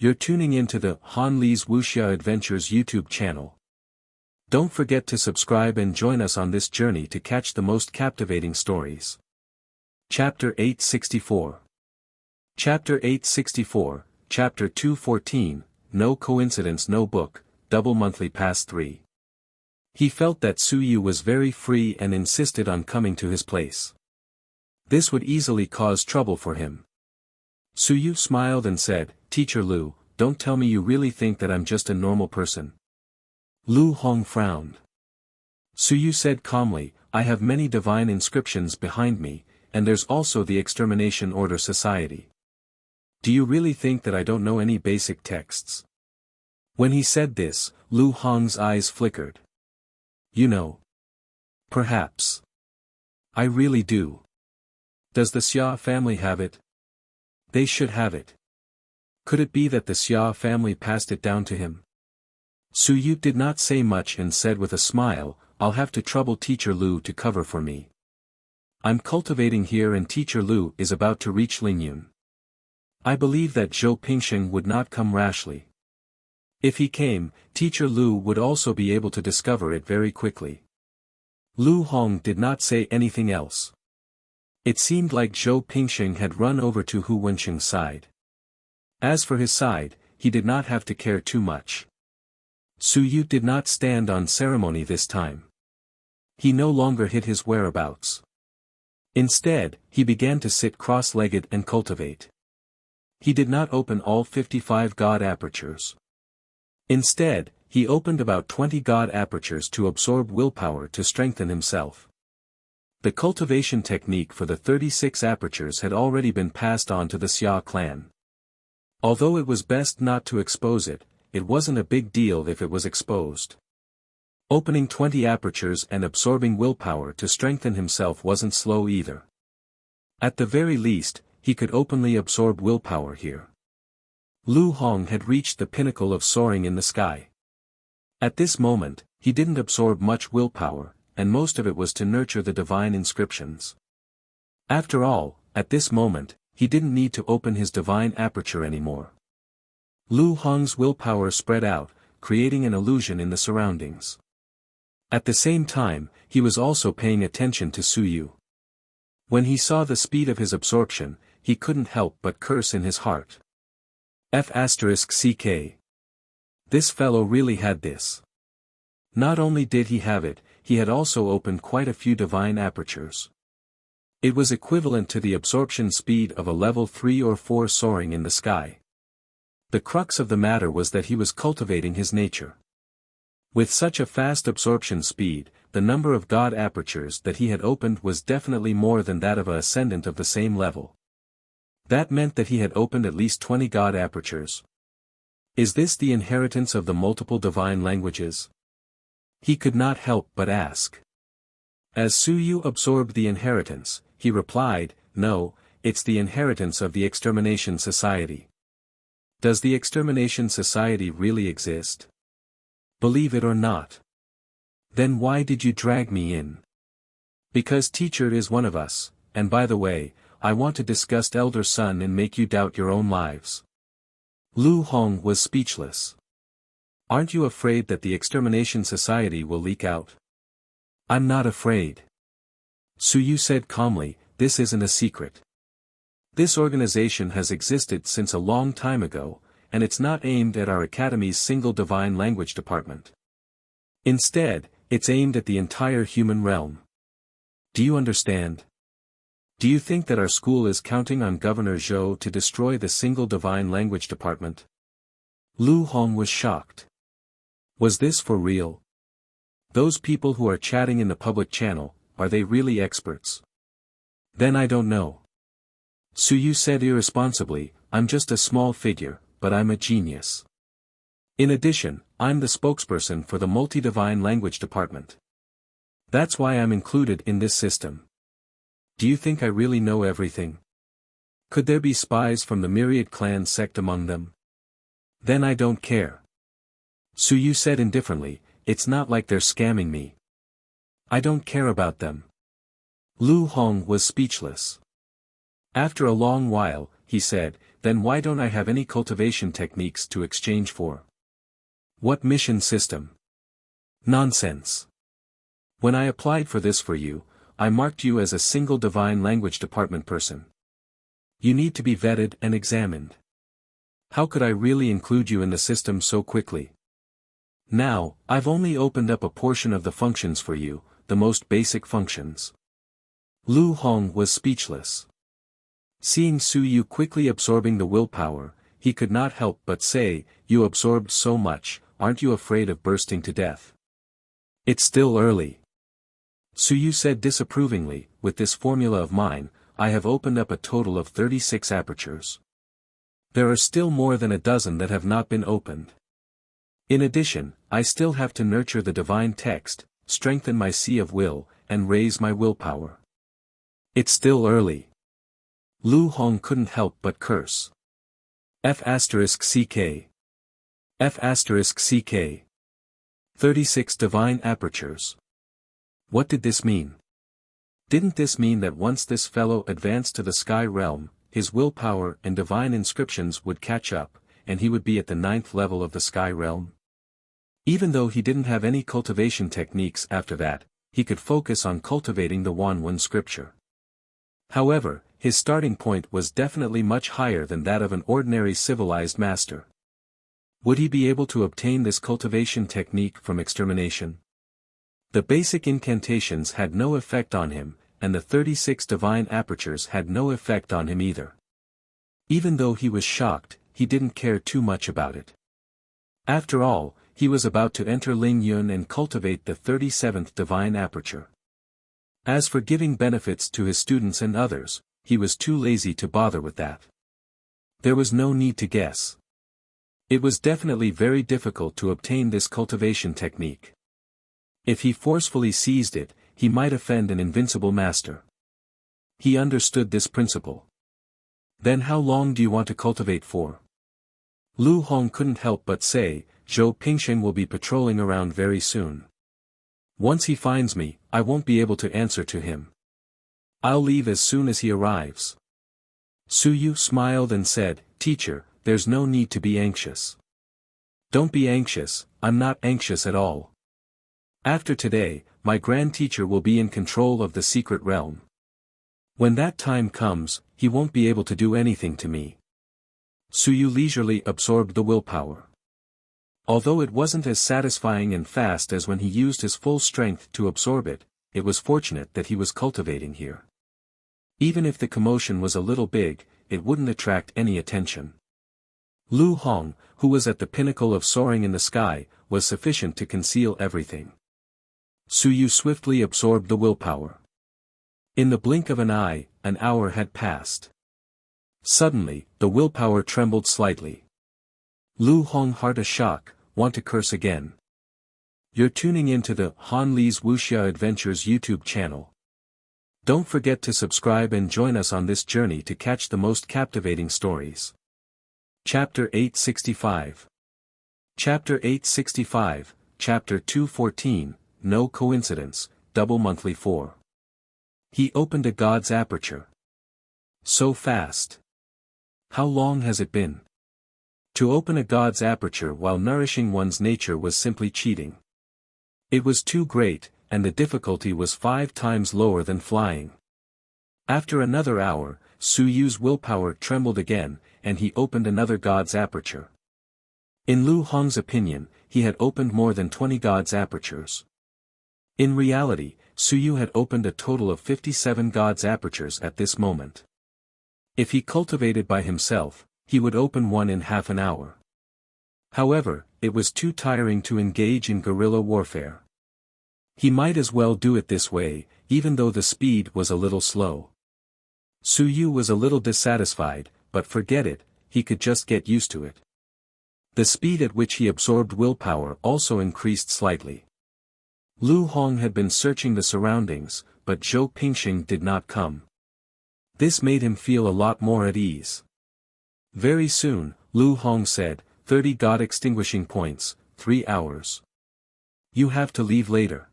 You're tuning into the Han Li's Wuxia Adventures YouTube channel. Don't forget to subscribe and join us on this journey to catch the most captivating stories. Chapter 864. Chapter 864, Chapter 214, No Coincidence No Book, Double Monthly Pass 3. He felt that Su Yu was very free and insisted on coming to his place. This would easily cause trouble for him. Su Yu smiled and said, "Teacher Lu, don't tell me you really think that I'm just a normal person." Lu Hong frowned. Su Yu said calmly, "I have many divine inscriptions behind me, and there's also the Extermination Order Society. Do you really think that I don't know any basic texts?" When he said this, Lu Hong's eyes flickered. "You know. Perhaps. I really do. Does the Xia family have it?" "They should have it. Could it be that the Xia family passed it down to him?" Su Yu did not say much and said with a smile, "I'll have to trouble Teacher Lu to cover for me. I'm cultivating here and Teacher Lu is about to reach Lingyun. I believe that Zhou Pingsheng would not come rashly. If he came, Teacher Lu would also be able to discover it very quickly." Lu Hong did not say anything else. It seemed like Zhou Pingsheng had run over to Hu Wensheng's side. As for his side, he did not have to care too much. Su Yu did not stand on ceremony this time. He no longer hid his whereabouts. Instead, he began to sit cross-legged and cultivate. He did not open all 55 God apertures. Instead, he opened about 20 God apertures to absorb willpower to strengthen himself. The cultivation technique for the 36 apertures had already been passed on to the Xia clan. Although it was best not to expose it, it wasn't a big deal if it was exposed. Opening 20 apertures and absorbing willpower to strengthen himself wasn't slow either. At the very least, he could openly absorb willpower here. Lu Hong had reached the pinnacle of soaring in the sky. At this moment, he didn't absorb much willpower, and most of it was to nurture the divine inscriptions. After all, at this moment, he didn't need to open his divine aperture anymore. Lu Hong's willpower spread out, creating an illusion in the surroundings. At the same time, he was also paying attention to Su Yu. When he saw the speed of his absorption, he couldn't help but curse in his heart. F***ck. This fellow really had this. Not only did he have it, he had also opened quite a few divine apertures. It was equivalent to the absorption speed of a level 3 or 4 soaring in the sky. The crux of the matter was that he was cultivating his nature. With such a fast absorption speed, the number of God apertures that he had opened was definitely more than that of an ascendant of the same level. That meant that he had opened at least 20 God apertures. Is this the inheritance of the multiple divine languages? He could not help but ask. As Su Yu absorbed the inheritance, he replied, "No, it's the inheritance of the Extermination Society." "Does the Extermination Society really exist?" "Believe it or not." "Then why did you drag me in?" "Because Teacher is one of us, and by the way, I want to disgust Elder Son and make you doubt your own lives." Lu Hong was speechless. "Aren't you afraid that the Extermination Society will leak out?" "I'm not afraid." Su Yu said calmly, "This isn't a secret. This organization has existed since a long time ago, and it's not aimed at our Academy's single divine language department. Instead, it's aimed at the entire human realm. Do you understand? Do you think that our school is counting on Governor Zhou to destroy the single divine language department?" Lu Hong was shocked. Was this for real? Those people who are chatting in the public channel, are they really experts? Then I don't know. Su Yu said irresponsibly, "I'm just a small figure, but I'm a genius. In addition, I'm the spokesperson for the multi-divine language department. That's why I'm included in this system. Do you think I really know everything? Could there be spies from the myriad clan sect among them? Then I don't care." Su Yu said indifferently, "It's not like they're scamming me. I don't care about them." Lu Hong was speechless. After a long while, he said, then why don't I have any cultivation techniques to exchange for? What mission system? Nonsense. When I applied for this for you, I marked you as a single divine language department person. You need to be vetted and examined. How could I really include you in the system so quickly? Now, I've only opened up a portion of the functions for you, the most basic functions. Lu Hong was speechless. Seeing Su Yu quickly absorbing the willpower, he could not help but say, "You absorbed so much, aren't you afraid of bursting to death?" "It's still early." Su Yu said disapprovingly, "With this formula of mine, I have opened up a total of 36 apertures. There are still more than a dozen that have not been opened. In addition, I still have to nurture the divine text, strengthen my sea of will, and raise my willpower. It's still early." Lu Hong couldn't help but curse. F***CK. F***CK. 36 divine apertures. What did this mean? Didn't this mean that once this fellow advanced to the sky realm, his willpower and divine inscriptions would catch up, and he would be at the 9th level of the sky realm? Even though he didn't have any cultivation techniques after that, he could focus on cultivating the Wanwen scripture. However, his starting point was definitely much higher than that of an ordinary civilized master. Would he be able to obtain this cultivation technique from extermination? The basic incantations had no effect on him, and the 36 divine apertures had no effect on him either. Even though he was shocked, he didn't care too much about it. After all, he was about to enter Ling Yun and cultivate the 37th divine aperture. As for giving benefits to his students and others, he was too lazy to bother with that. There was no need to guess. It was definitely very difficult to obtain this cultivation technique. If he forcefully seized it, he might offend an invincible master. He understood this principle. Then how long do you want to cultivate for? Lu Hong couldn't help but say, "Zhou Pingsheng will be patrolling around very soon. Once he finds me, I won't be able to answer to him. I'll leave as soon as he arrives." Su Yu smiled and said, "Teacher, there's no need to be anxious." "Don't be anxious, I'm not anxious at all. After today, my grand teacher will be in control of the secret realm. When that time comes, he won't be able to do anything to me." Su Yu leisurely absorbed the willpower. Although it wasn't as satisfying and fast as when he used his full strength to absorb it, it was fortunate that he was cultivating here. Even if the commotion was a little big, it wouldn't attract any attention. Lu Hong, who was at the pinnacle of soaring in the sky, was sufficient to conceal everything. Su Yu swiftly absorbed the willpower. In the blink of an eye, an hour had passed. Suddenly, the willpower trembled slightly. Lu Hong heart a shock, want to curse again. You're tuning into the Han Li's Wuxia Adventures YouTube channel. Don't forget to subscribe and join us on this journey to catch the most captivating stories. Chapter 865. Chapter 865, Chapter 214, No Coincidence, Double Monthly 4. He opened a god's aperture. So fast. How long has it been? To open a god's aperture while nourishing one's nature was simply cheating. It was too great, and the difficulty was 5 times lower than flying. After another hour, Su Yu's willpower trembled again, and he opened another god's aperture. In Lu Hong's opinion, he had opened more than 20 god's apertures. In reality, Su Yu had opened a total of 57 god's apertures at this moment. If he cultivated by himself, he would open one in half an hour. However, it was too tiring to engage in guerrilla warfare. He might as well do it this way, even though the speed was a little slow. Su Yu was a little dissatisfied, but forget it, he could just get used to it. The speed at which he absorbed willpower also increased slightly. Lu Hong had been searching the surroundings, but Zhou Pingsheng did not come. This made him feel a lot more at ease. Very soon, Lu Hong said, 30 god extinguishing points, 3 hours. You have to leave later.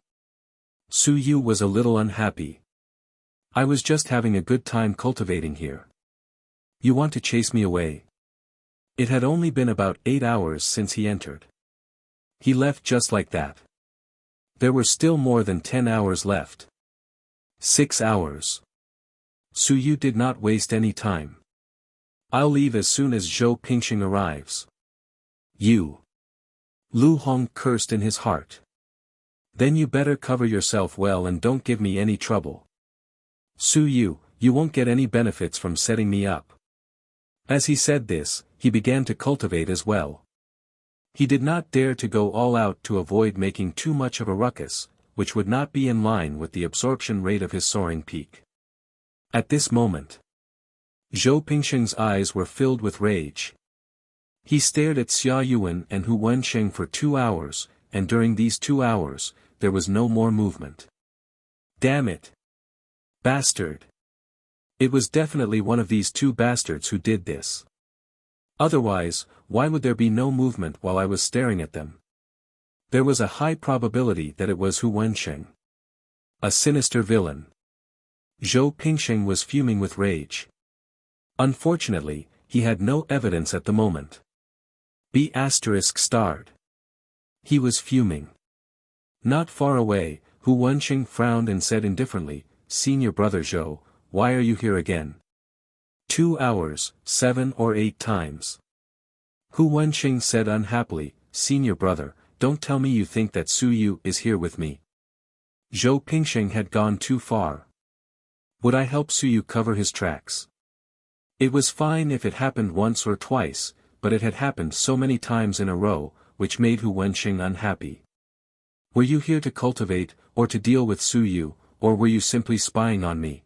Su Yu was a little unhappy. I was just having a good time cultivating here. You want to chase me away? It had only been about 8 hours since he entered. He left just like that. There were still more than 10 hours left. 6 hours. Suyu did not waste any time. I'll leave as soon as Zhou Pingxing arrives. You. Lu Hong cursed in his heart. Then you better cover yourself well and don't give me any trouble. Suyu, you won't get any benefits from setting me up. As he said this, he began to cultivate as well. He did not dare to go all out to avoid making too much of a ruckus, which would not be in line with the absorption rate of his soaring peak. At this moment, Zhou Pingxing's eyes were filled with rage. He stared at Xia Yuan and Hu Wensheng for 2 hours, and during these 2 hours, there was no more movement. Damn it! Bastard! It was definitely one of these 2 bastards who did this. Otherwise, why would there be no movement while I was staring at them? There was a high probability that it was Hu Wensheng. A sinister villain. Zhou Pingxing was fuming with rage. Unfortunately, he had no evidence at the moment. B****. He was fuming. Not far away, Hu Wensheng frowned and said indifferently, "Senior brother Zhou, why are you here again? 2 hours, 7 or 8 times. Hu Wensheng said unhappily, "Senior brother, don't tell me you think that Suyu is here with me." Zhou Pingxing had gone too far. Would I help Suyu cover his tracks? It was fine if it happened once or twice, but it had happened so many times in a row, which made Hu Wensheng unhappy. Were you here to cultivate, or to deal with Suyu, or were you simply spying on me?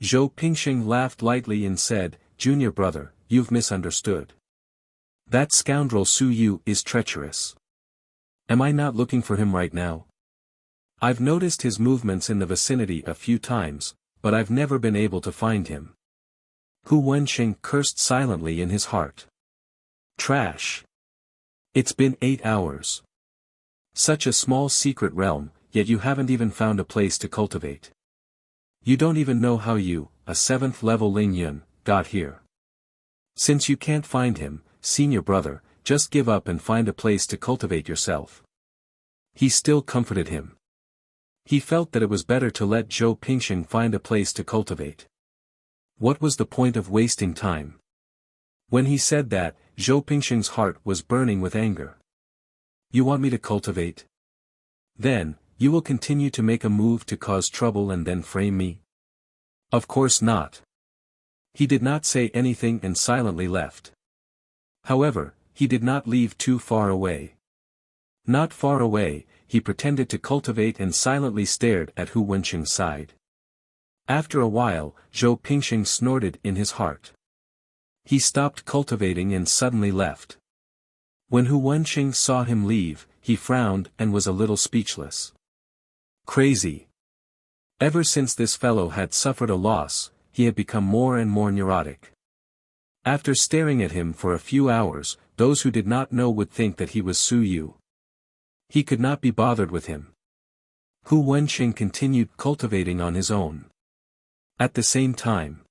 Zhou Pingxing laughed lightly and said, "Junior brother, you've misunderstood. That scoundrel Suyu is treacherous. Am I not looking for him right now? I've noticed his movements in the vicinity a few times, but I've never been able to find him." Hu Wensheng cursed silently in his heart. Trash. It's been 8 hours. Such a small secret realm, yet you haven't even found a place to cultivate. You don't even know how you, a 7th level Ling Yun, got here. Since you can't find him, senior brother, just give up and find a place to cultivate yourself. He still comforted him. He felt that it was better to let Zhou Pingxing find a place to cultivate. What was the point of wasting time? When he said that, Zhou Pingxing's heart was burning with anger. You want me to cultivate? Then, you will continue to make a move to cause trouble and then frame me? Of course not. He did not say anything and silently left. However, he did not leave too far away. Not far away, he pretended to cultivate and silently stared at Hu Wensheng's side. After a while, Zhou Pingxing snorted in his heart. He stopped cultivating and suddenly left. When Hu Wensheng saw him leave, he frowned and was a little speechless. Crazy. Ever since this fellow had suffered a loss, he had become more and more neurotic. After staring at him for a few hours, those who did not know would think that he was Suyu. He could not be bothered with him. Hu Wensheng continued cultivating on his own. At the same time,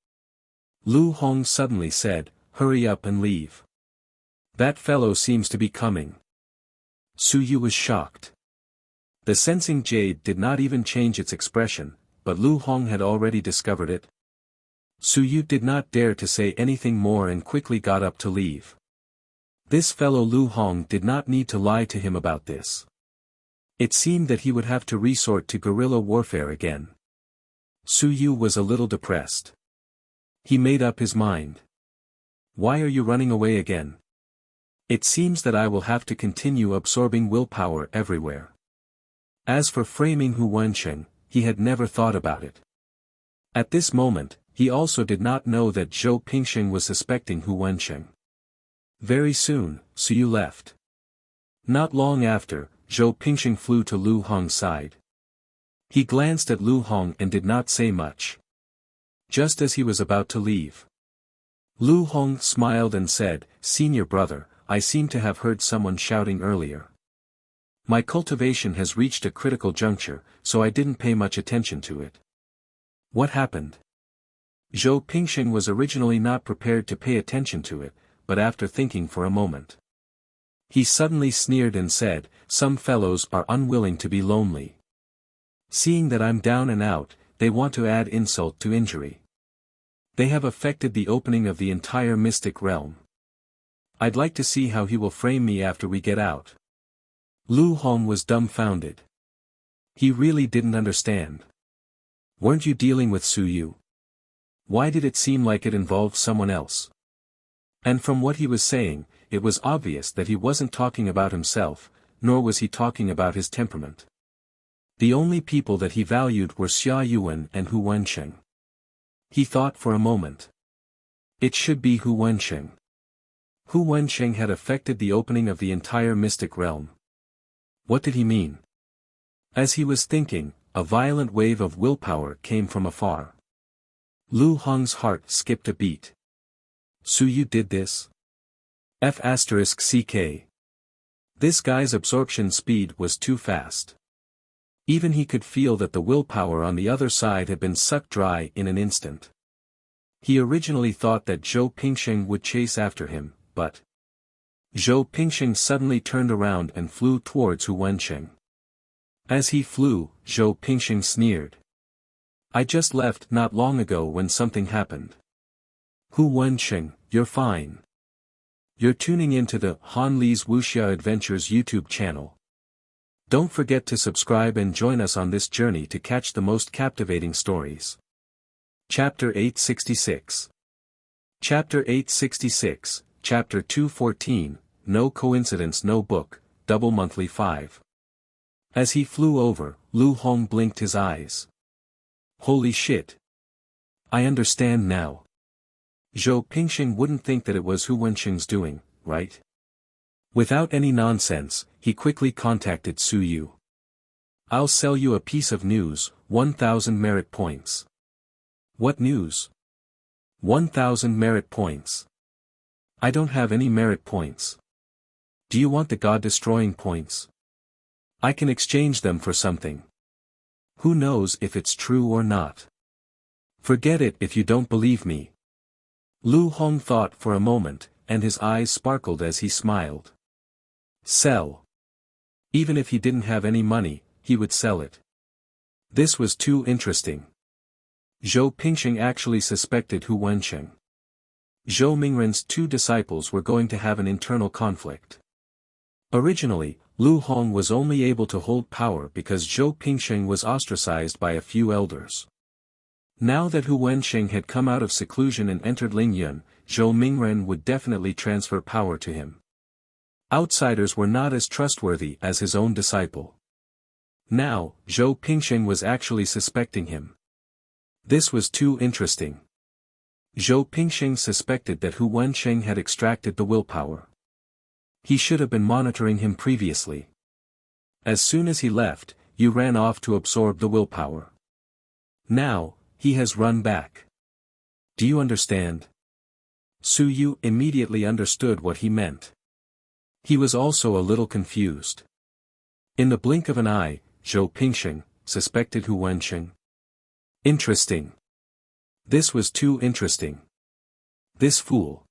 Lu Hong suddenly said, "Hurry up and leave. That fellow seems to be coming." Suyu was shocked. The sensing jade did not even change its expression, but Lu Hong had already discovered it. Suyu did not dare to say anything more and quickly got up to leave. This fellow Lu Hong did not need to lie to him about this. It seemed that he would have to resort to guerrilla warfare again. Suyu was a little depressed. He made up his mind. Why are you running away again? It seems that I will have to continue absorbing willpower everywhere. As for framing Hu Wensheng, he had never thought about it. At this moment, he also did not know that Zhou Pingxing was suspecting Hu Wensheng. Very soon, Suyu left. Not long after, Zhou Pingxing flew to Lu Hong's side. He glanced at Lu Hong and did not say much. Just as he was about to leave, Lu Hong smiled and said, "Senior brother, I seem to have heard someone shouting earlier. My cultivation has reached a critical juncture, so I didn't pay much attention to it. What happened?" Zhou Pingxing was originally not prepared to pay attention to it, but after thinking for a moment, he suddenly sneered and said, "Some fellows are unwilling to be lonely. Seeing that I'm down and out, they want to add insult to injury. They have affected the opening of the entire mystic realm. I'd like to see how he will frame me after we get out." Lu Hong was dumbfounded. He really didn't understand. Weren't you dealing with Su Yu? Why did it seem like it involved someone else? And from what he was saying, it was obvious that he wasn't talking about himself, nor was he talking about his temperament. The only people that he valued were Xia Yuan and Hu Wensheng. He thought for a moment. It should be Hu Wensheng. Hu Wensheng had affected the opening of the entire mystic realm. What did he mean? As he was thinking, a violent wave of willpower came from afar. Lu Hong's heart skipped a beat. Su Yu did this? F***ck. This guy's absorption speed was too fast. Even he could feel that the willpower on the other side had been sucked dry in an instant. He originally thought that Zhou Pingxing would chase after him, but Zhou Pingxing suddenly turned around and flew towards Hu Wensheng. As he flew, Zhou Pingxing sneered. "I just left not long ago when something happened. Hu Wensheng, you're fine. You're tuning into the Han Li's Wuxia Adventures YouTube channel. Don't forget to subscribe and join us on this journey to catch the most captivating stories." Chapter 866. Chapter 866, Chapter 214, No Coincidence No Book, Double Monthly 5. As he flew over, Lu Hong blinked his eyes. Holy shit. I understand now. Zhou Pingxing wouldn't think that it was Hu Wensheng's doing, right? Without any nonsense, he quickly contacted Su Yu. "I'll sell you a piece of news, 1,000 merit points." "What news?" 1,000 merit points. I don't have any merit points. Do you want the god-destroying points? I can exchange them for something. Who knows if it's true or not? Forget it if you don't believe me. Lu Hong thought for a moment, and his eyes sparkled as he smiled. Sell. Even if he didn't have any money, he would sell it. This was too interesting. Zhou Pingxing actually suspected Hu Wensheng. Zhou Mingren's two disciples were going to have an internal conflict. Originally, Lu Hong was only able to hold power because Zhou Pingxing was ostracized by a few elders. Now that Hu Wensheng had come out of seclusion and entered Lingyun, Zhou Mingren would definitely transfer power to him. Outsiders were not as trustworthy as his own disciple. Now, Zhou Pingxing was actually suspecting him. This was too interesting. Zhou Pingxing suspected that Hu Wensheng had extracted the willpower. He should have been monitoring him previously. As soon as he left, you ran off to absorb the willpower. Now, he has run back. Do you understand? Su Yu immediately understood what he meant. He was also a little confused. In the blink of an eye, Zhou Pingxing suspected Hu Wensheng. Interesting. This was too interesting. This fool.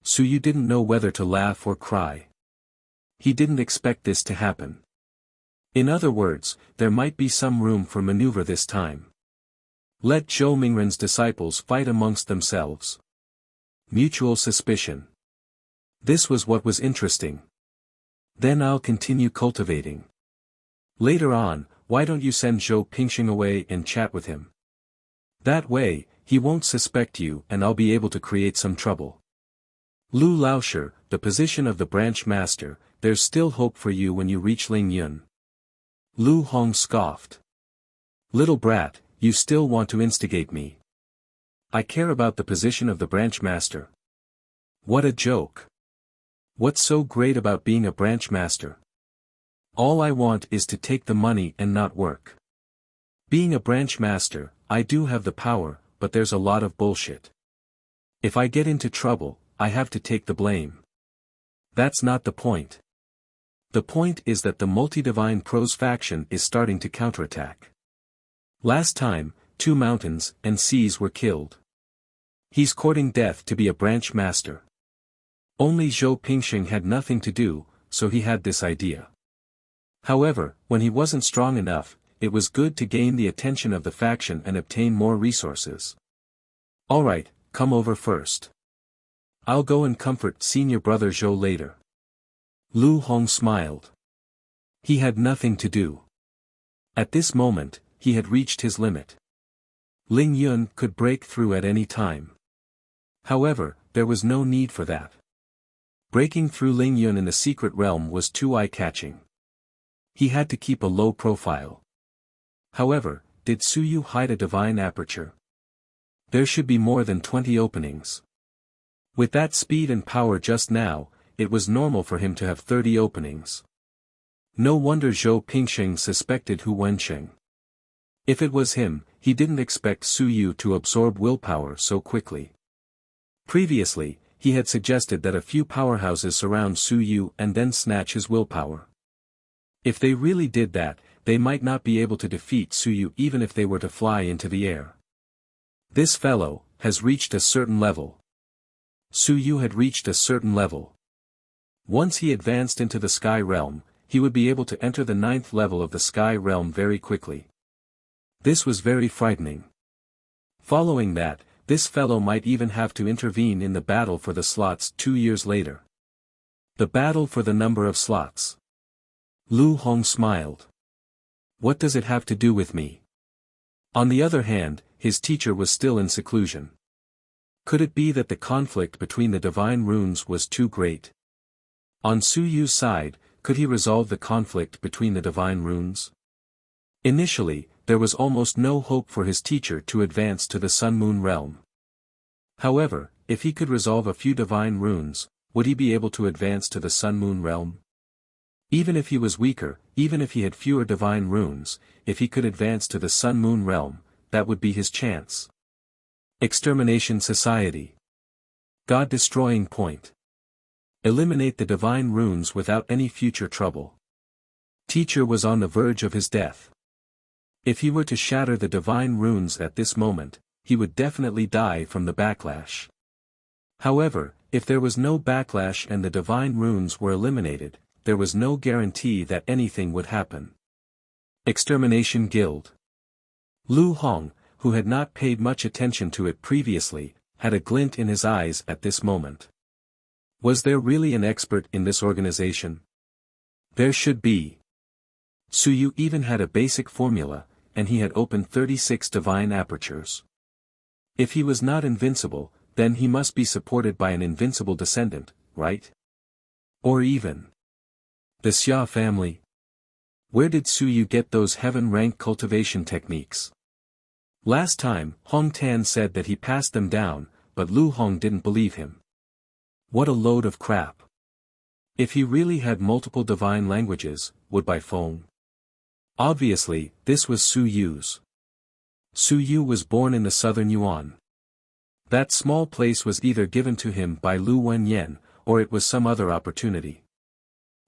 Su Yu didn't know whether to laugh or cry. He didn't expect this to happen. In other words, there might be some room for maneuver this time. Let Zhou Mingren's disciples fight amongst themselves. Mutual suspicion. This was what was interesting. Then I'll continue cultivating. Later on, why don't you send Zhou Pingxing away and chat with him? That way, he won't suspect you and I'll be able to create some trouble. Lu Laoshi, the position of the branch master, there's still hope for you when you reach Lingyun. Lu Hong scoffed. Little brat, you still want to instigate me. I care about the position of the branch master. What a joke. What's so great about being a branch master? All I want is to take the money and not work. Being a branch master, I do have the power, but there's a lot of bullshit. If I get into trouble, I have to take the blame. That's not the point. The point is that the multi-divine pros faction is starting to counterattack. Last time, 2 mountains and seas were killed. He's courting death to be a branch master. Only Zhou Pingxing had nothing to do, so he had this idea. However, when he wasn't strong enough, it was good to gain the attention of the faction and obtain more resources. Alright, come over first. I'll go and comfort senior brother Zhou later. Lu Hong smiled. He had nothing to do. At this moment, he had reached his limit. Ling Yun could break through at any time. However, there was no need for that. Breaking through Ling Yun in the secret realm was too eye-catching. He had to keep a low profile. However, did Su Yu hide a divine aperture? There should be more than 20 openings. With that speed and power just now, it was normal for him to have 30 openings. No wonder Zhou Pingxing suspected Hu Wensheng. If it was him, he didn't expect Su Yu to absorb willpower so quickly. Previously, he had suggested that a few powerhouses surround Su Yu and then snatch his willpower. If they really did that, they might not be able to defeat Su Yu even if they were to fly into the air. This fellow has reached a certain level. Su Yu had reached a certain level. Once he advanced into the Sky Realm, he would be able to enter the 9th level of the Sky Realm very quickly. This was very frightening. Following that, this fellow might even have to intervene in the battle for the slots 2 years later. The battle for the number of slots. Lu Hong smiled. What does it have to do with me? On the other hand, his teacher was still in seclusion. Could it be that the conflict between the divine runes was too great? On Su Yu's side, could he resolve the conflict between the divine runes? Initially, there was almost no hope for his teacher to advance to the Sun-Moon realm. However, if he could resolve a few divine runes, would he be able to advance to the Sun-Moon realm? Even if he was weaker, even if he had fewer divine runes, if he could advance to the Sun-Moon realm, that would be his chance. Extermination Society. God-destroying point. Eliminate the divine runes without any future trouble. Teacher was on the verge of his death. If he were to shatter the divine runes at this moment, he would definitely die from the backlash. However, if there was no backlash and the divine runes were eliminated, there was no guarantee that anything would happen. Extermination Guild. Lu Hong, who had not paid much attention to it previously, had a glint in his eyes at this moment. Was there really an expert in this organization? There should be. Su Yu even had a basic formula, and he had opened 36 divine apertures. If he was not invincible, then he must be supported by an invincible descendant, right? Or even the Xia family. Where did Su Yu get those heaven-rank cultivation techniques? Last time, Hong Tan said that he passed them down, but Lu Hong didn't believe him. What a load of crap. If he really had multiple divine languages, would Bai Feng? Obviously, this was Su Yu's. Su Yu was born in the southern Yuan. That small place was either given to him by Lu Wenyan, or it was some other opportunity.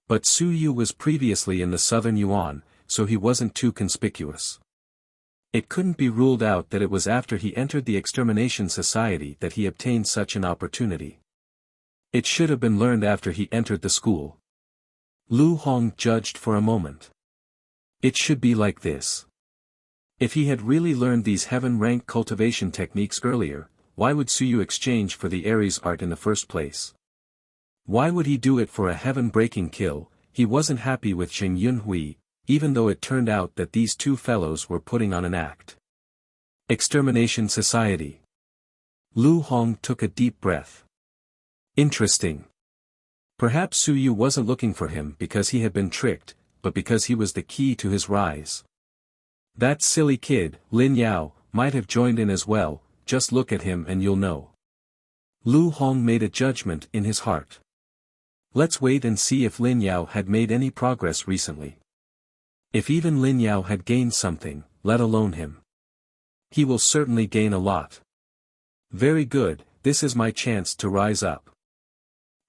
But Su Yu was previously in the southern Yuan, so he wasn't too conspicuous. It couldn't be ruled out that it was after he entered the Extermination Society that he obtained such an opportunity. It should have been learned after he entered the school. Lu Hong judged for a moment. It should be like this. If he had really learned these heaven-rank cultivation techniques earlier, why would Su Yu exchange for the Aries art in the first place? Why would he do it for a heaven-breaking kill? He wasn't happy with Xing Yunhui, even though it turned out that these two fellows were putting on an act. Extermination Society. Lu Hong took a deep breath. Interesting. Perhaps Su Yu wasn't looking for him because he had been tricked, but because he was the key to his rise. That silly kid, Lin Yao, might have joined in as well, just look at him and you'll know. Lu Hong made a judgment in his heart. Let's wait and see if Lin Yao had made any progress recently. If even Lin Yao had gained something, let alone him. He will certainly gain a lot. Very good, this is my chance to rise up.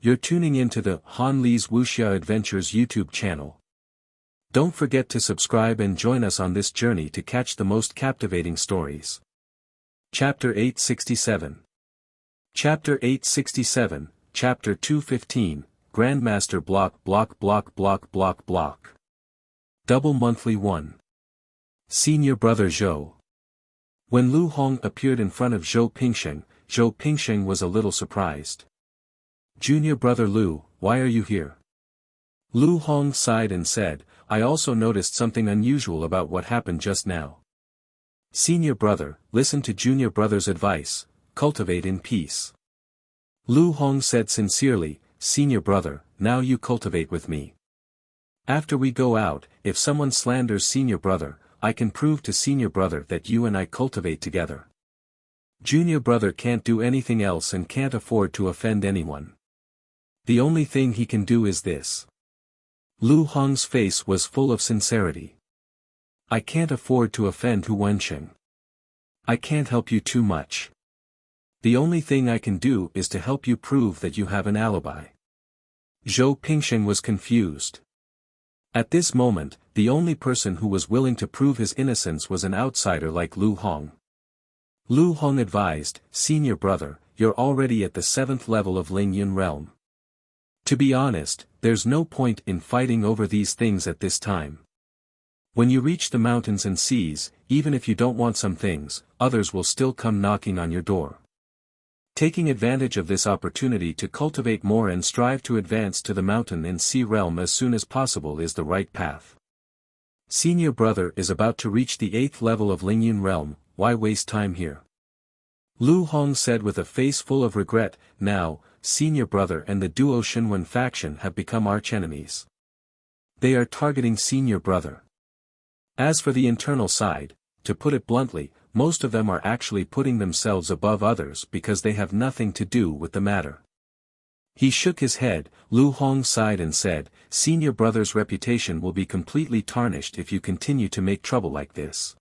You're tuning into the Han Li's Wuxia Adventures YouTube channel. Don't forget to subscribe and join us on this journey to catch the most captivating stories. Chapter 867. Chapter 867, Chapter 215, Grandmaster block. Double monthly 1. Senior brother Zhou. When Lu Hong appeared in front of Zhou Pingsheng was a little surprised. Junior brother Lu, why are you here? Lu Hong sighed and said, I also noticed something unusual about what happened just now. Senior brother, listen to junior brother's advice, cultivate in peace. Lu Hong said sincerely, Senior brother, now you cultivate with me. After we go out, if someone slanders senior brother, I can prove to senior brother that you and I cultivate together. Junior brother can't do anything else and can't afford to offend anyone. The only thing he can do is this. Lu Hong's face was full of sincerity. I can't afford to offend Hu Wensheng. I can't help you too much. The only thing I can do is to help you prove that you have an alibi. Zhou Pingsheng was confused. At this moment, the only person who was willing to prove his innocence was an outsider like Lu Hong. Lu Hong advised, Senior brother, you're already at the 7th level of Lingyun realm. To be honest, there's no point in fighting over these things at this time. When you reach the mountains and seas, even if you don't want some things, others will still come knocking on your door. Taking advantage of this opportunity to cultivate more and strive to advance to the mountain and sea realm as soon as possible is the right path. Senior brother is about to reach the 8th level of Lingyun realm, why waste time here? Lu Hong said with a face full of regret, now, senior brother and the duo Shenwen faction have become archenemies. They are targeting senior brother. As for the internal side, to put it bluntly, most of them are actually putting themselves above others because they have nothing to do with the matter. He shook his head, Lu Hong sighed and said, Senior brother's reputation will be completely tarnished if you continue to make trouble like this.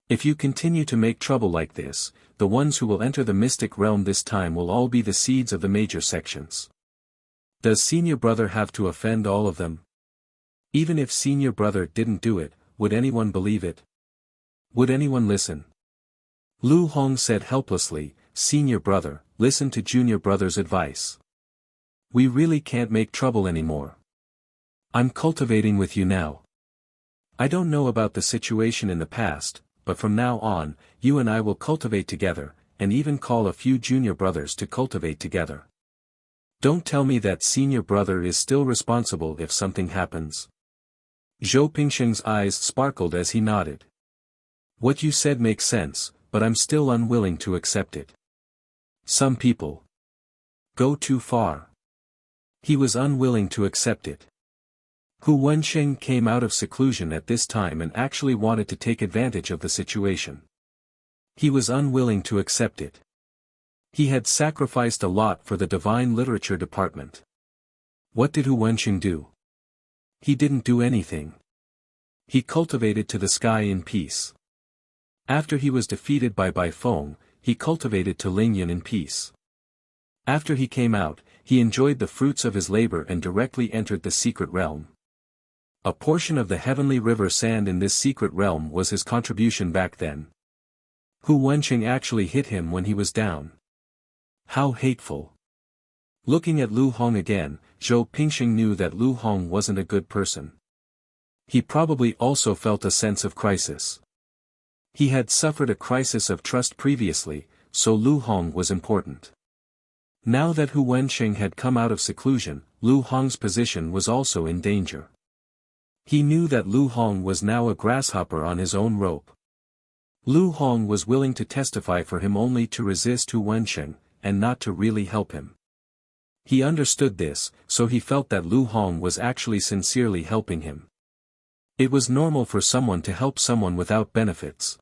If you continue to make trouble like this, the ones who will enter the mystic realm this time will all be the seeds of the major sections. Does senior brother have to offend all of them? Even if senior brother didn't do it, would anyone believe it? Would anyone listen? Lu Hong said helplessly, Senior brother, listen to junior brother's advice. We really can't make trouble anymore. I'm cultivating with you now. I don't know about the situation in the past, but from now on, you and I will cultivate together, and even call a few junior brothers to cultivate together. Don't tell me that senior brother is still responsible if something happens. Zhou Pingsheng's eyes sparkled as he nodded. What you said makes sense, but I'm still unwilling to accept it. Some people go too far. He was unwilling to accept it. Hu Wensheng came out of seclusion at this time and actually wanted to take advantage of the situation. He was unwilling to accept it. He had sacrificed a lot for the Divine Literature Department. What did Hu Wensheng do? He didn't do anything. He cultivated to the sky in peace. After he was defeated by Baifeng, he cultivated to Lingyun in peace. After he came out, he enjoyed the fruits of his labor and directly entered the secret realm. A portion of the heavenly river sand in this secret realm was his contribution back then. Hu Wensheng actually hit him when he was down. How hateful. Looking at Lu Hong again, Zhou Pingsheng knew that Lu Hong wasn't a good person. He probably also felt a sense of crisis. He had suffered a crisis of trust previously, so Lu Hong was important. Now that Hu Wensheng had come out of seclusion, Lu Hong's position was also in danger. He knew that Lu Hong was now a grasshopper on his own rope. Lu Hong was willing to testify for him only to resist Hu Wensheng, and not to really help him. He understood this, so he felt that Lu Hong was actually sincerely helping him. It was normal for someone to help someone without benefits.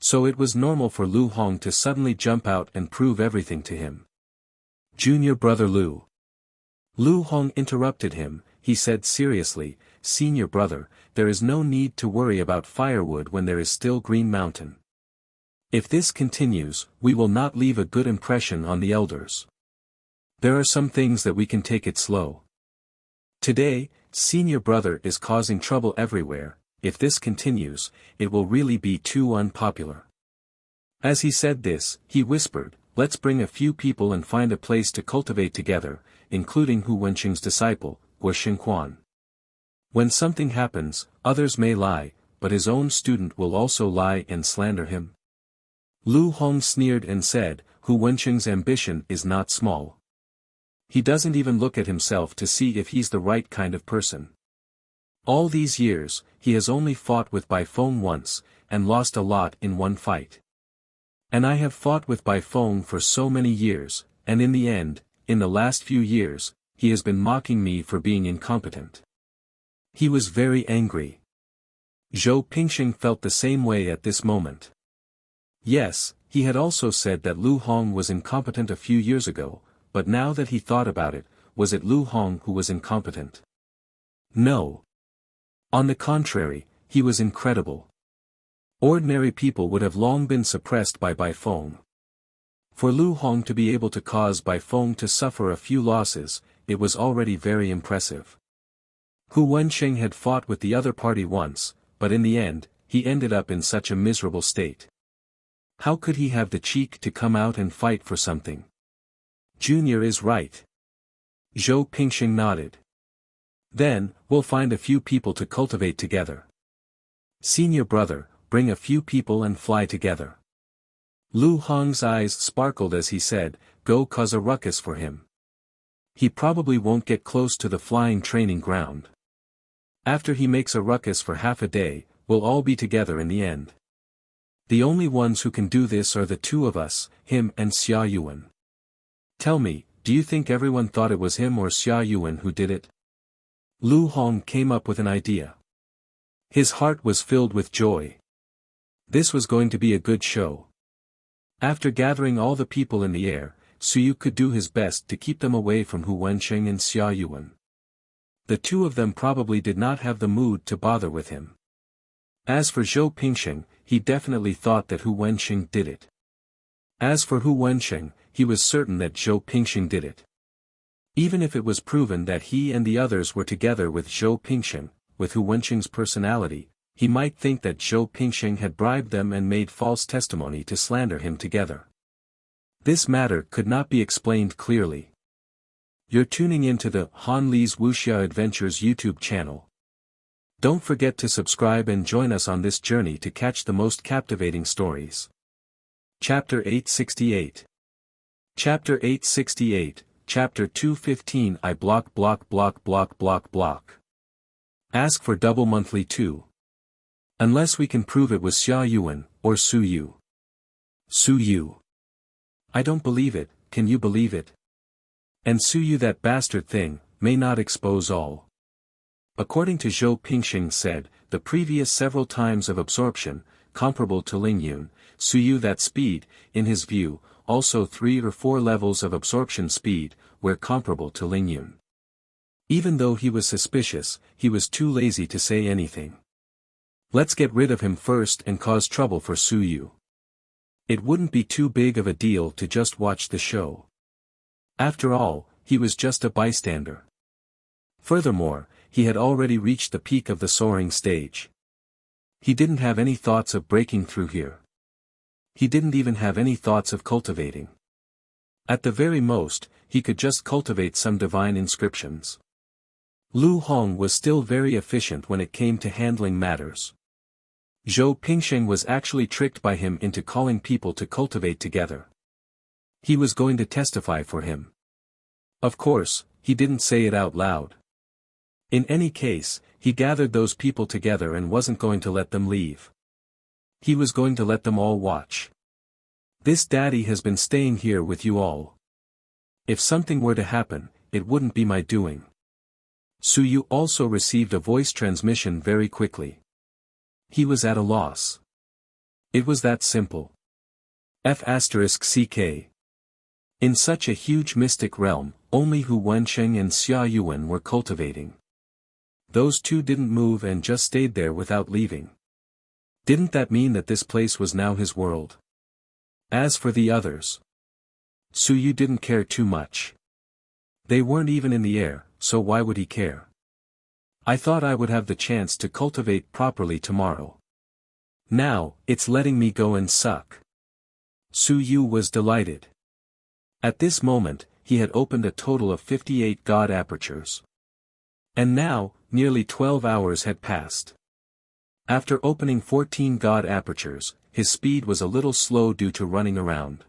So it was normal for Lu Hong to suddenly jump out and prove everything to him. Junior brother Lu. Lu Hong interrupted him, he said seriously, Senior brother, there is no need to worry about firewood when there is still Green Mountain. If this continues, we will not leave a good impression on the elders. There are some things that we can take it slow. Today, senior brother is causing trouble everywhere. If this continues, it will really be too unpopular. As he said this, he whispered, let's bring a few people and find a place to cultivate together, including Hu Wenqing's disciple, Xingquan. When something happens, others may lie, but his own student will also lie and slander him. Lu Hong sneered and said, Hu Wenqing's ambition is not small. He doesn't even look at himself to see if he's the right kind of person. All these years, he has only fought with Bai Feng once, and lost a lot in one fight. And I have fought with Bai Feng for so many years, and in the end, in the last few years, he has been mocking me for being incompetent. He was very angry. Zhou Pingxing felt the same way at this moment. Yes, he had also said that Lu Hong was incompetent a few years ago, but now that he thought about it, was it Lu Hong who was incompetent? No. On the contrary, he was incredible. Ordinary people would have long been suppressed by Bai Feng. For Lu Hong to be able to cause Bai Feng to suffer a few losses, it was already very impressive. Hu Wenqing had fought with the other party once, but in the end, he ended up in such a miserable state. How could he have the cheek to come out and fight for something? Junior is right. Zhou Pingxing nodded. Then, we'll find a few people to cultivate together. Senior brother, bring a few people and fly together. Lu Hong's eyes sparkled as he said, go cause a ruckus for him. He probably won't get close to the flying training ground. After he makes a ruckus for half a day, we'll all be together in the end. The only ones who can do this are the two of us, him and Xia Yuan. Tell me, do you think everyone thought it was him or Xia Yuan who did it? Lu Hong came up with an idea. His heart was filled with joy. This was going to be a good show. After gathering all the people in the air, Suyu could do his best to keep them away from Hu Wenqing and Xia Yuan. The two of them probably did not have the mood to bother with him. As for Zhou Pingxing, he definitely thought that Hu Wenqing did it. As for Hu Wenqing, he was certain that Zhou Pingxing did it. Even if it was proven that he and the others were together with Zhou Pingxing, with Hu Wenqing's personality, he might think that Zhou Pingxing had bribed them and made false testimony to slander him together. This matter could not be explained clearly. You're tuning into the Han Li's Wuxia Adventures YouTube channel. Don't forget to subscribe and join us on this journey to catch the most captivating stories. Chapter 868. Chapter 868, Chapter 215 I block. Ask for double monthly too. Unless we can prove it was Xia Yuan, or Su Yu. Su Yu. I don't believe it, can you believe it? And Su Yu, that bastard thing, may not expose all. According to Zhou Pingxing said, the previous several times of absorption, comparable to Ling Yun, Su Yu that speed, in his view, also 3 or 4 levels of absorption speed, were comparable to Ling Yun. Even though he was suspicious, he was too lazy to say anything. Let's get rid of him first and cause trouble for Su Yu. It wouldn't be too big of a deal to just watch the show. After all, he was just a bystander. Furthermore, he had already reached the peak of the soaring stage. He didn't have any thoughts of breaking through here. He didn't even have any thoughts of cultivating. At the very most, he could just cultivate some divine inscriptions. Lu Hong was still very efficient when it came to handling matters. Zhou Pingxing was actually tricked by him into calling people to cultivate together. He was going to testify for him. Of course, he didn't say it out loud. In any case, he gathered those people together and wasn't going to let them leave. He was going to let them all watch. This daddy has been staying here with you all. If something were to happen, it wouldn't be my doing. Su Yu also received a voice transmission very quickly. He was at a loss. It was that simple. F***ck. In such a huge mystic realm, only Hu Wenqing and Xia Yuan were cultivating. Those two didn't move and just stayed there without leaving. Didn't that mean that this place was now his world? As for the others, Su Yu didn't care too much. They weren't even in the air, so why would he care? I thought I would have the chance to cultivate properly tomorrow. Now, it's letting me go and suck. Su Yu was delighted. At this moment, he had opened a total of 58 god apertures. And now, nearly 12 hours had passed. After opening 14 god apertures, his speed was a little slow due to running around.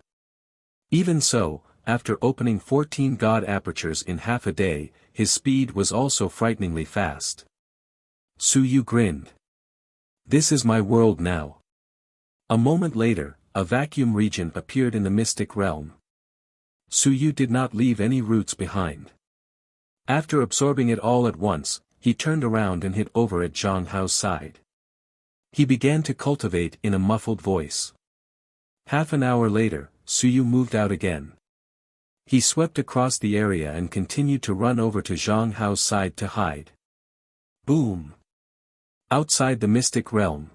Even so, after opening 14 god apertures in half a day, his speed was also frighteningly fast. Su Yu grinned. This is my world now. A moment later, a vacuum region appeared in the mystic realm. Su Yu did not leave any roots behind. After absorbing it all at once, he turned around and hit over at Zhang Hao's side. He began to cultivate in a muffled voice. Half an hour later, Su Yu moved out again. He swept across the area and continued to run over to Zhang Hao's side to hide. Boom! Outside the mystic realm.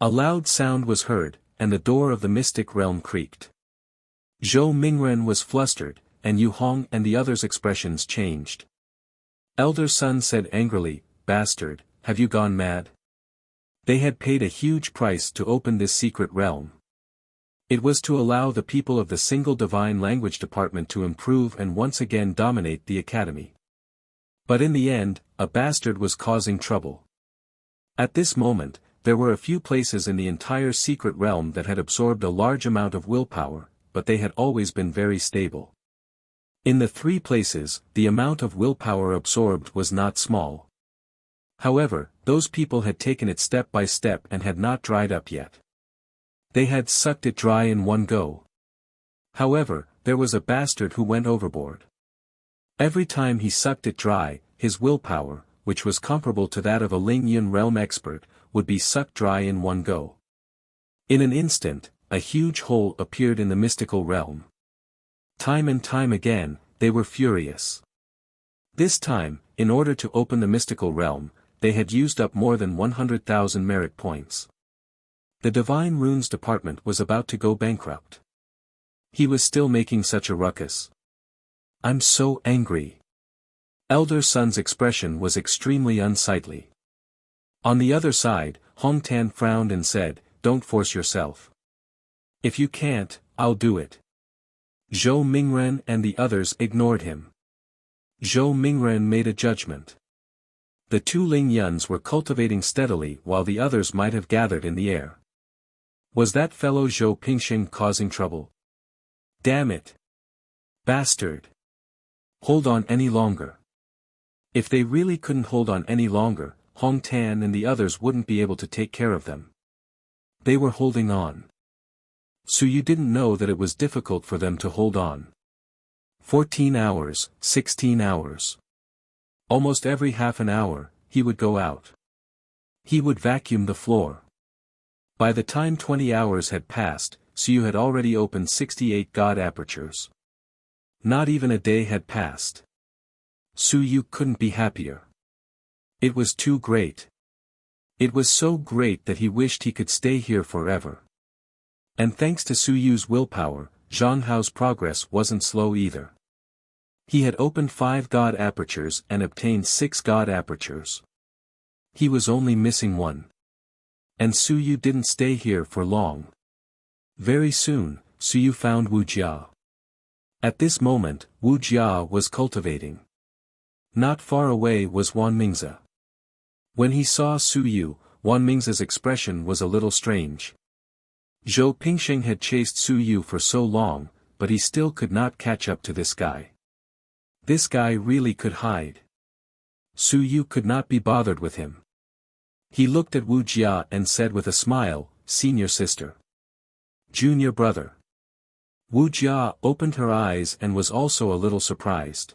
A loud sound was heard, and the door of the mystic realm creaked. Zhou Mingren was flustered, and Yu Hong and the others' expressions changed. Elder Sun said angrily, "Bastard, have you gone mad?" They had paid a huge price to open this secret realm. It was to allow the people of the single divine language department to improve and once again dominate the academy. But in the end, a bastard was causing trouble. At this moment, there were a few places in the entire secret realm that had absorbed a large amount of willpower, but they had always been very stable. In the 3 places, the amount of willpower absorbed was not small. However, those people had taken it step by step and had not dried up yet. They had sucked it dry in one go. However, there was a bastard who went overboard. Every time he sucked it dry, his willpower, which was comparable to that of a Ling Yun realm expert, would be sucked dry in one go. In an instant, a huge hole appeared in the mystical realm. Time and time again, they were furious. This time, in order to open the mystical realm, they had used up more than 100,000 merit points. The Divine Runes department was about to go bankrupt. He was still making such a ruckus. "I'm so angry." Elder Sun's expression was extremely unsightly. On the other side, Hong Tan frowned and said, "Don't force yourself. If you can't, I'll do it." Zhou Mingren and the others ignored him. Zhou Mingren made a judgment. The 2 Ling Yuns were cultivating steadily while the others might have gathered in the air. Was that fellow Zhou Pingxing causing trouble? Damn it! Bastard! Hold on any longer. If they really couldn't hold on any longer, Hong Tan and the others wouldn't be able to take care of them. They were holding on. Su Yu didn't know that it was difficult for them to hold on. 14 hours, 16 hours. Almost every half an hour, he would go out. He would vacuum the floor. By the time 20 hours had passed, Su Yu had already opened 68 god apertures. Not even a day had passed. Su Yu couldn't be happier. It was too great. It was so great that he wished he could stay here forever. And thanks to Su Yu's willpower, Zhang Hao's progress wasn't slow either. He had opened 5 god apertures and obtained 6 god apertures. He was only missing 1. And Su Yu didn't stay here for long. Very soon, Su Yu found Wuxia. At this moment, Wuxia was cultivating. Not far away was Wan Mingze. When he saw Su Yu, Wan Mingze's expression was a little strange. Zhou Pingxing had chased Su Yu for so long, but he still could not catch up to this guy. This guy really could hide. Su Yu could not be bothered with him. He looked at Wuxia and said with a smile, "Senior sister." "Junior brother." Wuxia opened her eyes and was also a little surprised.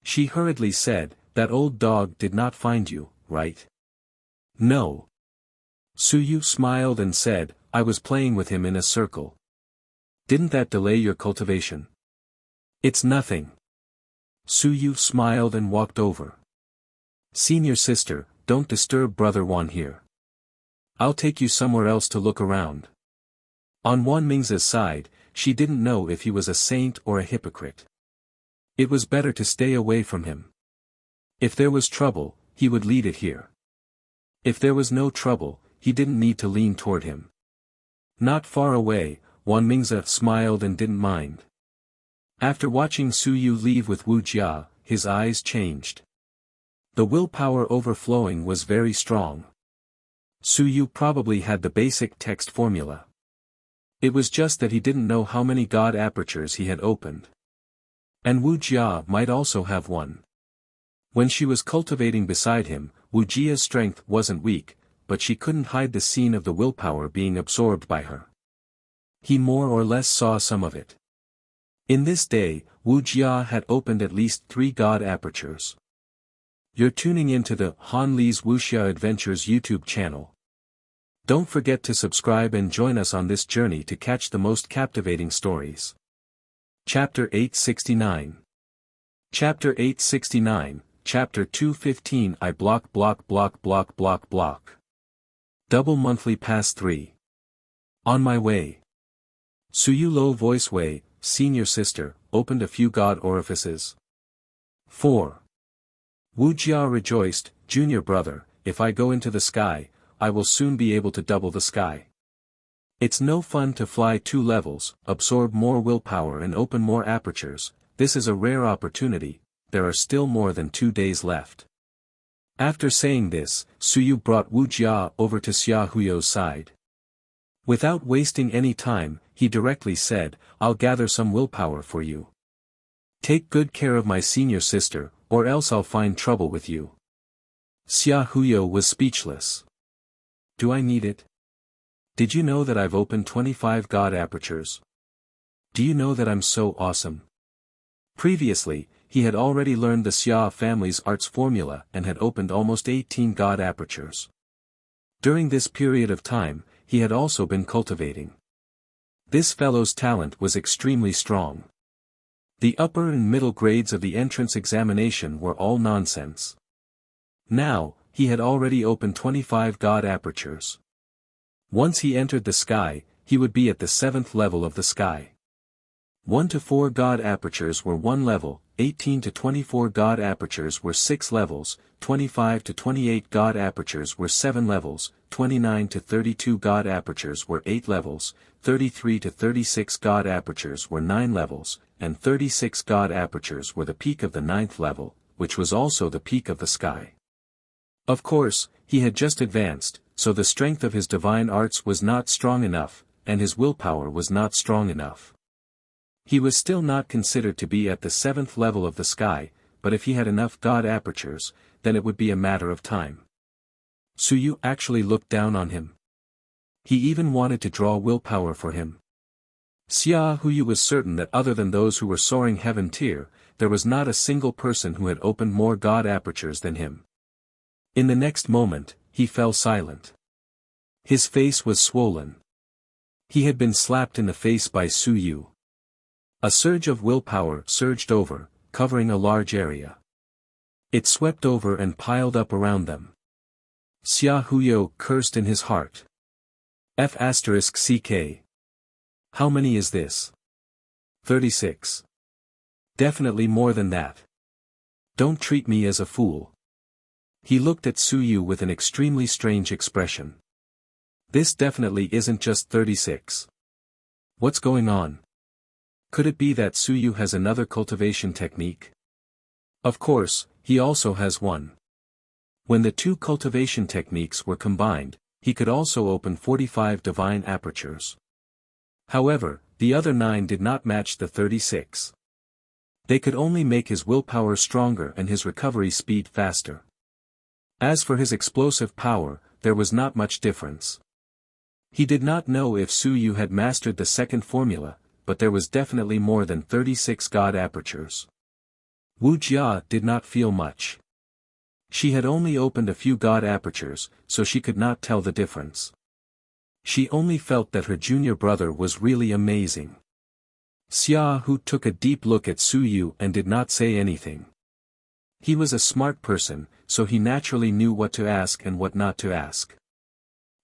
She hurriedly said, "That old dog did not find you, right?" "No." Su Yu smiled and said, "I was playing with him in a circle." "Didn't that delay your cultivation?" "It's nothing." Su Yu smiled and walked over. "Senior sister, don't disturb brother Wan here. I'll take you somewhere else to look around." On Wan Mingze's side, she didn't know if he was a saint or a hypocrite. It was better to stay away from him. If there was trouble, he would lead it here. If there was no trouble, he didn't need to lean toward him. Not far away, Wan Mingze smiled and didn't mind. After watching Su Yu leave with Wuxia, his eyes changed. The willpower overflowing was very strong. Su Yu probably had the basic text formula. It was just that he didn't know how many god apertures he had opened. And Wuxia might also have one. When she was cultivating beside him, Wuxia's strength wasn't weak, but she couldn't hide the scene of the willpower being absorbed by her. He more or less saw some of it. In this day, Wuxia had opened at least 3 god apertures. You're tuning into the Han Li's Wuxia Adventures YouTube channel. Don't forget to subscribe and join us on this journey to catch the most captivating stories. Chapter 869. Chapter 869, Chapter 215 I block. Double monthly past 3. On my way. Su Yu low voice Wei, senior sister, opened a few god orifices. 4. Wuxia rejoiced, junior brother, if I go into the sky, I will soon be able to double the sky. It's no fun to fly 2 levels, absorb more willpower and open more apertures. This is a rare opportunity. There are still more than 2 days left. After saying this, Su Yu brought Wuxia over to Xia Huyo's side. Without wasting any time, he directly said, I'll gather some willpower for you. Take good care of my senior sister, or else I'll find trouble with you. Xia Huyo was speechless. Do I need it? Did you know that I've opened 25 god apertures? Do you know that I'm so awesome? Previously, he had already learned the Xia family's arts formula and had opened almost 18 god apertures. During this period of time, he had also been cultivating. This fellow's talent was extremely strong. The upper and middle grades of the entrance examination were all nonsense. Now, he had already opened 25 god apertures. Once he entered the sky, he would be at the 7th level of the sky. 1 to 4 god apertures were 1 level, 18 to 24 god apertures were 6 levels, 25 to 28 god apertures were 7 levels, 29 to 32 god apertures were 8 levels, 33 to 36 god apertures were 9 levels, and 36 god apertures were the peak of the 9th level, which was also the peak of the sky. Of course, he had just advanced, so the strength of his divine arts was not strong enough, and his willpower was not strong enough. He was still not considered to be at the 7th level of the sky, but if he had enough god apertures, then it would be a matter of time. Su Yu actually looked down on him. He even wanted to draw willpower for him. Xia Huyu was certain that other than those who were soaring heaven tier, there was not a single person who had opened more god apertures than him. In the next moment, he fell silent. His face was swollen. He had been slapped in the face by Su Yu. A surge of willpower surged over, covering a large area. It swept over and piled up around them. Xia Huyo cursed in his heart. F***ck. How many is this? 36. Definitely more than that. Don't treat me as a fool. He looked at Su Yu with an extremely strange expression. This definitely isn't just 36. What's going on? Could it be that Su Yu has another cultivation technique? Of course, he also has one. When the 2 cultivation techniques were combined, he could also open 45 divine apertures. However, the other 9 did not match the 36. They could only make his willpower stronger and his recovery speed faster. As for his explosive power, there was not much difference. He did not know if Su Yu had mastered the second formula, but there was definitely more than 36 god apertures. Wuxia did not feel much. She had only opened a few god apertures, so she could not tell the difference. She only felt that her junior brother was really amazing. Xia Hu took a deep look at Su Yu and did not say anything. He was a smart person, so he naturally knew what to ask and what not to ask.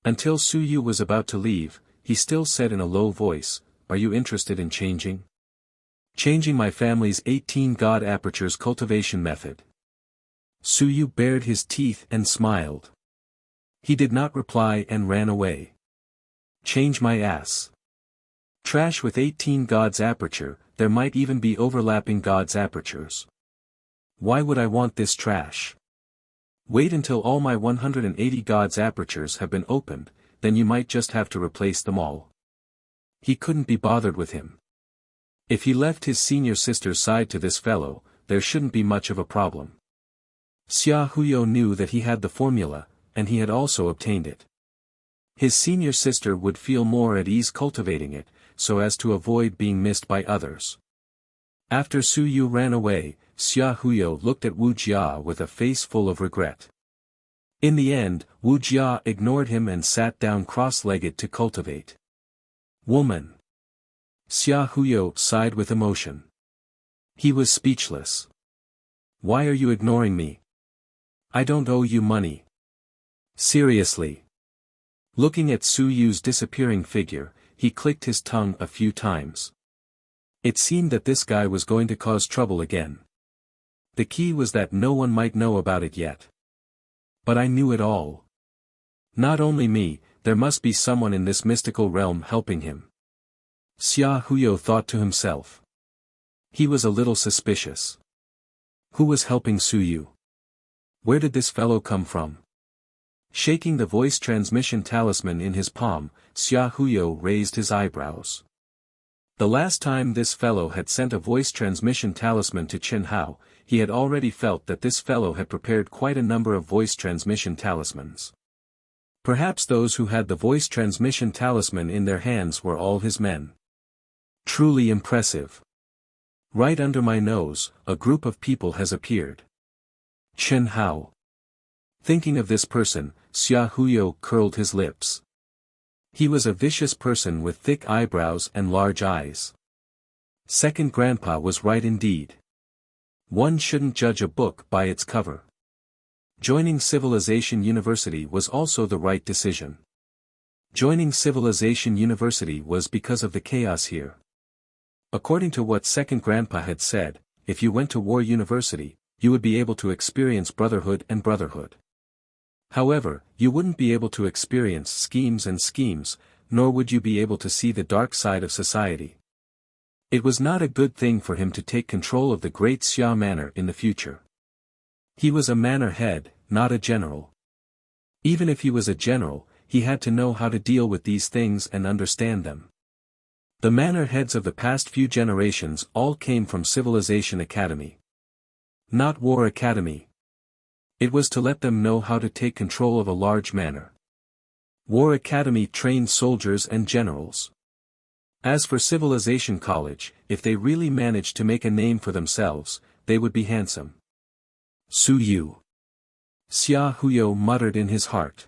Until Su Yu was about to leave, he still said in a low voice, Are you interested in changing? Changing my family's 18 god apertures cultivation method. Su Yu bared his teeth and smiled. He did not reply and ran away. Change my ass. Trash with 18 god's aperture, there might even be overlapping God's apertures. Why would I want this trash? Wait until all my 180 God's apertures have been opened, then you might just have to replace them all. He couldn't be bothered with him. If he left his senior sister's side to this fellow, there shouldn't be much of a problem. Xia Huyo knew that he had the formula, and he had also obtained it. His senior sister would feel more at ease cultivating it, so as to avoid being missed by others. After Su Yu ran away, Xia Huyo looked at Wuxia with a face full of regret. In the end, Wuxia ignored him and sat down cross-legged to cultivate. Woman. Xia Huyo sighed with emotion. He was speechless. Why are you ignoring me? I don't owe you money. Seriously. Looking at Su Yu's disappearing figure, he clicked his tongue a few times. It seemed that this guy was going to cause trouble again. The key was that no one might know about it yet. But I knew it all. Not only me, there must be someone in this mystical realm helping him. Xia Huyo thought to himself. He was a little suspicious. Who was helping Su Yu? Where did this fellow come from? Shaking the voice transmission talisman in his palm, Xia Huyo raised his eyebrows. The last time this fellow had sent a voice transmission talisman to Chen Hao, he had already felt that this fellow had prepared quite a number of voice transmission talismans. Perhaps those who had the voice transmission talisman in their hands were all his men. Truly impressive. Right under my nose, a group of people has appeared. Chen Hao. Thinking of this person, Xia Huyo curled his lips. He was a vicious person with thick eyebrows and large eyes. Second grandpa was right indeed. One shouldn't judge a book by its cover. Joining Civilization University was also the right decision. Joining Civilization University was because of the chaos here. According to what second grandpa had said, if you went to War University, you would be able to experience brotherhood and brotherhood. However, you wouldn't be able to experience schemes, nor would you be able to see the dark side of society. It was not a good thing for him to take control of the great Xia Manor in the future. He was a manor head, not a general. Even if he was a general, he had to know how to deal with these things and understand them. The manor heads of the past few generations all came from Civilization Academy. Not War Academy. It was to let them know how to take control of a large manor. War Academy trained soldiers and generals. As for Civilization College, if they really managed to make a name for themselves, they would be handsome. Su Yu. Xia Huyo muttered in his heart.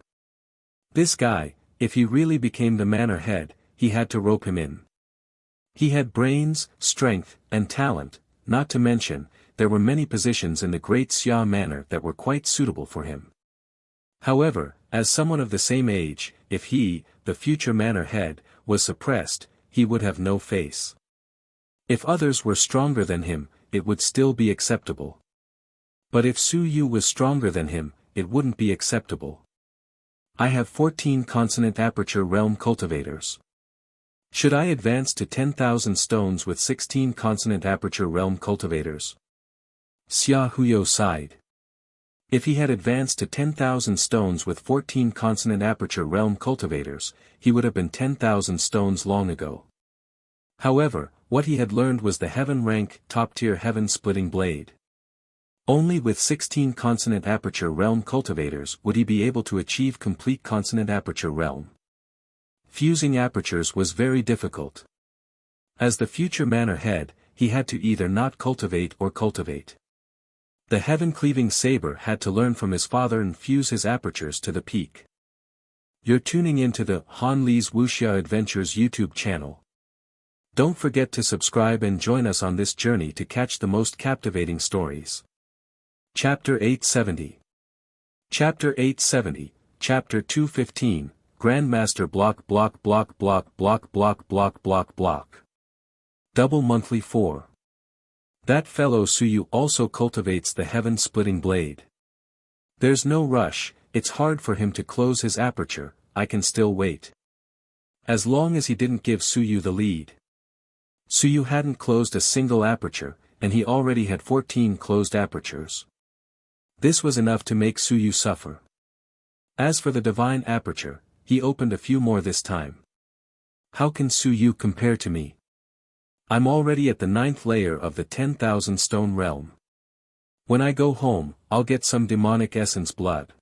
This guy, if he really became the manor head, he had to rope him in. He had brains, strength, and talent, not to mention, there were many positions in the great Xia Manor that were quite suitable for him. However, as someone of the same age, if he, the future manor head, was suppressed, he would have no face. If others were stronger than him, it would still be acceptable. But if Su Yu was stronger than him, it wouldn't be acceptable. I have 14 consonant aperture realm cultivators. Should I advance to 10,000 stones with 16 consonant aperture realm cultivators? Xia Huyo sighed. If he had advanced to 10,000 stones with 14 consonant aperture realm cultivators, he would have been 10,000 stones long ago. However, what he had learned was the heaven rank top-tier heaven-splitting blade. Only with 16 consonant aperture realm cultivators would he be able to achieve complete consonant aperture realm. Fusing apertures was very difficult. As the future manor head, he had to either not cultivate or cultivate. The heaven-cleaving saber had to learn from his father and fuse his apertures to the peak. You're tuning into the Han Li's Wuxia Adventures YouTube channel. Don't forget to subscribe and join us on this journey to catch the most captivating stories. Chapter 870. Chapter 870, Chapter 215, Grandmaster block. Double monthly 4. That fellow Su Yu also cultivates the heaven-splitting blade. There's no rush, it's hard for him to close his aperture, I can still wait. As long as he didn't give Su Yu the lead. Suyu hadn't closed a single aperture, and he already had 14 closed apertures. This was enough to make Suyu suffer. As for the divine aperture, he opened a few more this time. How can Suyu compare to me? I'm already at the 9th layer of the 10,000 stone realm. When I go home, I'll get some demonic essence blood.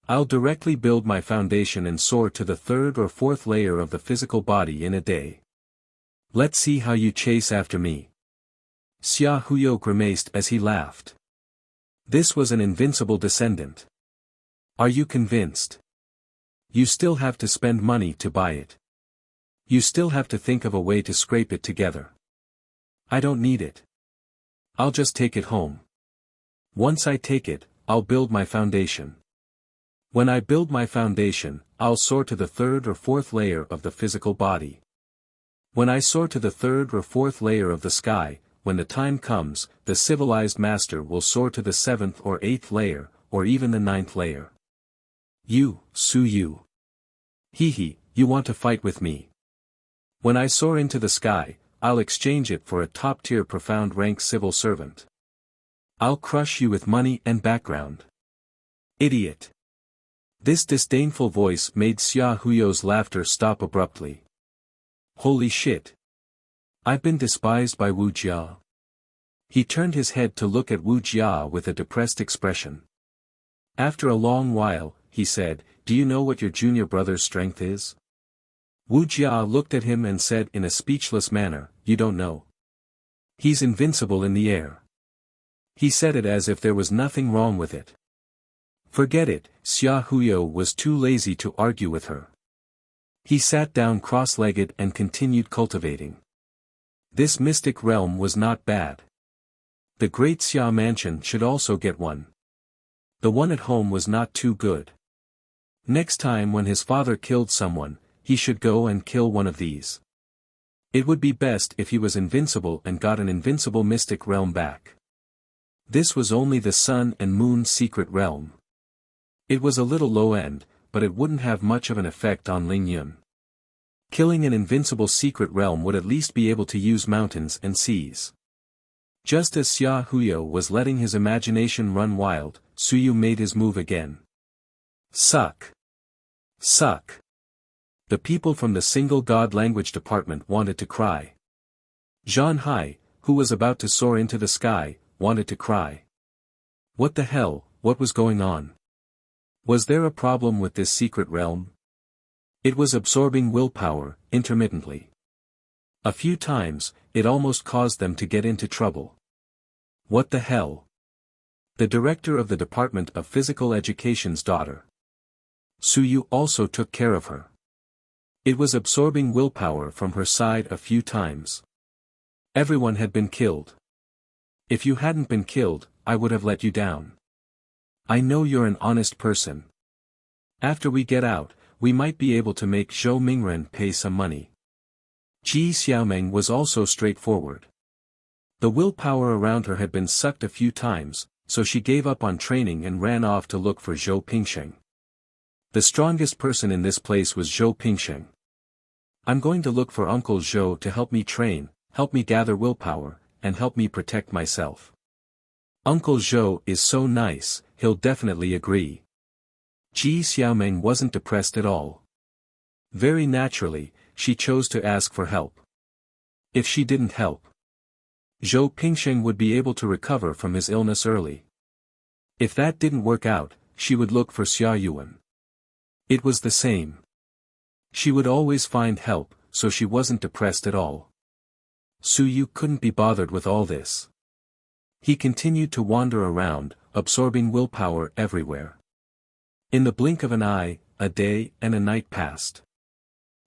I'll directly build my foundation and soar to the 3rd or 4th layer of the physical body in a day. Let's see how you chase after me. Xia Huyo grimaced as he laughed. This was an invincible descendant. Are you convinced? You still have to spend money to buy it. You still have to think of a way to scrape it together. I don't need it. I'll just take it home. Once I take it, I'll build my foundation. When I build my foundation, I'll soar to the 3rd or 4th layer of the physical body. When I soar to the 3rd or 4th layer of the sky, when the time comes, the civilized master will soar to the 7th or 8th layer, or even the 9th layer. You, Suyu. Hee, you want to fight with me. When I soar into the sky, I'll exchange it for a top-tier profound rank civil servant. I'll crush you with money and background. Idiot. This disdainful voice made Xia Huyo's laughter stop abruptly. Holy shit. I've been despised by Wuxia. He turned his head to look at Wuxia with a depressed expression. After a long while, he said, "Do you know what your junior brother's strength is?" Wuxia looked at him and said in a speechless manner, "You don't know. He's invincible in the air." He said it as if there was nothing wrong with it. Forget it, Xia Huyo was too lazy to argue with her. He sat down cross-legged and continued cultivating. This mystic realm was not bad. The great Xia mansion should also get one. The one at home was not too good. Next time when his father killed someone, he should go and kill one of these. It would be best if he was invincible and got an invincible mystic realm back. This was only the sun and moon's secret realm. It was a little low-end, but it wouldn't have much of an effect on Ling Yun. Killing an invincible secret realm would at least be able to use mountains and seas. Just as Xia Huyo was letting his imagination run wild, Suyu made his move again. Suck. Suck. The people from the single god language department wanted to cry. Zhan Hai, who was about to soar into the sky, wanted to cry. What the hell, what was going on? Was there a problem with this secret realm? It was absorbing willpower, intermittently. A few times, it almost caused them to get into trouble. What the hell? The director of the Department of Physical Education's daughter. Suyu also took care of her. It was absorbing willpower from her side a few times. Everyone had been killed. If you hadn't been killed, I would have let you down. I know you're an honest person. After we get out, we might be able to make Zhou Mingren pay some money. Ji Xiaomeng was also straightforward. The willpower around her had been sucked a few times, so she gave up on training and ran off to look for Zhou Pingsheng. The strongest person in this place was Zhou Pingsheng. I'm going to look for Uncle Zhou to help me train, help me gather willpower, and help me protect myself. Uncle Zhou is so nice, he'll definitely agree. Ji Xiaomeng wasn't depressed at all. Very naturally, she chose to ask for help. If she didn't help, Zhou Pingsheng would be able to recover from his illness early. If that didn't work out, she would look for Xia Yuan. It was the same. She would always find help, so she wasn't depressed at all. Suyu couldn't be bothered with all this. He continued to wander around, absorbing willpower everywhere. In the blink of an eye, a day and a night passed.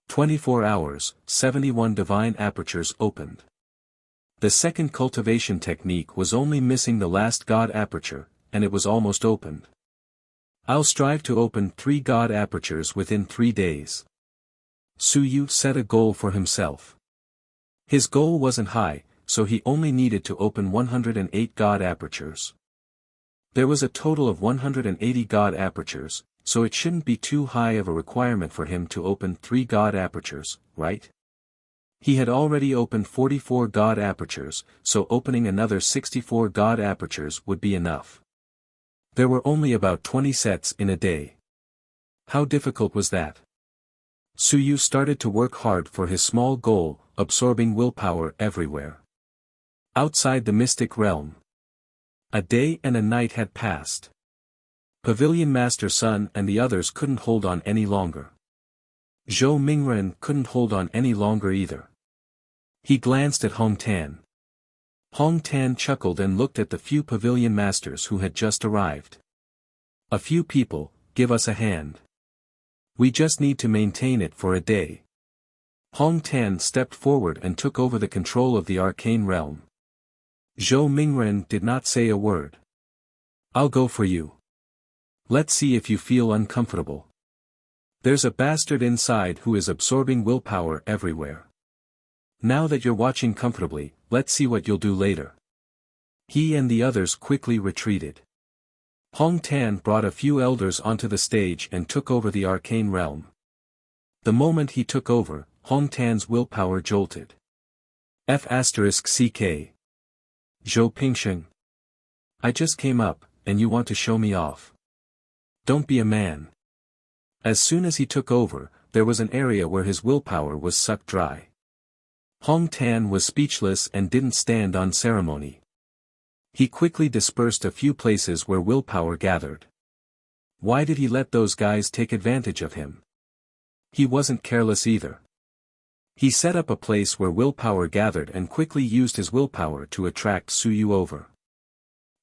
24 hours, 71 divine apertures opened. The second cultivation technique was only missing the last god aperture, and it was almost opened. I'll strive to open 3 god apertures within 3 days. Suyu set a goal for himself. His goal wasn't high, so he only needed to open 108 god apertures. There was a total of 180 god apertures, so it shouldn't be too high of a requirement for him to open 3 god apertures, right? He had already opened 44 God apertures, so opening another 64 God apertures would be enough. There were only about 20 sets in a day. How difficult was that? Suyu started to work hard for his small goal, absorbing willpower everywhere. Outside the mystic realm. A day and a night had passed. Pavilion Master Sun and the others couldn't hold on any longer. Zhou Mingren couldn't hold on any longer either. He glanced at Hong Tan. Hong Tan chuckled and looked at the few pavilion masters who had just arrived. A few people, give us a hand. We just need to maintain it for a day. Hong Tan stepped forward and took over the control of the arcane realm. Zhou Mingren did not say a word. I'll go for you. Let's see if you feel uncomfortable. There's a bastard inside who is absorbing willpower everywhere. Now that you're watching comfortably, let's see what you'll do later. He and the others quickly retreated. Hong Tan brought a few elders onto the stage and took over the arcane realm. The moment he took over, Hong Tan's willpower jolted. F***CK. Zhou Pingsheng. I just came up, and you want to show me off. Don't be a man. As soon as he took over, there was an area where his willpower was sucked dry. Hong Tan was speechless and didn't stand on ceremony. He quickly dispersed a few places where willpower gathered. Why did he let those guys take advantage of him? He wasn't careless either. He set up a place where willpower gathered and quickly used his willpower to attract Suyu over.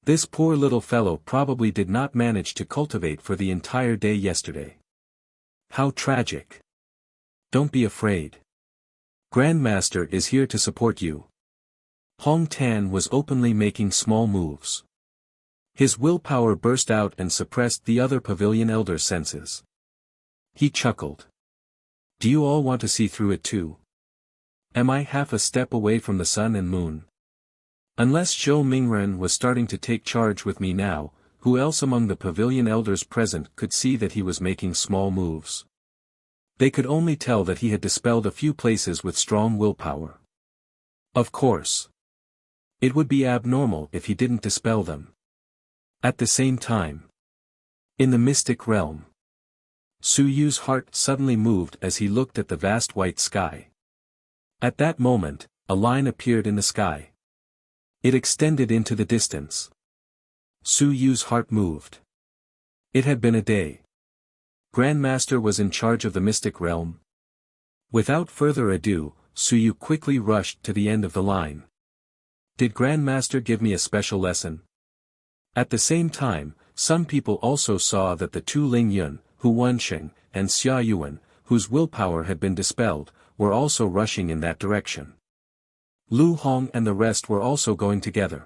This poor little fellow probably did not manage to cultivate for the entire day yesterday. How tragic. Don't be afraid. Grandmaster is here to support you. Hong Tan was openly making small moves. His willpower burst out and suppressed the other pavilion elder's senses. He chuckled. Do you all want to see through it too? Am I half a step away from the sun and moon? Unless Zhou Mingren was starting to take charge with me now, who else among the pavilion elders present could see that he was making small moves? They could only tell that he had dispelled a few places with strong willpower. Of course. It would be abnormal if he didn't dispel them. At the same time. In the mystic realm. Suyu's heart suddenly moved as he looked at the vast white sky. At that moment, a line appeared in the sky. It extended into the distance. Suyu's heart moved. It had been a day. Grandmaster was in charge of the mystic realm. Without further ado, Suyu quickly rushed to the end of the line. Did Grandmaster give me a special lesson? At the same time, some people also saw that the two Ling Yun, Hu Wensheng, and Xia Yuan, whose willpower had been dispelled, were also rushing in that direction. Lu Hong and the rest were also going together.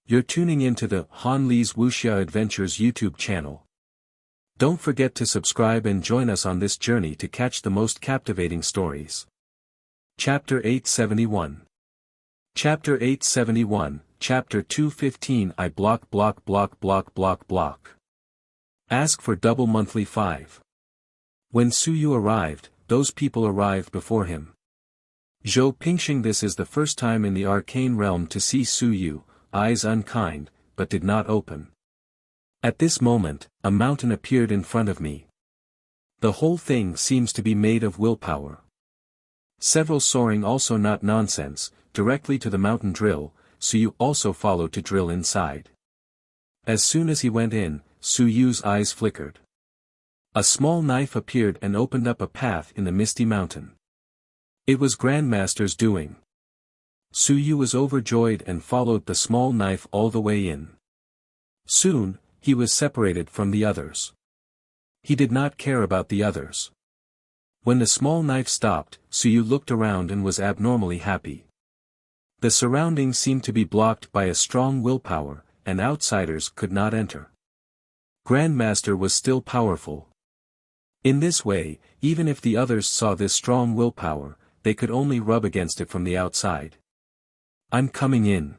You're tuning into the Han Li's Wuxia Adventures YouTube channel. Don't forget to subscribe and join us on this journey to catch the most captivating stories. Chapter 871. Chapter 871, Chapter 215 I block. Ask for double monthly 5. When Suyu arrived, those people arrived before him. Zhou Pingsheng. This is the first time in the arcane realm to see Suyu, eyes unkind, but did not open. At this moment, a mountain appeared in front of me. The whole thing seems to be made of willpower. Several soaring also not nonsense, directly to the mountain drill, Suyu also followed to drill inside. As soon as he went in, Suyu's eyes flickered. A small knife appeared and opened up a path in the misty mountain. It was Grandmaster's doing. Suyu was overjoyed and followed the small knife all the way in. Soon, he was separated from the others. He did not care about the others. When the small knife stopped, Suyu looked around and was abnormally happy. The surroundings seemed to be blocked by a strong willpower, and outsiders could not enter. Grandmaster was still powerful. In this way, even if the others saw this strong willpower, they could only rub against it from the outside. I'm coming in.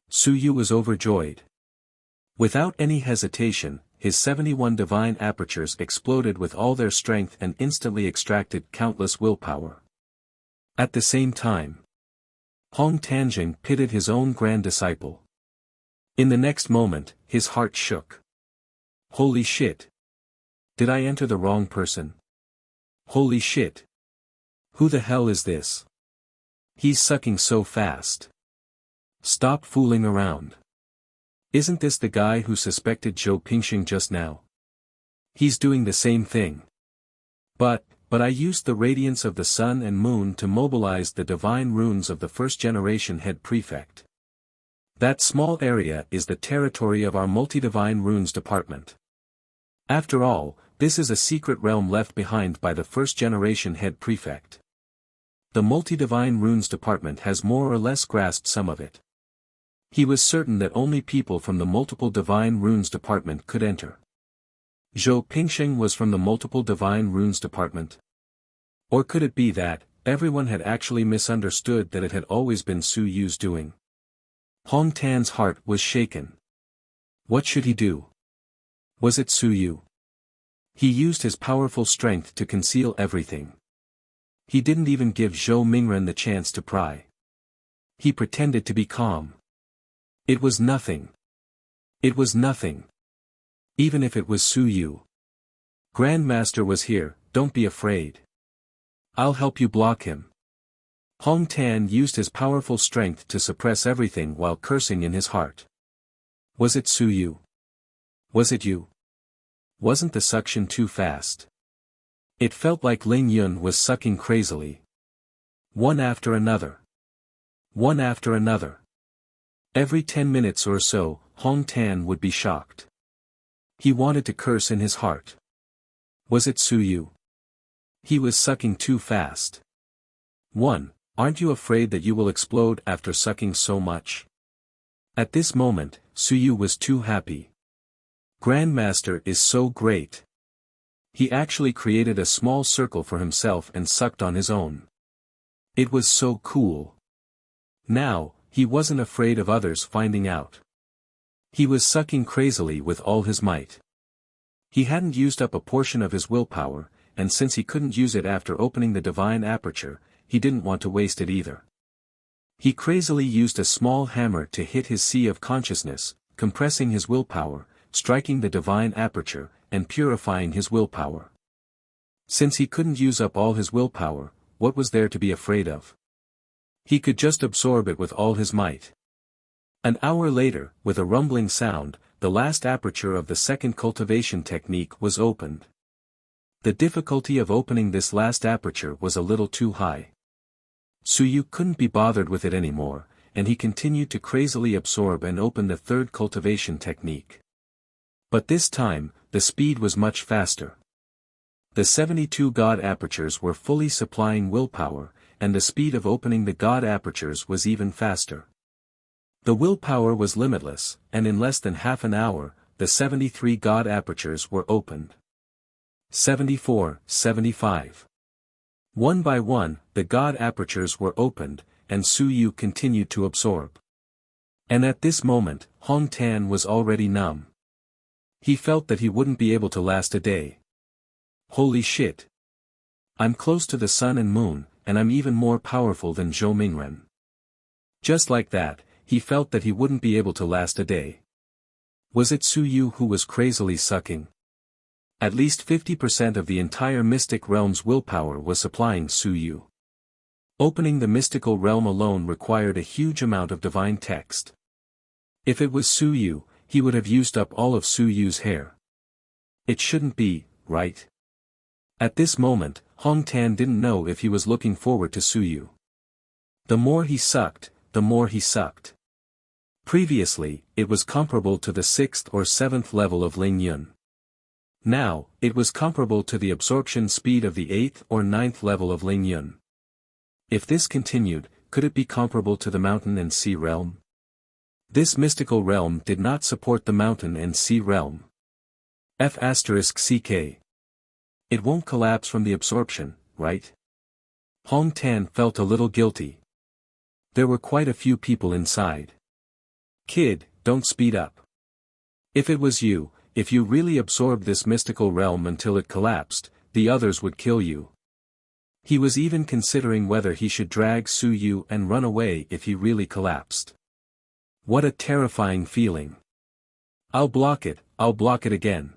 Suyu was overjoyed. Without any hesitation, his 71 divine apertures exploded with all their strength and instantly extracted countless willpower. At the same time, Hong Tanjing pitied his own grand disciple. In the next moment, his heart shook. Holy shit! Did I enter the wrong person? Holy shit! Who the hell is this? He's sucking so fast. Stop fooling around. Isn't this the guy who suspected Zhou Pingxing just now? He's doing the same thing. But I used the radiance of the sun and moon to mobilize the divine runes of the first-generation head prefect. That small area is the territory of our multi-divine runes department. After all, this is a secret realm left behind by the first-generation head prefect. The multi-divine runes department has more or less grasped some of it. He was certain that only people from the multiple divine runes department could enter. Zhou Pingxing was from the multiple divine runes department. Or could it be that everyone had actually misunderstood that it had always been Su Yu's doing? Hong Tan's heart was shaken. What should he do? Was it Su Yu? He used his powerful strength to conceal everything. He didn't even give Zhou Mingren the chance to pry. He pretended to be calm. It was nothing. It was nothing. Even if it was Su Yu. Grandmaster was here, don't be afraid. I'll help you block him. Hong Tan used his powerful strength to suppress everything while cursing in his heart. Was it Su Yu? Was it you? Wasn't the suction too fast? It felt like Ling Yun was sucking crazily. One after another. One after another. Every 10 minutes or so, Hong Tan would be shocked. He wanted to curse in his heart. Was it Su Yu? He was sucking too fast. 1. Aren't you afraid that you will explode after sucking so much? At this moment, Su Yu was too happy. Grandmaster is so great. He actually created a small circle for himself and sucked on his own. It was so cool. Now, he wasn't afraid of others finding out. He was sucking crazily with all his might. He hadn't used up a portion of his willpower, and since he couldn't use it after opening the divine aperture, he didn't want to waste it either. He crazily used a small hammer to hit his sea of consciousness, compressing his willpower, striking the divine aperture, and purifying his willpower. Since he couldn't use up all his willpower, what was there to be afraid of? He could just absorb it with all his might. An hour later, with a rumbling sound, the last aperture of the second cultivation technique was opened. The difficulty of opening this last aperture was a little too high. Su Yu couldn't be bothered with it anymore, and he continued to crazily absorb and open the third cultivation technique. But this time, the speed was much faster. The 72 God apertures were fully supplying willpower, and the speed of opening the God apertures was even faster. The willpower was limitless, and in less than half an hour, the 73 God apertures were opened. 74, 75. One by one, the God apertures were opened, and Su Yu continued to absorb. And at this moment, Hong Tan was already numb. He felt that he wouldn't be able to last a day. Holy shit! I'm close to the sun and moon, and I'm even more powerful than Zhou Mingren. Just like that, he felt that he wouldn't be able to last a day. Was it Su Yu who was crazily sucking? At least 50% of the entire mystic realm's willpower was supplying Su Yu. Opening the mystical realm alone required a huge amount of divine text. If it was Su Yu, he would have used up all of Su Yu's hair. It shouldn't be, right? At this moment, Hong Tan didn't know if he was looking forward to Su Yu. The more he sucked, the more he sucked. Previously, it was comparable to the 6th or 7th level of Ling Yun. Now, it was comparable to the absorption speed of the 8th or 9th level of Ling Yun. If this continued, could it be comparable to the mountain and sea realm? This mystical realm did not support the mountain and sea realm. F***ck. It won't collapse from the absorption, right? Hong Tan felt a little guilty. There were quite a few people inside. Kid, don't speed up. If it was you, if you really absorbed this mystical realm until it collapsed, the others would kill you. He was even considering whether he should drag Su Yu and run away if he really collapsed. What a terrifying feeling. I'll block it again.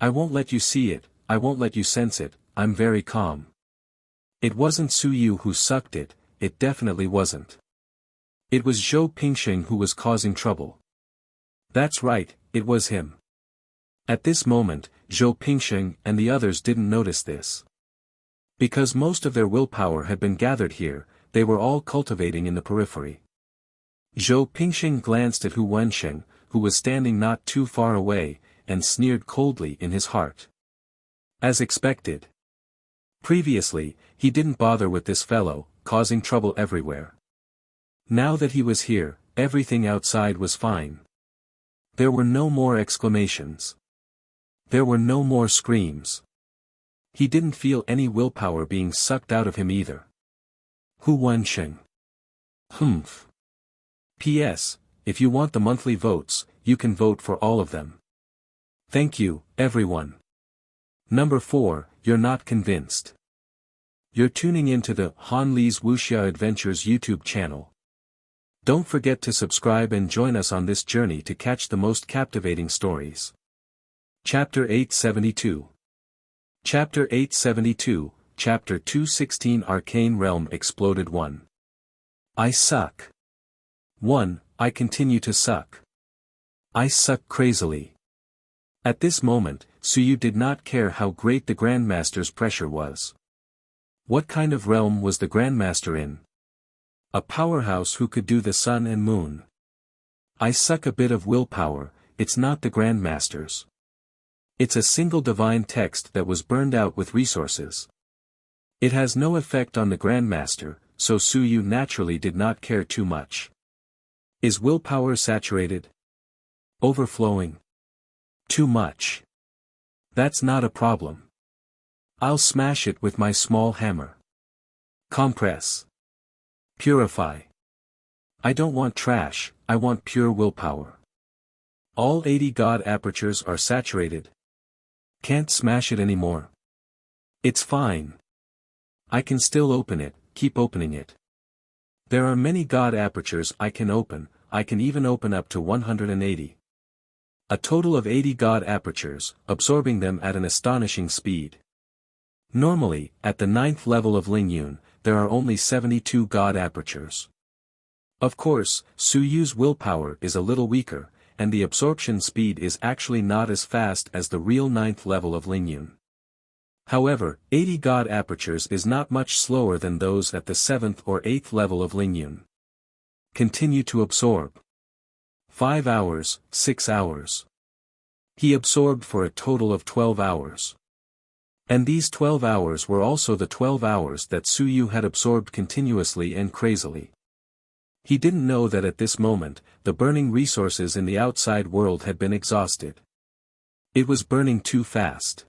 I won't let you see it, I won't let you sense it, I'm very calm. It wasn't Su Yu who sucked it, it definitely wasn't. It was Zhou Pingsheng who was causing trouble. That's right, it was him. At this moment, Zhou Pingsheng and the others didn't notice this. Because most of their willpower had been gathered here, they were all cultivating in the periphery. Zhou Pingsheng glanced at Hu Wensheng, who was standing not too far away, and sneered coldly in his heart. As expected. Previously, he didn't bother with this fellow, causing trouble everywhere. Now that he was here, everything outside was fine. There were no more exclamations. There were no more screams. He didn't feel any willpower being sucked out of him either. Hu Wensheng. Humph. P.S. If you want the monthly votes, you can vote for all of them. Thank you, everyone. Number 4, you're not convinced. You're tuning into the Han Li's Wuxia Adventures YouTube channel. Don't forget to subscribe and join us on this journey to catch the most captivating stories. Chapter 872. Chapter 872, Chapter 216 Arcane Realm Exploded 1. I suck. 1. I continue to suck. I suck crazily. At this moment, Su Yu did not care how great the Grandmaster's pressure was. What kind of realm was the Grandmaster in? A powerhouse who could do the sun and moon. I suck a bit of willpower, it's not the Grandmaster's. It's a single divine text that was burned out with resources. It has no effect on the Grandmaster, so Su Yu naturally did not care too much. Is willpower saturated? Overflowing? Too much. That's not a problem. I'll smash it with my small hammer. Compress. Purify. I don't want trash, I want pure willpower. All 80 God apertures are saturated. Can't smash it anymore. It's fine. I can still open it, keep opening it. There are many God apertures I can open, I can even open up to 180. A total of 80 God apertures, absorbing them at an astonishing speed. Normally, at the 9th level of Lingyun, there are only 72 God apertures. Of course, Su Yu's willpower is a little weaker, and the absorption speed is actually not as fast as the real 9th level of Lingyun. However, 80 God apertures is not much slower than those at the 7th or 8th level of Lingyun. Continue to absorb. 5 hours, 6 hours. He absorbed for a total of 12 hours. And these 12 hours were also the 12 hours that Su Yu had absorbed continuously and crazily. He didn't know that at this moment, the burning resources in the outside world had been exhausted. It was burning too fast.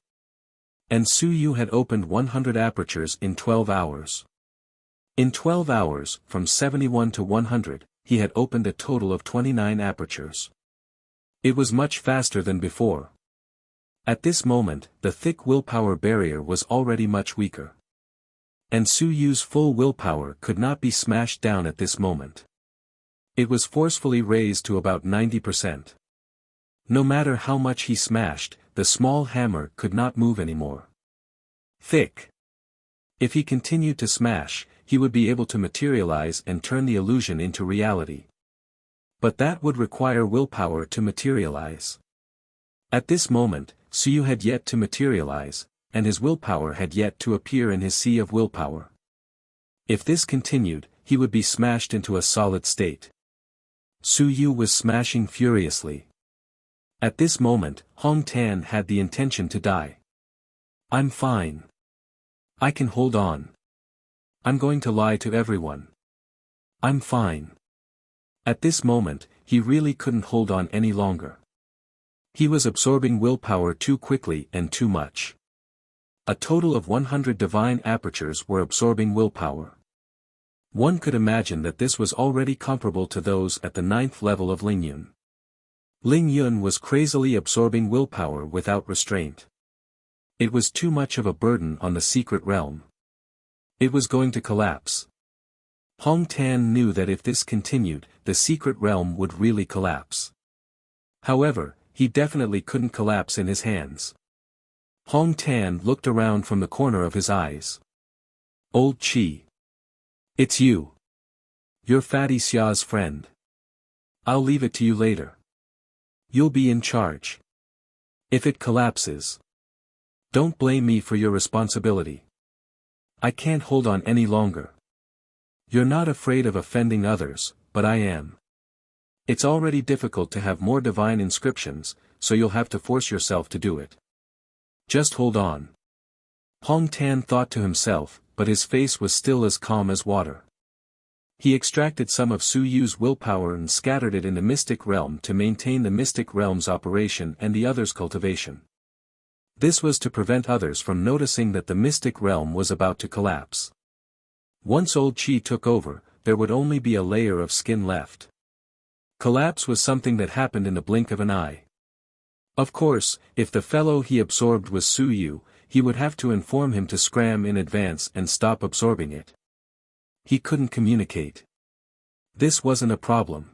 And Su Yu had opened 100 apertures in 12 hours. In 12 hours, from 71 to 100, he had opened a total of 29 apertures. It was much faster than before. At this moment, the thick willpower barrier was already much weaker. And Su Yu's full willpower could not be smashed down at this moment. It was forcefully raised to about 90%. No matter how much he smashed, the small hammer could not move anymore. Thick. If he continued to smash, he would be able to materialize and turn the illusion into reality. But that would require willpower to materialize. At this moment, Su Yu had yet to materialize, and his willpower had yet to appear in his sea of willpower. If this continued, he would be smashed into a solid state. Su Yu was smashing furiously. At this moment, Hong Tan had the intention to die. I'm fine. I can hold on. I'm going to lie to everyone. I'm fine. At this moment, he really couldn't hold on any longer. He was absorbing willpower too quickly and too much. A total of 100 divine apertures were absorbing willpower. One could imagine that this was already comparable to those at the 9th level of Lingyun. Lingyun was crazily absorbing willpower without restraint. It was too much of a burden on the secret realm. It was going to collapse. Hong Tan knew that if this continued, the secret realm would really collapse. However, he definitely couldn't collapse in his hands. Hong Tan looked around from the corner of his eyes. Old Chi. It's you. You're Fatty Xia's friend. I'll leave it to you later. You'll be in charge. If it collapses, don't blame me for your responsibility. I can't hold on any longer. You're not afraid of offending others, but I am. It's already difficult to have more divine inscriptions, so you'll have to force yourself to do it. Just hold on. Hong Tan thought to himself, but his face was still as calm as water. He extracted some of Su Yu's willpower and scattered it in the mystic realm to maintain the mystic realm's operation and the other's cultivation. This was to prevent others from noticing that the mystic realm was about to collapse. Once Old Chi took over, there would only be a layer of skin left. Collapse was something that happened in the blink of an eye. Of course, if the fellow he absorbed was Su Yu, he would have to inform him to scram in advance and stop absorbing it. He couldn't communicate. This wasn't a problem.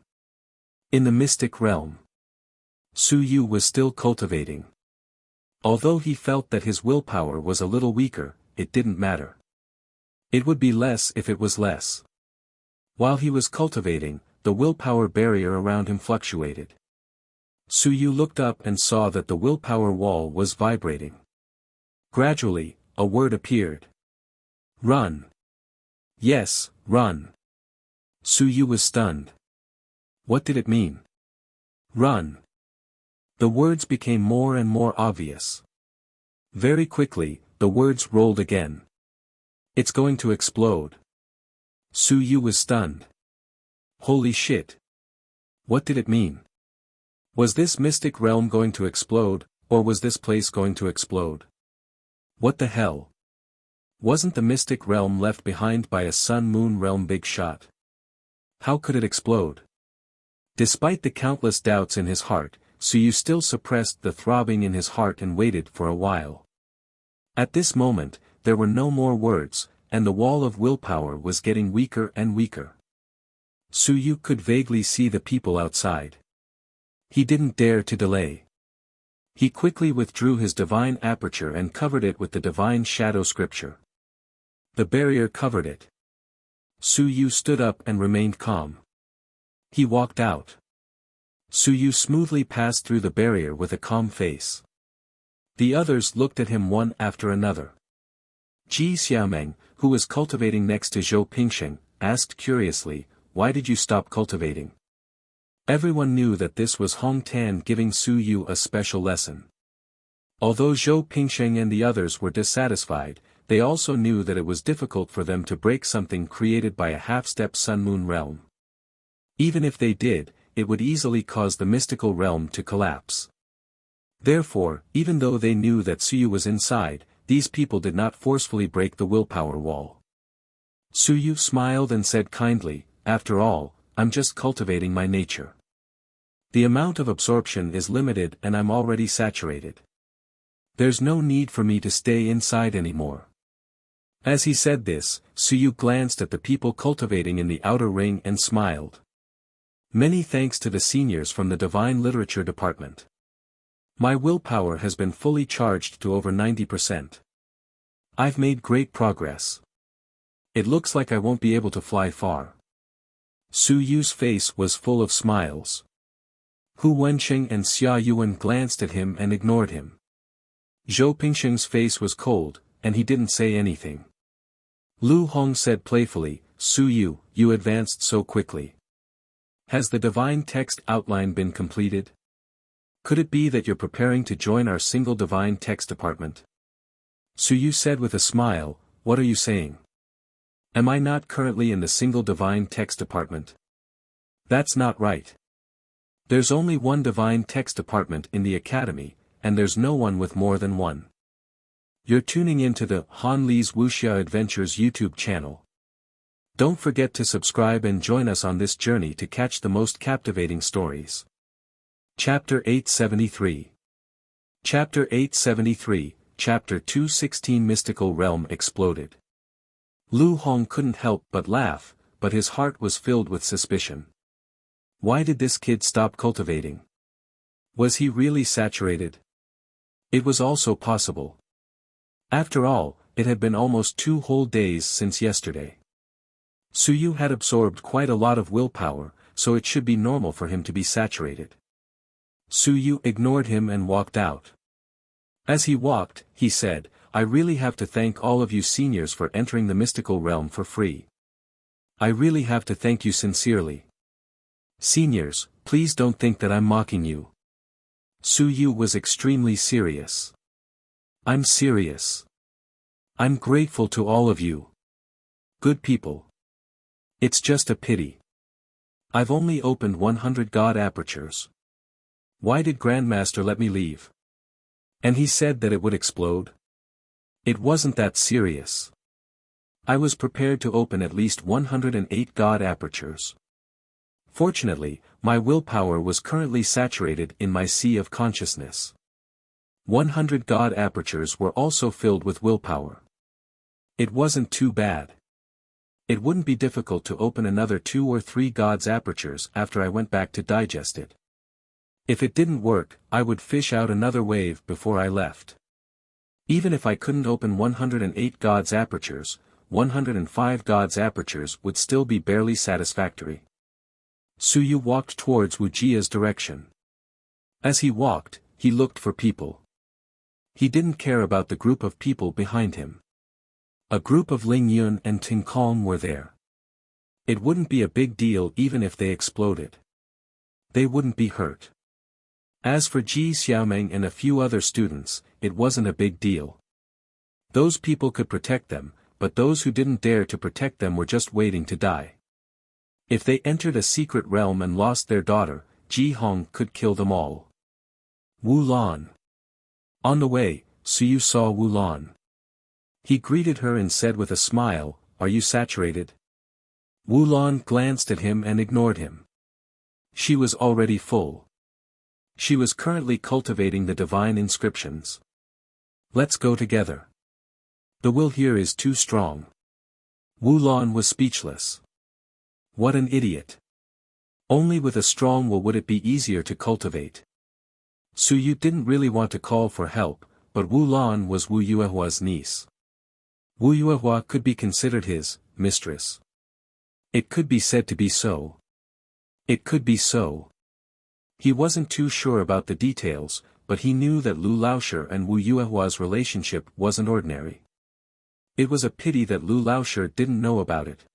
In the mystic realm, Su Yu was still cultivating. Although he felt that his willpower was a little weaker, it didn't matter. It would be less if it was less. While he was cultivating, the willpower barrier around him fluctuated. Su Yu looked up and saw that the willpower wall was vibrating. Gradually, a word appeared. Run. Yes, run. Su Yu was stunned. What did it mean? Run. The words became more and more obvious. Very quickly, the words rolled again. It's going to explode. Su Yu was stunned. Holy shit. What did it mean? Was this mystic realm going to explode, or was this place going to explode? What the hell? Wasn't the mystic realm left behind by a sun-moon realm big shot? How could it explode? Despite the countless doubts in his heart, Su Yu still suppressed the throbbing in his heart and waited for a while. At this moment, there were no more words, and the wall of willpower was getting weaker and weaker. Su Yu could vaguely see the people outside. He didn't dare to delay. He quickly withdrew his divine aperture and covered it with the divine shadow scripture. The barrier covered it. Su Yu stood up and remained calm. He walked out. Su Yu smoothly passed through the barrier with a calm face. The others looked at him one after another. Ji Xiaomeng, who was cultivating next to Zhou Pingsheng, asked curiously, "Why did you stop cultivating?" Everyone knew that this was Hong Tan giving Su Yu a special lesson. Although Zhou Pingsheng and the others were dissatisfied, they also knew that it was difficult for them to break something created by a half-step sun-moon realm. Even if they did, it would easily cause the mystical realm to collapse. Therefore, even though they knew that Su Yu was inside, these people did not forcefully break the willpower wall. Su Yu smiled and said kindly, "After all, I'm just cultivating my nature. The amount of absorption is limited and I'm already saturated. There's no need for me to stay inside anymore." As he said this, Su Yu glanced at the people cultivating in the outer ring and smiled. Many thanks to the seniors from the Divine Literature Department. My willpower has been fully charged to over 90%. I've made great progress. It looks like I won't be able to fly far. Su Yu's face was full of smiles. Hu Wensheng and Xia Yuan glanced at him and ignored him. Zhou Pingsheng's face was cold, and he didn't say anything. Lu Hong said playfully, "Su Yu, you advanced so quickly. Has the divine text outline been completed? Could it be that you're preparing to join our single divine text department?" Su Yu said with a smile, "What are you saying? Am I not currently in the single divine text department? That's not right. There's only one divine text department in the academy, and there's no one with more than one. You're tuning into the Han Li's Wuxia Adventures YouTube channel. Don't forget to subscribe and join us on this journey to catch the most captivating stories." Chapter 873. Chapter 873, Chapter 216 Mystical Realm Exploded. Lu Hong couldn't help but laugh, but his heart was filled with suspicion. Why did this kid stop cultivating? Was he really saturated? It was also possible. After all, it had been almost 2 whole days since yesterday. Suyu had absorbed quite a lot of willpower, so it should be normal for him to be saturated. Suyu ignored him and walked out. As he walked, he said, I really have to thank all of you seniors for entering the mystical realm for free. I really have to thank you sincerely. Seniors, please don't think that I'm mocking you. Suyu was extremely serious. I'm serious. I'm grateful to all of you. Good people. It's just a pity. I've only opened 100 God apertures. Why did Grandmaster let me leave? And he said that it would explode? It wasn't that serious. I was prepared to open at least 108 God apertures. Fortunately, my willpower was currently saturated in my sea of consciousness. 100 God apertures were also filled with willpower. It wasn't too bad. It wouldn't be difficult to open another 2 or 3 God's apertures after I went back to digest it. If it didn't work, I would fish out another wave before I left. Even if I couldn't open 108 God's apertures, 105 God's apertures would still be barely satisfactory. Suyu walked towards Wuxia's direction. As he walked, he looked for people. He didn't care about the group of people behind him. A group of Ling Yun and Ting Kong were there. It wouldn't be a big deal even if they exploded. They wouldn't be hurt. As for Ji Xiaoming and a few other students, it wasn't a big deal. Those people could protect them, but those who didn't dare to protect them were just waiting to die. If they entered a secret realm and lost their daughter, Ji Hong could kill them all. Wu Lan. On the way, Suyu saw Wu Lan. He greeted her and said with a smile, Are you saturated? Wu Lan glanced at him and ignored him. She was already full. She was currently cultivating the divine inscriptions. Let's go together. The will here is too strong. Wu Lan was speechless. What an idiot. Only with a strong will would it be easier to cultivate. Suyu didn't really want to call for help, but Wu Lan was Wu Yuehua's niece. Wu Yuehua could be considered his mistress. It could be said to be so. It could be so. He wasn't too sure about the details, but he knew that Lu Laoshi and Wu Yuehua's relationship wasn't ordinary. It was a pity that Lu Laoshi didn't know about it.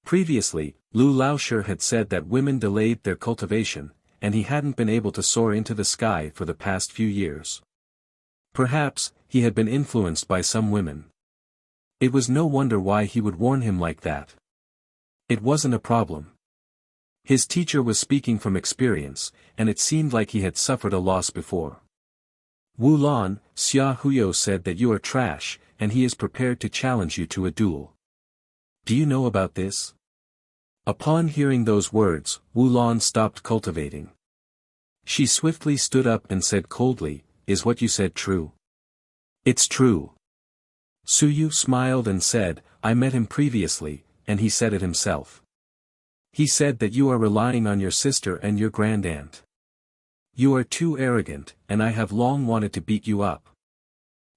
Previously, Lu Laoshi had said that women delayed their cultivation, and he hadn't been able to soar into the sky for the past few years. Perhaps, he had been influenced by some women. It was no wonder why he would warn him like that. It wasn't a problem. His teacher was speaking from experience, and it seemed like he had suffered a loss before. Wu Lan, Xia Huyo said that you are trash, and he is prepared to challenge you to a duel. Do you know about this? Upon hearing those words, Wu Lan stopped cultivating. She swiftly stood up and said coldly, Is what you said true? It's true. Suyu smiled and said, I met him previously, and he said it himself. He said that you are relying on your sister and your grandaunt. You are too arrogant, and I have long wanted to beat you up.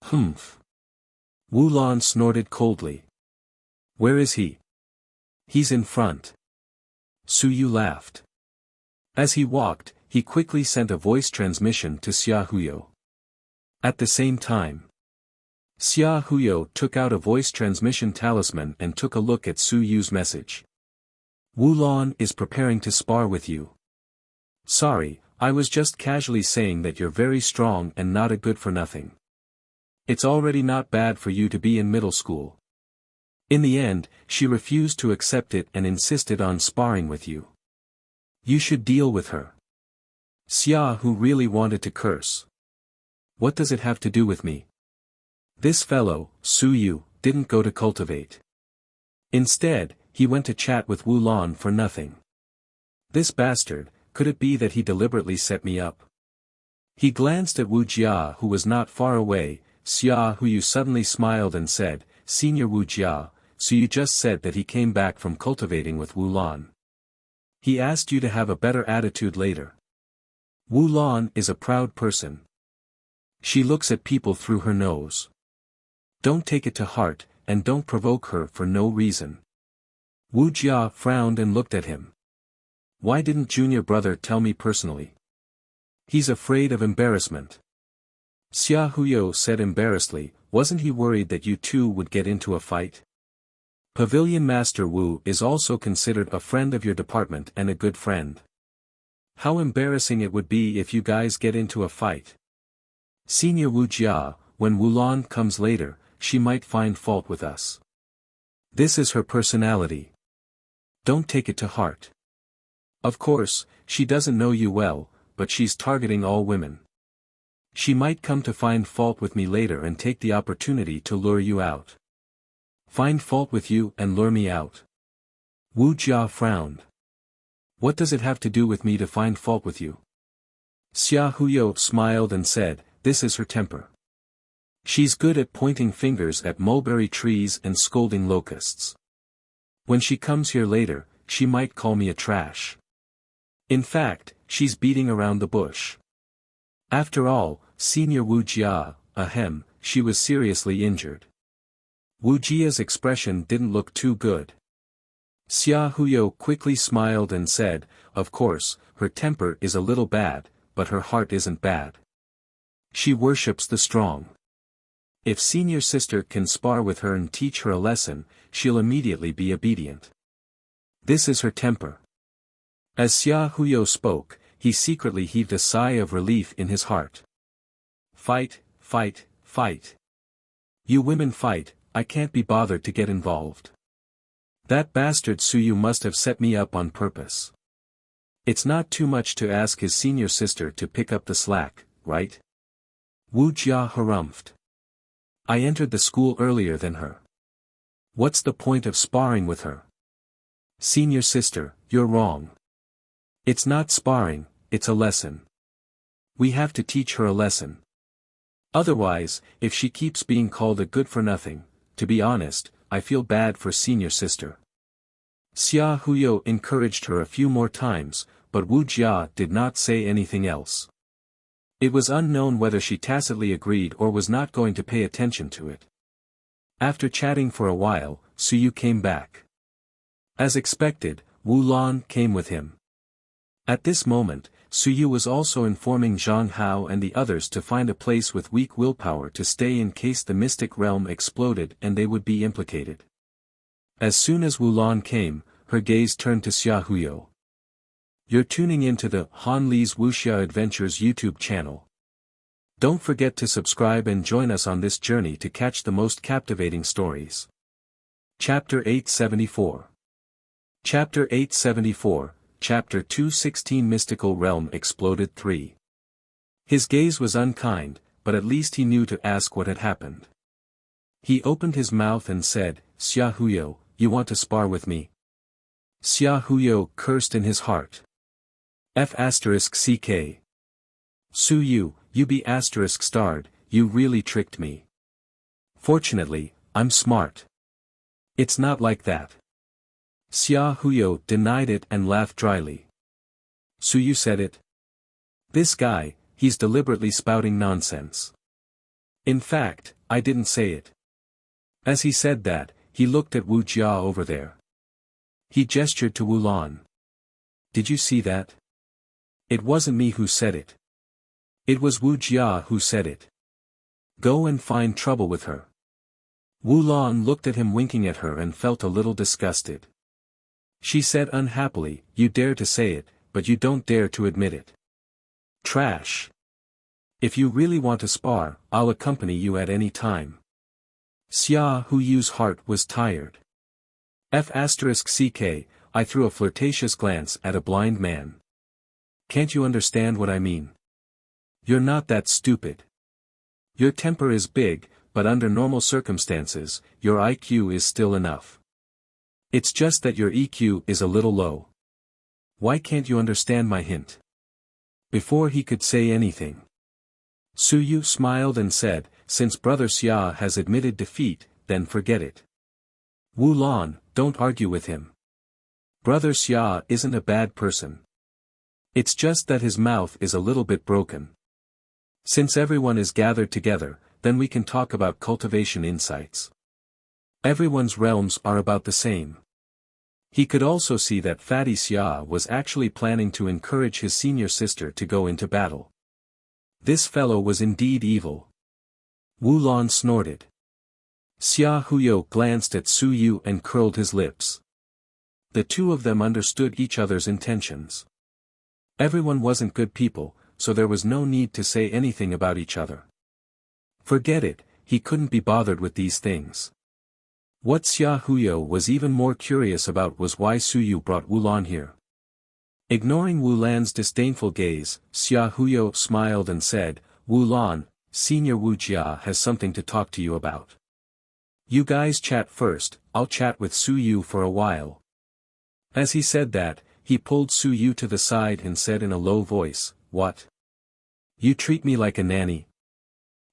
Humph. Wu Lan snorted coldly. Where is he? He's in front. Suyu laughed. As he walked, he quickly sent a voice transmission to Xia Huyo. At the same time, Xia Huyo took out a voice transmission talisman and took a look at Suyu's message. Wu Lan is preparing to spar with you. Sorry, I was just casually saying that you're very strong and not a good-for-nothing. It's already not bad for you to be in middle school. In the end, she refused to accept it and insisted on sparring with you. You should deal with her. Xia Hu really wanted to curse. What does it have to do with me? This fellow, Suyu, didn't go to cultivate. Instead, he went to chat with Wu Lan for nothing. This bastard, could it be that he deliberately set me up? He glanced at Wu Jia who was not far away. Xia Huyu suddenly smiled and said, Senior Wu Jia, so you just said that he came back from cultivating with Wu Lan. He asked you to have a better attitude later. Wu Lan is a proud person. She looks at people through her nose. Don't take it to heart, and don't provoke her for no reason. Wu Jia frowned and looked at him. Why didn't junior brother tell me personally? He's afraid of embarrassment. Xia Huyo said embarrassedly, wasn't he worried that you two would get into a fight? Pavilion Master Wu is also considered a friend of your department and a good friend. How embarrassing it would be if you guys get into a fight. Senior Wu Jia, when Wulan comes later, she might find fault with us. This is her personality. Don't take it to heart. Of course, she doesn't know you well, but she's targeting all women. She might come to find fault with me later and take the opportunity to lure you out. Find fault with you and lure me out. Wu Jia frowned. What does it have to do with me to find fault with you? Xia Huyo smiled and said, this is her temper. She's good at pointing fingers at mulberry trees and scolding locusts. When she comes here later, she might call me a trash. In fact, she's beating around the bush. After all, Senior Wu Jia, she was seriously injured. Wu Jia's expression didn't look too good. Xia Huyo quickly smiled and said, of course, her temper is a little bad, but her heart isn't bad. She worships the strong. If senior sister can spar with her and teach her a lesson, she'll immediately be obedient. This is her temper. As Xia Huyo spoke, he secretly heaved a sigh of relief in his heart. Fight, fight, fight. You women fight, I can't be bothered to get involved. That bastard Suyu must have set me up on purpose. It's not too much to ask his senior sister to pick up the slack, right? Wu Jia harumphed. I entered the school earlier than her. What's the point of sparring with her? Senior sister, you're wrong. It's not sparring, it's a lesson. We have to teach her a lesson. Otherwise, if she keeps being called a good-for-nothing, to be honest, I feel bad for senior sister. Xia Huyo encouraged her a few more times, but Wu Jia did not say anything else. It was unknown whether she tacitly agreed or was not going to pay attention to it. After chatting for a while, Suyu came back. As expected, Wu Lan came with him. At this moment, Suyu was also informing Zhang Hao and the others to find a place with weak willpower to stay in case the mystic realm exploded and they would be implicated. As soon as Wu Lan came, her gaze turned to Xia Huyo. You're tuning into the Han Li's Wuxia Adventures YouTube channel. Don't forget to subscribe and join us on this journey to catch the most captivating stories. Chapter 874. Chapter 874, Chapter 216 Mystical Realm Exploded 3. His gaze was unkind, but at least he knew to ask what had happened. He opened his mouth and said, Xia Huyo, you want to spar with me? Xia Huyo cursed in his heart. F***ck. Suyu, you be **starred, you really tricked me. Fortunately, I'm smart. It's not like that. Xia Huyo denied it and laughed dryly. Suyu said it. This guy, he's deliberately spouting nonsense. In fact, I didn't say it. As he said that, he looked at Wu Jia over there. He gestured to Wu Lan. Did you see that? It wasn't me who said it. It was Wu Jia who said it. Go and find trouble with her. Wu Lan looked at him winking at her and felt a little disgusted. She said unhappily, you dare to say it, but you don't dare to admit it. Trash. If you really want to spar, I'll accompany you at any time. Xia Huyu's heart was tired. F***ck, I threw a flirtatious glance at a blind man. Can't you understand what I mean? You're not that stupid. Your temper is big, but under normal circumstances, your IQ is still enough. It's just that your EQ is a little low. Why can't you understand my hint? Before he could say anything, Suyu smiled and said, since Brother Xia has admitted defeat, then forget it. Wu Lan, don't argue with him. Brother Xia isn't a bad person. It's just that his mouth is a little bit broken. Since everyone is gathered together, then we can talk about cultivation insights. Everyone's realms are about the same. He could also see that Fatty Xia was actually planning to encourage his senior sister to go into battle. This fellow was indeed evil. Wu Lan snorted. Xia Huyo glanced at Su Yu and curled his lips. The two of them understood each other's intentions. Everyone wasn't good people, so there was no need to say anything about each other. Forget it, he couldn't be bothered with these things. What Xia Huyo was even more curious about was why Su Yu brought Wu Lan here. Ignoring Wu Lan's disdainful gaze, Xia Huyo smiled and said, Wu Lan, Senior Wuxia has something to talk to you about. You guys chat first, I'll chat with Su Yu for a while. As he said that, he pulled Su Yu to the side and said in a low voice, What? You treat me like a nanny?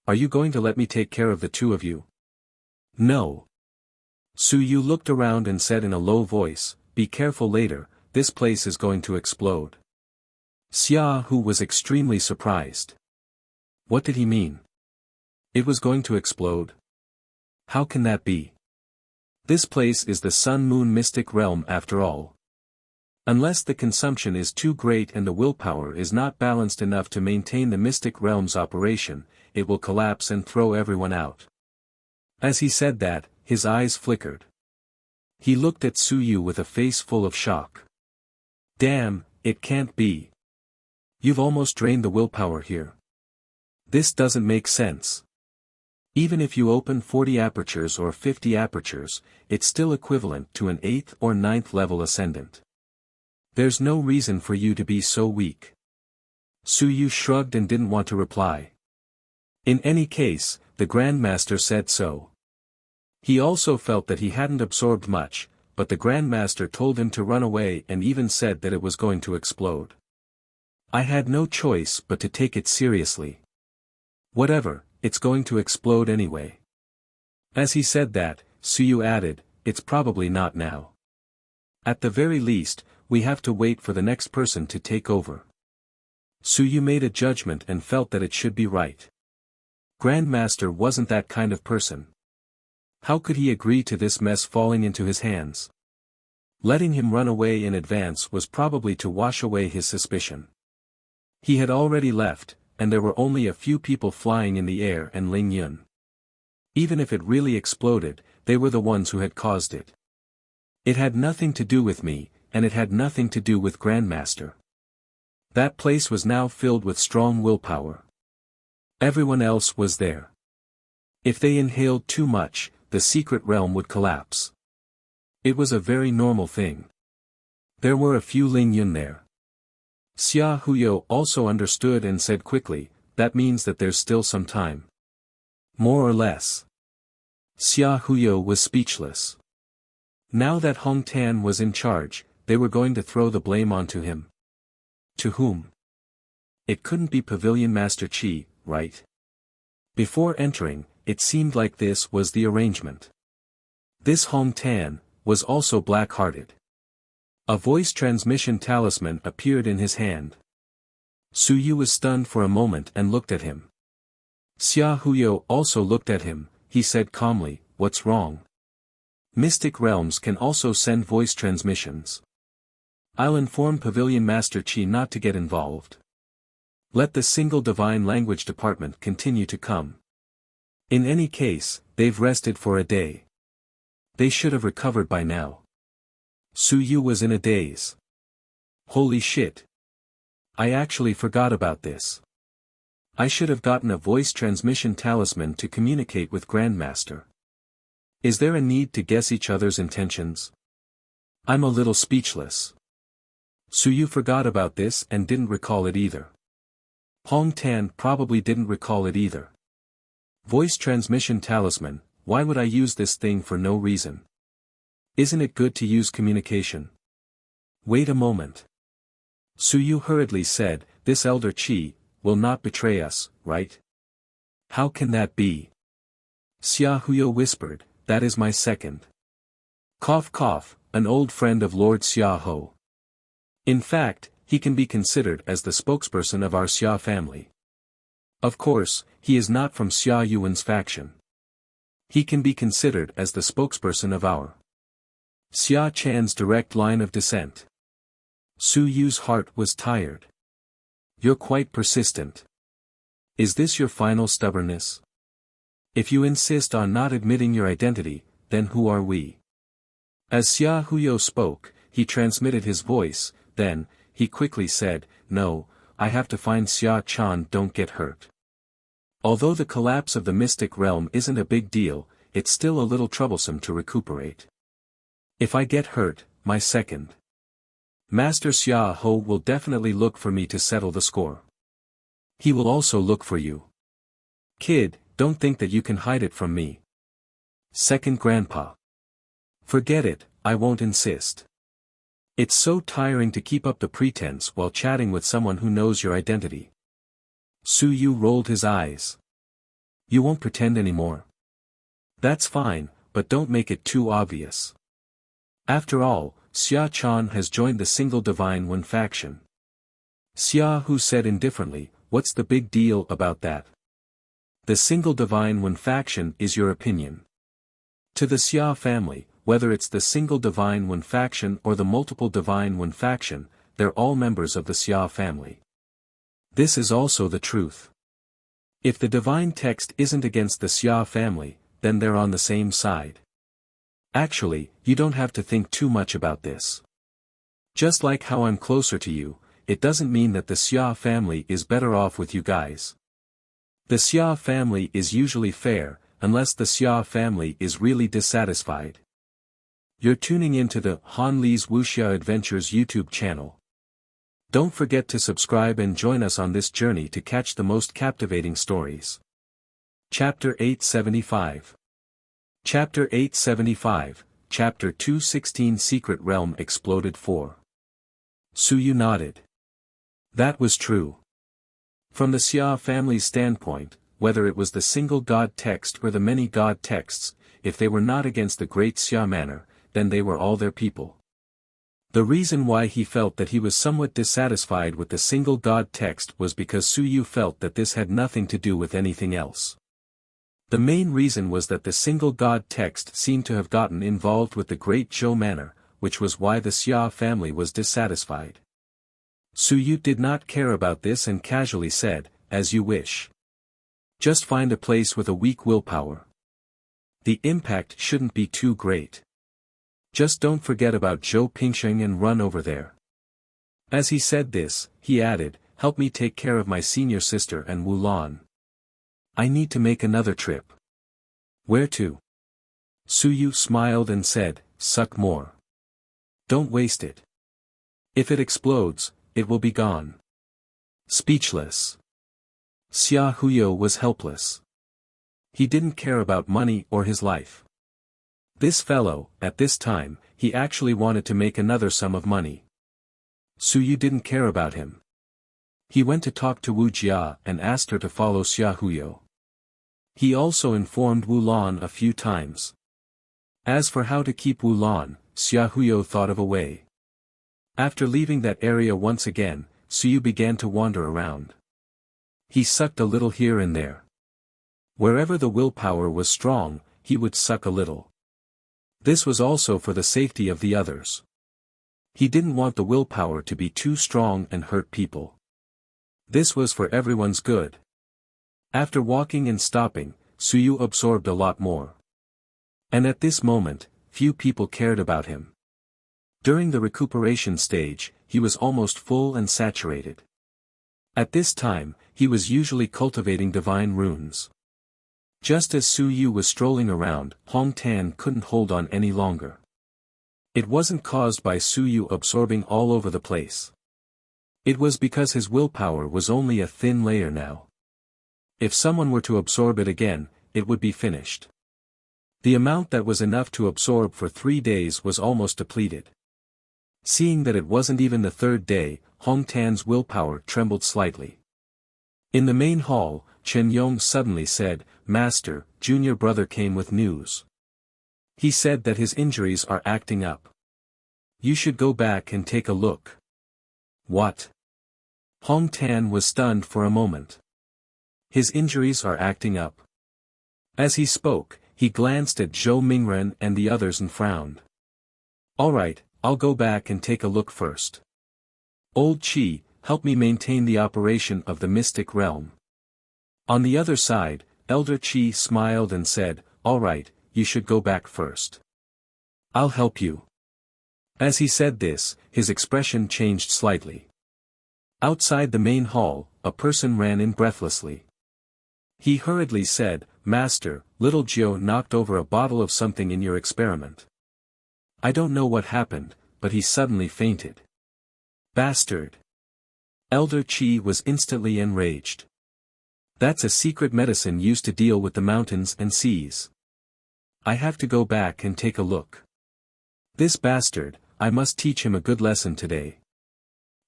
Are you going to let me take care of the two of you? No. Su Yu looked around and said in a low voice, Be careful later, this place is going to explode. Xia Hu was extremely surprised. What did he mean? It was going to explode? How can that be? This place is the Sun-Moon mystic realm after all. Unless the consumption is too great and the willpower is not balanced enough to maintain the mystic realm's operation, it will collapse and throw everyone out. As he said that, his eyes flickered. He looked at Su Yu with a face full of shock. Damn, it can't be. You've almost drained the willpower here. This doesn't make sense. Even if you open 40 apertures or 50 apertures, it's still equivalent to an 8th or 9th level ascendant. There's no reason for you to be so weak. Su Yu shrugged and didn't want to reply. In any case, the Grandmaster said so. He also felt that he hadn't absorbed much, but the Grandmaster told him to run away and even said that it was going to explode. I had no choice but to take it seriously. Whatever, it's going to explode anyway. As he said that, Su Yu added, It's probably not now. At the very least, we have to wait for the next person to take over. Su Yu made a judgment and felt that it should be right. Grandmaster wasn't that kind of person. How could he agree to this mess falling into his hands? Letting him run away in advance was probably to wash away his suspicion. He had already left, and there were only a few people flying in the air and Ling Yun. Even if it really exploded, they were the ones who had caused it. It had nothing to do with me, and it had nothing to do with Grandmaster. That place was now filled with strong willpower. Everyone else was there. If they inhaled too much, the secret realm would collapse. It was a very normal thing. There were a few Ling Yun there. Xia Huyo also understood and said quickly, That means that there's still some time. More or less. Xia Huyo was speechless. Now that Hong Tan was in charge, they were going to throw the blame onto him. To whom? It couldn't be Pavilion Master Qi, right? Before entering, it seemed like this was the arrangement. This Hong Tan was also black-hearted. A voice transmission talisman appeared in his hand. Su Yu was stunned for a moment and looked at him. Xia Huyo also looked at him. He said calmly, What's wrong? Mystic realms can also send voice transmissions. I'll inform Pavilion Master Qi not to get involved. Let the single divine language department continue to come. In any case, they've rested for a day. They should have recovered by now. Su Yu was in a daze. Holy shit. I actually forgot about this. I should have gotten a voice transmission talisman to communicate with Grandmaster. Is there a need to guess each other's intentions? I'm a little speechless. Su Yu forgot about this and didn't recall it either. Hong Tan probably didn't recall it either. Voice transmission talisman, why would I use this thing for no reason? Isn't it good to use communication? Wait a moment. Su Yu hurriedly said, This Elder Qi will not betray us, right? How can that be? Xia Huyo whispered, That is my second. Cough cough, an old friend of Lord Xia Ho. In fact, he can be considered as the spokesperson of our Xia family. Of course, he is not from Xia Yuan's faction. He can be considered as the spokesperson of our Xia Chan's direct line of descent. Su Yu's heart was tired. You're quite persistent. Is this your final stubbornness? If you insist on not admitting your identity, then who are we? As Xia Huyo spoke, he transmitted his voice, then, he quickly said, no, I have to find Xia Chan, don't get hurt. Although the collapse of the mystic realm isn't a big deal, it's still a little troublesome to recuperate. If I get hurt, my second Master Xia Ho will definitely look for me to settle the score. He will also look for you. Kid, don't think that you can hide it from me. Second Grandpa. Forget it, I won't insist. It's so tiring to keep up the pretense while chatting with someone who knows your identity. Su Yu rolled his eyes. You won't pretend anymore. That's fine, but don't make it too obvious. After all, Xia Chan has joined the Single Divine One faction. Xia Hu said indifferently, what's the big deal about that? The Single Divine One faction is your opinion. To the Xia family, whether it's the Single Divine One faction or the Multiple Divine One faction, they're all members of the Xia family. This is also the truth. If the divine text isn't against the Xia family, then they're on the same side. Actually, you don't have to think too much about this. Just like how I'm closer to you, it doesn't mean that the Xia family is better off with you guys. The Xia family is usually fair, unless the Xia family is really dissatisfied. You're tuning into the Han Li's Wuxia Adventures YouTube channel. Don't forget to subscribe and join us on this journey to catch the most captivating stories. Chapter 875. Chapter 875, Chapter 216 Secret Realm Exploded 4. Su Yu nodded. That was true. From the Xia family's standpoint, whether it was the single god text or the many god texts, if they were not against the great Xia manor, then they were all their people. The reason why he felt that he was somewhat dissatisfied with the single god text was because Su Yu felt that this had nothing to do with anything else. The main reason was that the single god text seemed to have gotten involved with the great Zhou manor, which was why the Xia family was dissatisfied. Su Yu did not care about this and casually said, as you wish. Just find a place with a weak willpower. The impact shouldn't be too great. Just don't forget about Zhou Pingsheng and run over there. As he said this, he added, help me take care of my senior sister and Wulan. I need to make another trip. Where to? Su Yu smiled and said, suck more. Don't waste it. If it explodes, it will be gone. Speechless. Xia Huyo was helpless. He didn't care about money or his life. This fellow, at this time, he actually wanted to make another sum of money. Su Yu didn't care about him. He went to talk to Wuxia and asked her to follow Xia Huyo. He also informed Wulan a few times. As for how to keep Wulan, Xia Huyo thought of a way. After leaving that area once again, Su Yu began to wander around. He sucked a little here and there. Wherever the willpower was strong, he would suck a little. This was also for the safety of the others. He didn't want the willpower to be too strong and hurt people. This was for everyone's good. After walking and stopping, Su Yu absorbed a lot more. And at this moment, few people cared about him. During the recuperation stage, he was almost full and saturated. At this time, he was usually cultivating divine runes. Just as Su Yu was strolling around, Hong Tan couldn't hold on any longer. It wasn't caused by Su Yu absorbing all over the place. It was because his willpower was only a thin layer now. If someone were to absorb it again, it would be finished. The amount that was enough to absorb for 3 days was almost depleted. Seeing that it wasn't even the third day, Hong Tan's willpower trembled slightly. In the main hall, Chen Yong suddenly said, Master, junior brother came with news. He said that his injuries are acting up. You should go back and take a look. What? Hong Tan was stunned for a moment. His injuries are acting up. As he spoke, he glanced at Zhou Mingren and the others and frowned. Alright, I'll go back and take a look first. Old Qi, help me maintain the operation of the mystic realm. On the other side, Elder Qi smiled and said, Alright, you should go back first. I'll help you. As he said this, his expression changed slightly. Outside the main hall, a person ran in breathlessly. He hurriedly said, Master, little Jiao knocked over a bottle of something in your experiment. I don't know what happened, but he suddenly fainted. Bastard! Elder Qi was instantly enraged. That's a secret medicine used to deal with the mountains and seas. I have to go back and take a look. This bastard, I must teach him a good lesson today.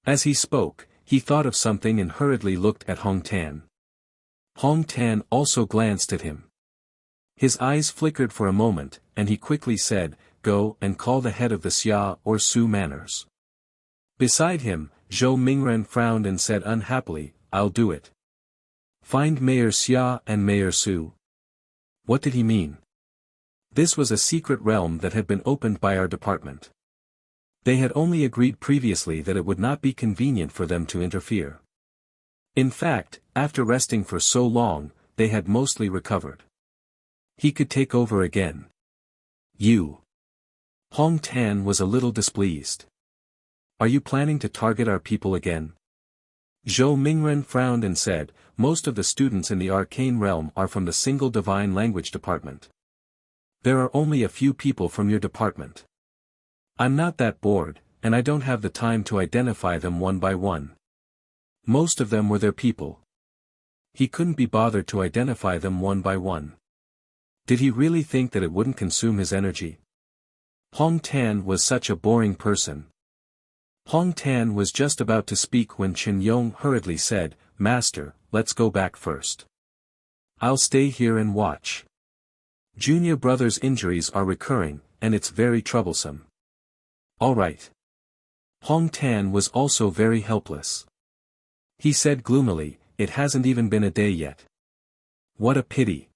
As he spoke, he thought of something and hurriedly looked at Hong Tan. Hong Tan also glanced at him. His eyes flickered for a moment, and he quickly said, Go and call the head of the Xia or Su manners. Beside him, Zhou Mingren frowned and said unhappily, I'll do it. Find Mayor Xia and Mayor Su. What did he mean? This was a secret realm that had been opened by our department. They had only agreed previously that it would not be convenient for them to interfere. In fact, after resting for so long, they had mostly recovered. He could take over again. You. Hong Tan was a little displeased. Are you planning to target our people again? Zhou Mingren frowned and said, Most of the students in the arcane realm are from the single divine language department. There are only a few people from your department. I'm not that bored, and I don't have the time to identify them one by one. Most of them were their people. He couldn't be bothered to identify them one by one. Did he really think that it wouldn't consume his energy? Hong Tan was such a boring person. Hong Tan was just about to speak when Chen Yong hurriedly said, Master, let's go back first. I'll stay here and watch. Junior brother's injuries are recurring, and it's very troublesome. Alright. Hong Tan was also very helpless. He said gloomily, It hasn't even been a day yet. What a pity.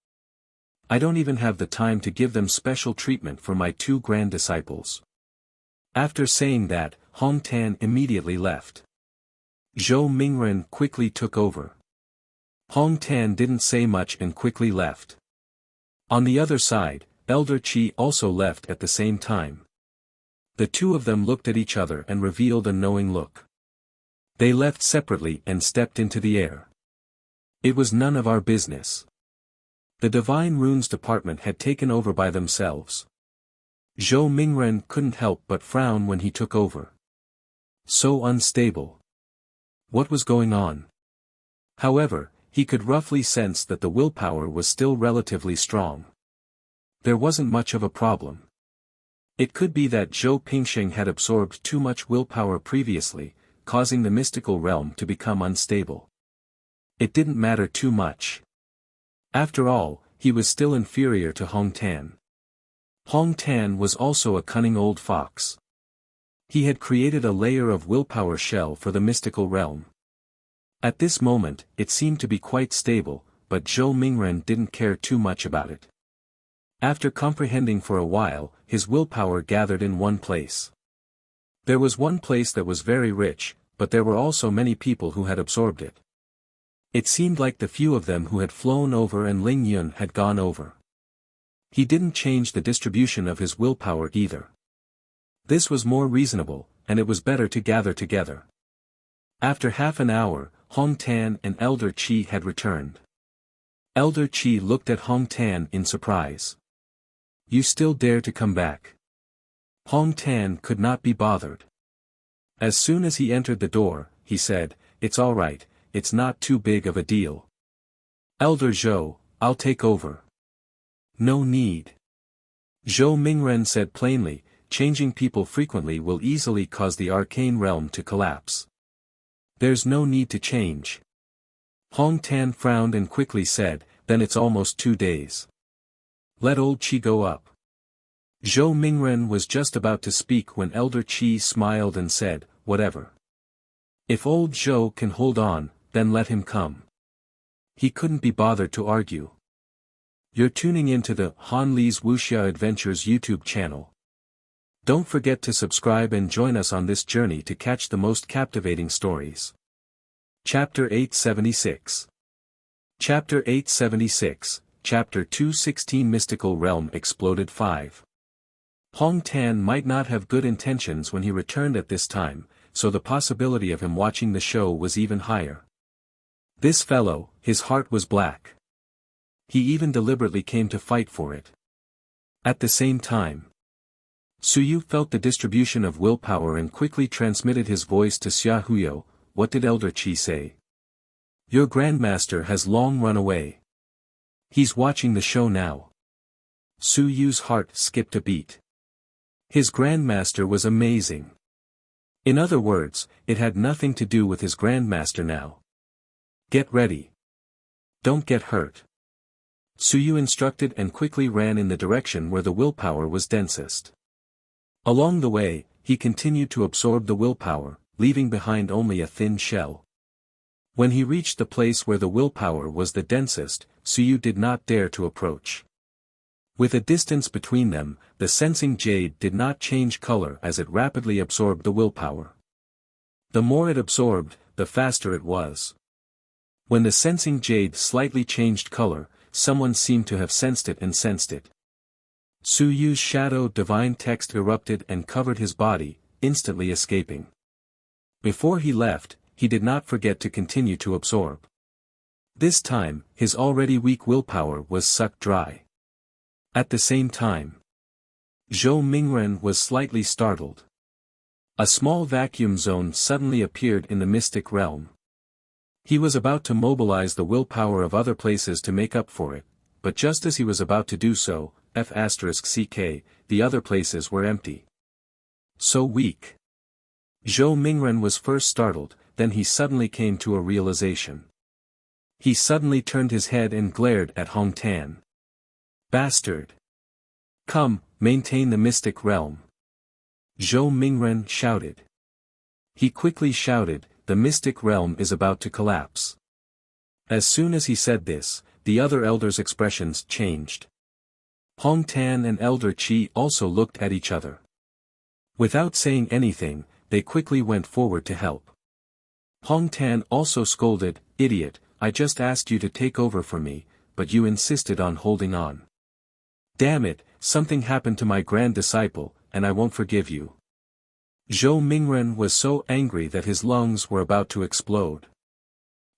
I don't even have the time to give them special treatment for my two grand disciples. After saying that, Hong Tan immediately left. Zhou Mingren quickly took over. Hong Tan didn't say much and quickly left. On the other side, Elder Qi also left at the same time. The two of them looked at each other and revealed a knowing look. They left separately and stepped into the air. It was none of our business. The Divine Runes department had taken over by themselves. Zhou Mingren couldn't help but frown when he took over. So unstable. What was going on? However, he could roughly sense that the willpower was still relatively strong. There wasn't much of a problem. It could be that Zhou Pingsheng had absorbed too much willpower previously, causing the mystical realm to become unstable. It didn't matter too much. After all, he was still inferior to Hong Tan. Hong Tan was also a cunning old fox. He had created a layer of willpower shell for the mystical realm. At this moment, it seemed to be quite stable, but Zhou Mingren didn't care too much about it. After comprehending for a while, his willpower gathered in one place. There was one place that was very rich, but there were also many people who had absorbed it. It seemed like the few of them who had flown over and Ling Yun had gone over. He didn't change the distribution of his willpower either. This was more reasonable, and it was better to gather together. After half an hour, Hong Tan and Elder Qi had returned. Elder Qi looked at Hong Tan in surprise. You still dare to come back? Hong Tan could not be bothered. As soon as he entered the door, he said, It's all right, it's not too big of a deal. Elder Zhou, I'll take over. No need. Zhou Mingren said plainly, changing people frequently will easily cause the arcane realm to collapse. There's no need to change. Hong Tan frowned and quickly said, Then it's almost 2 days. Let old Qi go up. Zhou Mingren was just about to speak when Elder Qi smiled and said, "Whatever. If old Zhou can hold on, then let him come." He couldn't be bothered to argue. You're tuning into the Han Li's Wuxia Adventures YouTube channel. Don't forget to subscribe and join us on this journey to catch the most captivating stories. Chapter 876. Chapter 876, Chapter 216 Mystical Realm Exploded 5. Hong Tan might not have good intentions when he returned at this time, so the possibility of him watching the show was even higher. This fellow, his heart was black. He even deliberately came to fight for it. At the same time, Suyu felt the distribution of willpower and quickly transmitted his voice to Xia Huyo. What did Elder Qi say? Your grandmaster has long run away. He's watching the show now. Suyu's heart skipped a beat. His grandmaster was amazing. In other words, it had nothing to do with his grandmaster now. Get ready. Don't get hurt. Suyu instructed and quickly ran in the direction where the willpower was densest. Along the way, he continued to absorb the willpower, leaving behind only a thin shell. When he reached the place where the willpower was the densest, Suyu did not dare to approach. With a distance between them, the sensing jade did not change color as it rapidly absorbed the willpower. The more it absorbed, the faster it was. When the sensing jade slightly changed color, someone seemed to have sensed it and sensed it. Suyu's shadow divine text erupted and covered his body, instantly escaping. Before he left, he did not forget to continue to absorb. This time, his already weak willpower was sucked dry. At the same time, Zhou Mingren was slightly startled. A small vacuum zone suddenly appeared in the mystic realm. He was about to mobilize the willpower of other places to make up for it, but just as he was about to do so, F***ck, the other places were empty. So weak. Zhou Mingren was first startled, then he suddenly came to a realization. He suddenly turned his head and glared at Hong Tan. Bastard! Come, maintain the mystic realm. Zhou Mingren shouted. He quickly shouted, the mystic realm is about to collapse. As soon as he said this, the other elders' expressions changed. Hong Tan and Elder Qi also looked at each other. Without saying anything, they quickly went forward to help. Hong Tan also scolded, idiot, I just asked you to take over for me, but you insisted on holding on. Damn it, something happened to my grand disciple, and I won't forgive you. Zhou Mingren was so angry that his lungs were about to explode.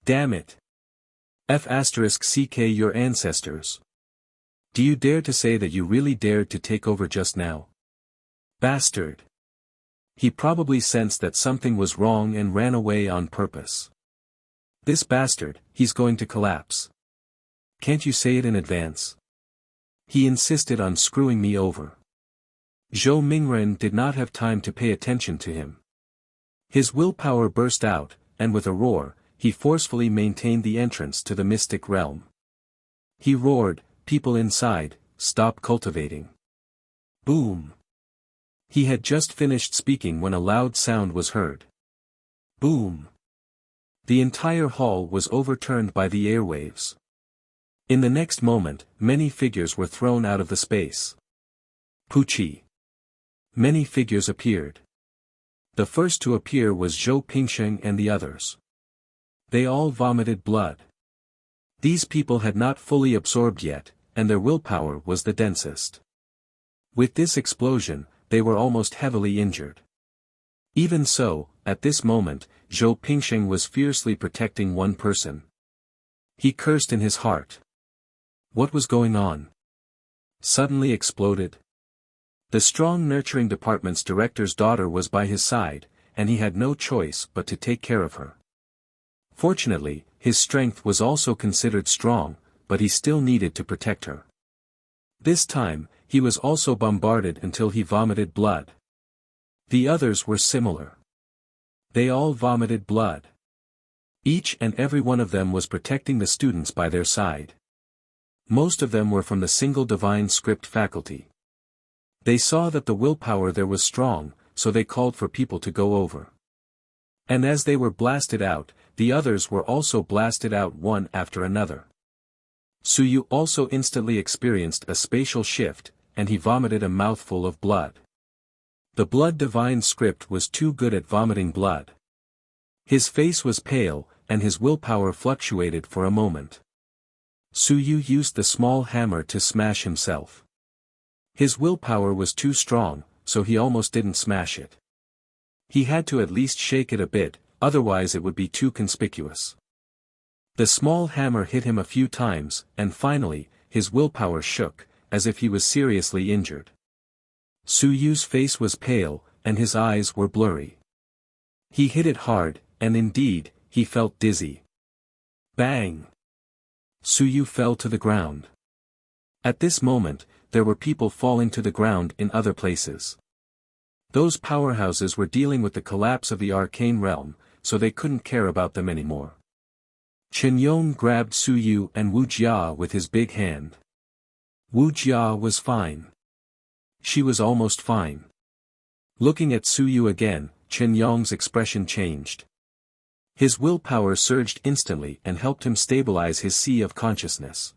Damn it. F***ck your ancestors. Do you dare to say that you really dared to take over just now? Bastard. He probably sensed that something was wrong and ran away on purpose. This bastard, he's going to collapse. Can't you say it in advance? He insisted on screwing me over. Zhou Mingren did not have time to pay attention to him. His willpower burst out, and with a roar, he forcefully maintained the entrance to the mystic realm. He roared, people inside, stop cultivating. Boom. He had just finished speaking when a loud sound was heard. Boom. The entire hall was overturned by the airwaves. In the next moment, many figures were thrown out of the space. Pucci. Many figures appeared. The first to appear was Zhou Pingsheng and the others. They all vomited blood. These people had not fully absorbed yet, and their willpower was the densest. With this explosion, they were almost heavily injured. Even so, at this moment, Zhou Pingsheng was fiercely protecting one person. He cursed in his heart. What was going on? Suddenly exploded. The strong nurturing department's director's daughter was by his side, and he had no choice but to take care of her. Fortunately, his strength was also considered strong, but he still needed to protect her. This time, he was also bombarded until he vomited blood. The others were similar. They all vomited blood. Each and every one of them was protecting the students by their side. Most of them were from the single divine script faculty. They saw that the willpower there was strong, so they called for people to go over. And as they were blasted out, the others were also blasted out one after another. Suyu also instantly experienced a spatial shift, and he vomited a mouthful of blood. The blood divine script was too good at vomiting blood. His face was pale, and his willpower fluctuated for a moment. Suyu used the small hammer to smash himself. His willpower was too strong, so he almost didn't smash it. He had to at least shake it a bit, otherwise it would be too conspicuous. The small hammer hit him a few times, and finally, his willpower shook, as if he was seriously injured. Suyu's face was pale, and his eyes were blurry. He hit it hard, and indeed, he felt dizzy. Bang! Suyu fell to the ground. At this moment, there were people falling to the ground in other places. Those powerhouses were dealing with the collapse of the arcane realm, so they couldn't care about them anymore. Qinyong grabbed Suyu and Wuxia with his big hand. Wuxia was fine. She was almost fine. Looking at Suyu again, Qinyong's expression changed. His willpower surged instantly and helped him stabilize his sea of consciousness.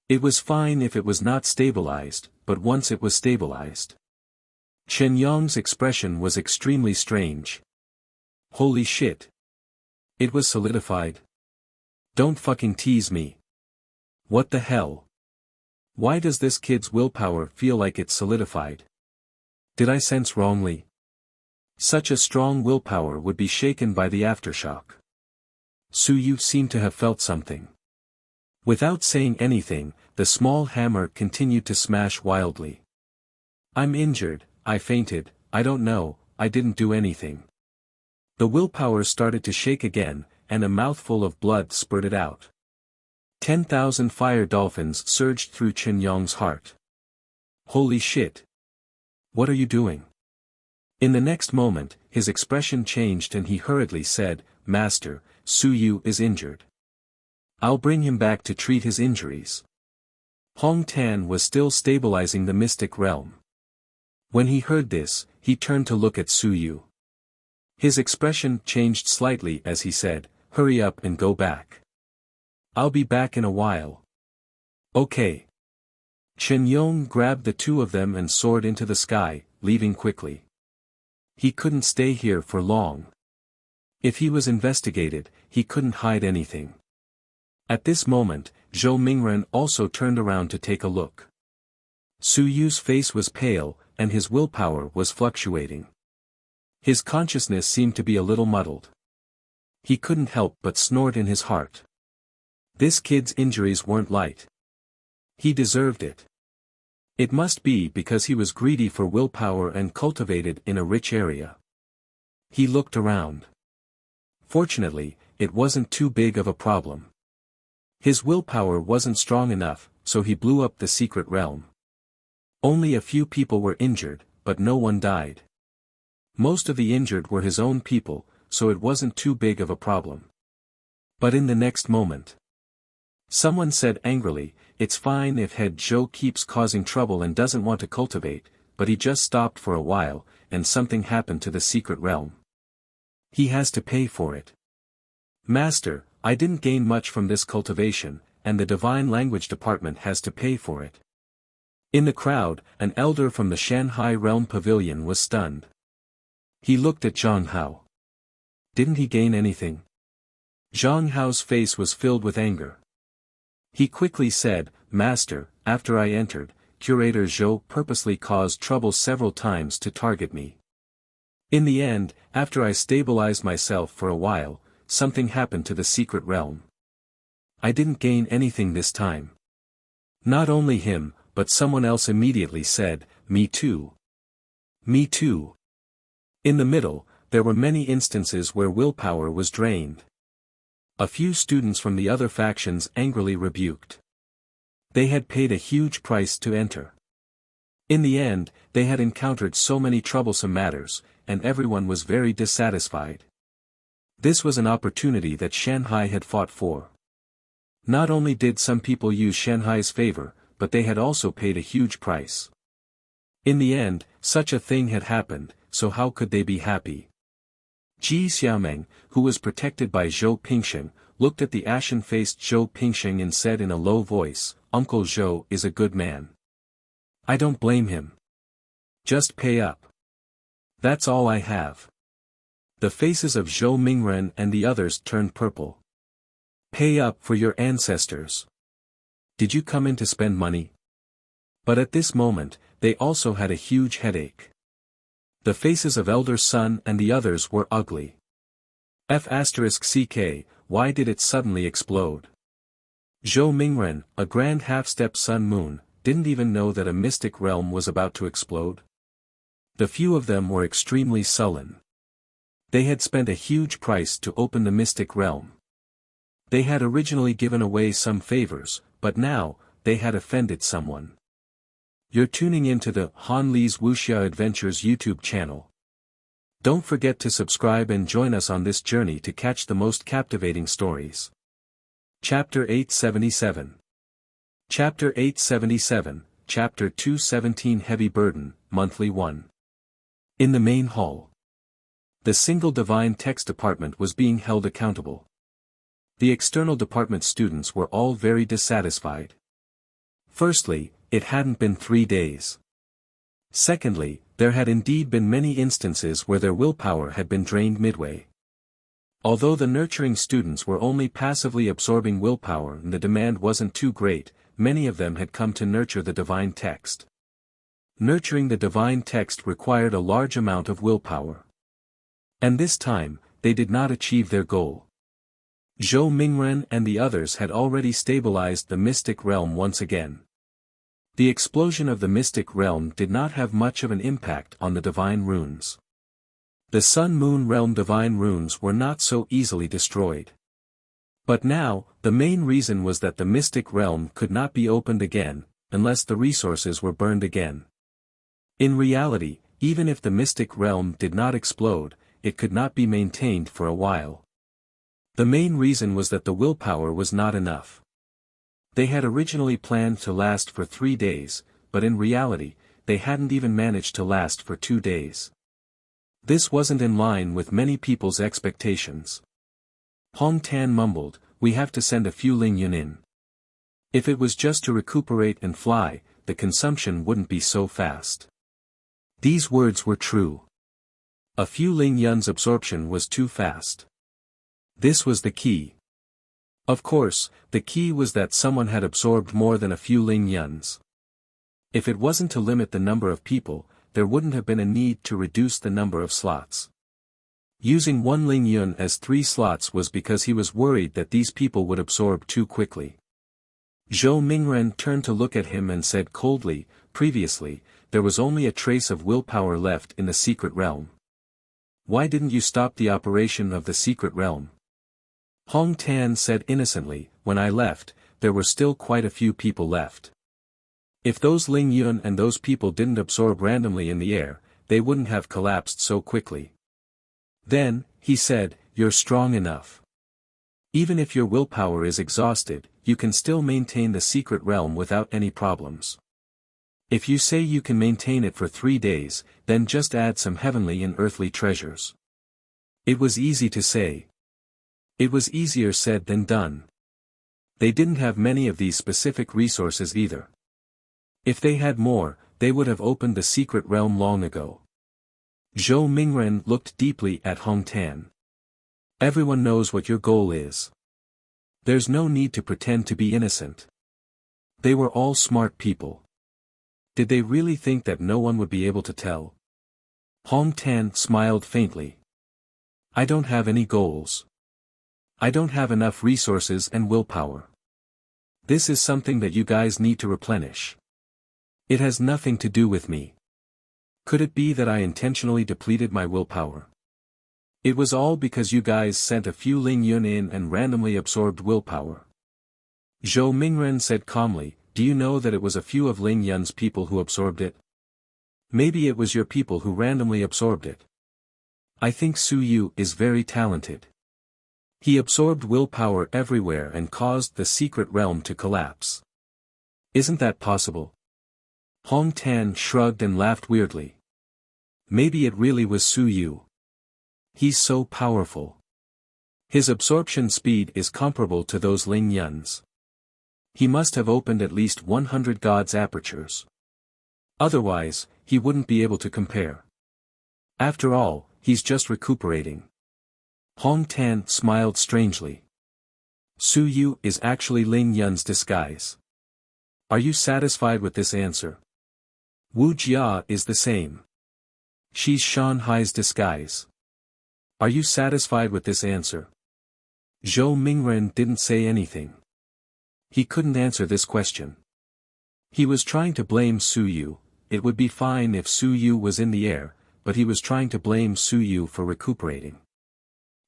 It was fine if it was not stabilized, but once it was stabilized. Qinyong's expression was extremely strange. Holy shit. It was solidified. Don't fucking tease me. What the hell? Why does this kid's willpower feel like it's solidified? Did I sense wrongly? Such a strong willpower would be shaken by the aftershock. Suyu seemed to have felt something. Without saying anything, the small hammer continued to smash wildly. I'm injured, I fainted, I don't know, I didn't do anything. The willpower started to shake again, and a mouthful of blood spurted out. 10,000 fire dolphins surged through Qinyong's heart. Holy shit! What are you doing? In the next moment, his expression changed and he hurriedly said, Master, Suyu is injured. I'll bring him back to treat his injuries. Hong Tan was still stabilizing the mystic realm. When he heard this, he turned to look at Suyu. His expression changed slightly as he said, Hurry up and go back. I'll be back in a while. Okay. Qinyong grabbed the two of them and soared into the sky, leaving quickly. He couldn't stay here for long. If he was investigated, he couldn't hide anything. At this moment, Zhou Mingren also turned around to take a look. Suyu's face was pale, and his willpower was fluctuating. His consciousness seemed to be a little muddled. He couldn't help but snort in his heart. This kid's injuries weren't light. He deserved it. It must be because he was greedy for willpower and cultivated in a rich area. He looked around. Fortunately, it wasn't too big of a problem. His willpower wasn't strong enough, so he blew up the secret realm. Only a few people were injured, but no one died. Most of the injured were his own people, so it wasn't too big of a problem. But in the next moment, someone said angrily, It's fine if Head Zhou keeps causing trouble and doesn't want to cultivate, but he just stopped for a while, and something happened to the secret realm. He has to pay for it. Master, I didn't gain much from this cultivation, and the Divine Language Department has to pay for it. In the crowd, an elder from the Shanghai Realm Pavilion was stunned. He looked at Zhang Hao. Didn't he gain anything? Zhang Hao's face was filled with anger. He quickly said, Master, after I entered, Curator Zhou purposely caused trouble several times to target me. In the end, after I stabilized myself for a while, something happened to the secret realm. I didn't gain anything this time. Not only him, but someone else immediately said, Me too. Me too. In the middle, there were many instances where willpower was drained. A few students from the other factions angrily rebuked. They had paid a huge price to enter. In the end, they had encountered so many troublesome matters, and everyone was very dissatisfied. This was an opportunity that Shanghai had fought for. Not only did some people use Shanghai's favor, but they had also paid a huge price. In the end, such a thing had happened, so how could they be happy? Ji Xiaomeng, who was protected by Zhou Pingsheng, looked at the ashen-faced Zhou Pingsheng and said in a low voice, "Uncle Zhou is a good man. I don't blame him. Just pay up. That's all I have." The faces of Zhou Mingren and the others turned purple. "Pay up for your ancestors. Did you come in to spend money?" But at this moment, they also had a huge headache. The faces of Elder Sun and the others were ugly. F***ck, why did it suddenly explode? Zhou Mingren, a grand half-step sun moon, didn't even know that a mystic realm was about to explode. The few of them were extremely sullen. They had spent a huge price to open the mystic realm. They had originally given away some favors, but now, they had offended someone. You're tuning into the Han Li's Wuxia Adventures YouTube channel. Don't forget to subscribe and join us on this journey to catch the most captivating stories. Chapter 877. Chapter 877, Chapter 217 Heavy Burden, Monthly 1. In the main hall. The single divine text department was being held accountable. The external department students were all very dissatisfied. Firstly, it hadn't been 3 days. Secondly, there had indeed been many instances where their willpower had been drained midway. Although the nurturing students were only passively absorbing willpower and the demand wasn't too great, many of them had come to nurture the divine text. Nurturing the divine text required a large amount of willpower. And this time, they did not achieve their goal. Zhou Mingren and the others had already stabilized the mystic realm once again. The explosion of the mystic realm did not have much of an impact on the divine runes. The Sun-Moon realm divine runes were not so easily destroyed. But now, the main reason was that the mystic realm could not be opened again, unless the resources were burned again. In reality, even if the mystic realm did not explode, it could not be maintained for a while. The main reason was that the willpower was not enough. They had originally planned to last for 3 days, but in reality, they hadn't even managed to last for 2 days. This wasn't in line with many people's expectations. Hong Tan mumbled, "We have to send a few Ling Yun in. If it was just to recuperate and fly, the consumption wouldn't be so fast." These words were true. A few Ling Yun's absorption was too fast. This was the key. Of course, the key was that someone had absorbed more than a few Ling Yuns. If it wasn't to limit the number of people, there wouldn't have been a need to reduce the number of slots. Using 1 Ling Yun as 3 slots was because he was worried that these people would absorb too quickly. Zhou Mingren turned to look at him and said coldly, "Previously, there was only a trace of willpower left in the secret realm. Why didn't you stop the operation of the secret realm?" Hong Tan said innocently, "When I left, there were still quite a few people left. If those Ling Yun and those people didn't absorb randomly in the air, they wouldn't have collapsed so quickly." Then, he said, "You're strong enough. Even if your willpower is exhausted, you can still maintain the secret realm without any problems. If you say you can maintain it for 3 days, then just add some heavenly and earthly treasures." It was easy to say. It was easier said than done. They didn't have many of these specific resources either. If they had more, they would have opened the secret realm long ago. Zhou Mingren looked deeply at Hong Tan. "Everyone knows what your goal is. There's no need to pretend to be innocent." They were all smart people. Did they really think that no one would be able to tell? Hong Tan smiled faintly. "I don't have any goals. I don't have enough resources and willpower. This is something that you guys need to replenish. It has nothing to do with me. Could it be that I intentionally depleted my willpower? It was all because you guys sent a few Ling Yun in and randomly absorbed willpower." Zhou Mingren said calmly, "Do you know that it was a few of Ling Yun's people who absorbed it? Maybe it was your people who randomly absorbed it. I think Su Yu is very talented. He absorbed willpower everywhere and caused the secret realm to collapse. Isn't that possible?" Hong Tan shrugged and laughed weirdly. Maybe it really was Su Yu. He's so powerful. His absorption speed is comparable to those Ling Yun's. He must have opened at least 100 God's apertures. Otherwise, he wouldn't be able to compare. After all, he's just recuperating. Hong Tan smiled strangely. Su Yu is actually Ling Yun's disguise. Are you satisfied with this answer? Wuxia is the same. She's Shanhai's disguise. Are you satisfied with this answer? Zhou Mingren didn't say anything. He couldn't answer this question. He was trying to blame Su Yu. It would be fine if Su Yu was in the air, but he was trying to blame Su Yu for recuperating.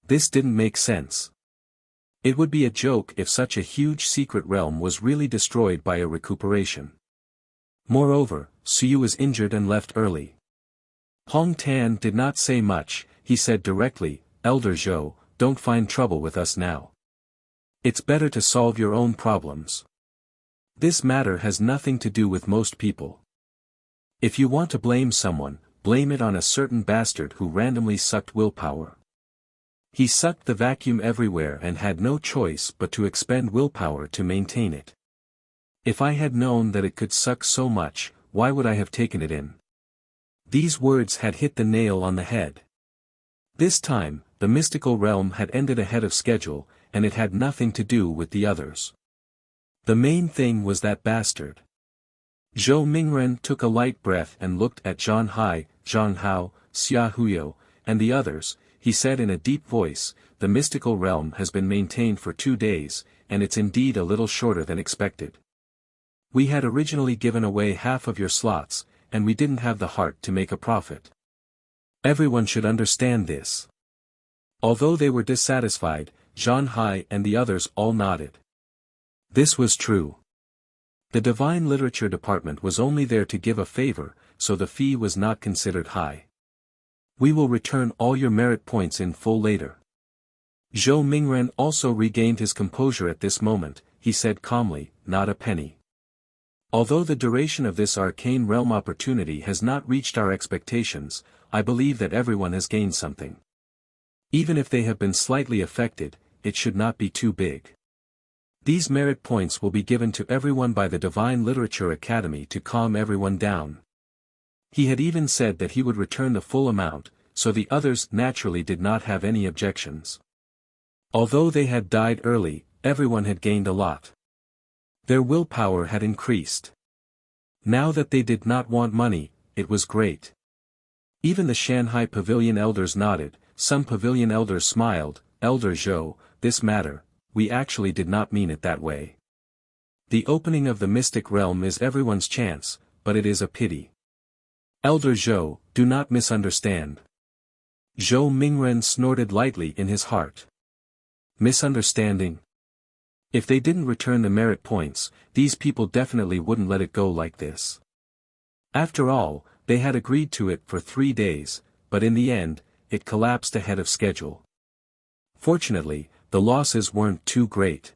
This didn't make sense. It would be a joke if such a huge secret realm was really destroyed by a recuperation. Moreover, Su Yu was injured and left early. Hong Tan did not say much. He said directly, Elder Zhou, don't find trouble with us now. It's better to solve your own problems. This matter has nothing to do with most people. If you want to blame someone, blame it on a certain bastard who randomly sucked willpower. He sucked the vacuum everywhere and had no choice but to expend willpower to maintain it. If I had known that it could suck so much, why would I have taken it in? These words had hit the nail on the head. This time, the mystical realm had ended ahead of schedule, and it had nothing to do with the others. The main thing was that bastard. Zhou Mingren took a light breath and looked at Zhang Hai, Zhang Hao, Xia Huyo, and the others. He said in a deep voice, the mystical realm has been maintained for 2 days, and it's indeed a little shorter than expected. We had originally given away half of your slots, and we didn't have the heart to make a profit. Everyone should understand this. Although they were dissatisfied, Zhang Hai and the others all nodded. This was true. The Divine Literature Department was only there to give a favor, so the fee was not considered high. We will return all your merit points in full later. Zhou Mingren also regained his composure at this moment. He said calmly, not a penny. Although the duration of this arcane realm opportunity has not reached our expectations, I believe that everyone has gained something. Even if they have been slightly affected, it should not be too big. These merit points will be given to everyone by the Divine Literature Academy to calm everyone down. He had even said that he would return the full amount, so the others naturally did not have any objections. Although they had died early, everyone had gained a lot. Their willpower had increased. Now that they did not want money, it was great. Even the Shanghai Pavilion elders nodded, some pavilion elders smiled. Elder Zhou, this matter, we actually did not mean it that way. The opening of the mystic realm is everyone's chance, but it is a pity. Elder Zhou, do not misunderstand. Zhou Mingren snorted lightly in his heart. Misunderstanding? If they didn't return the merit points, these people definitely wouldn't let it go like this. After all, they had agreed to it for 3 days, but in the end, it collapsed ahead of schedule. Fortunately, the losses weren't too great.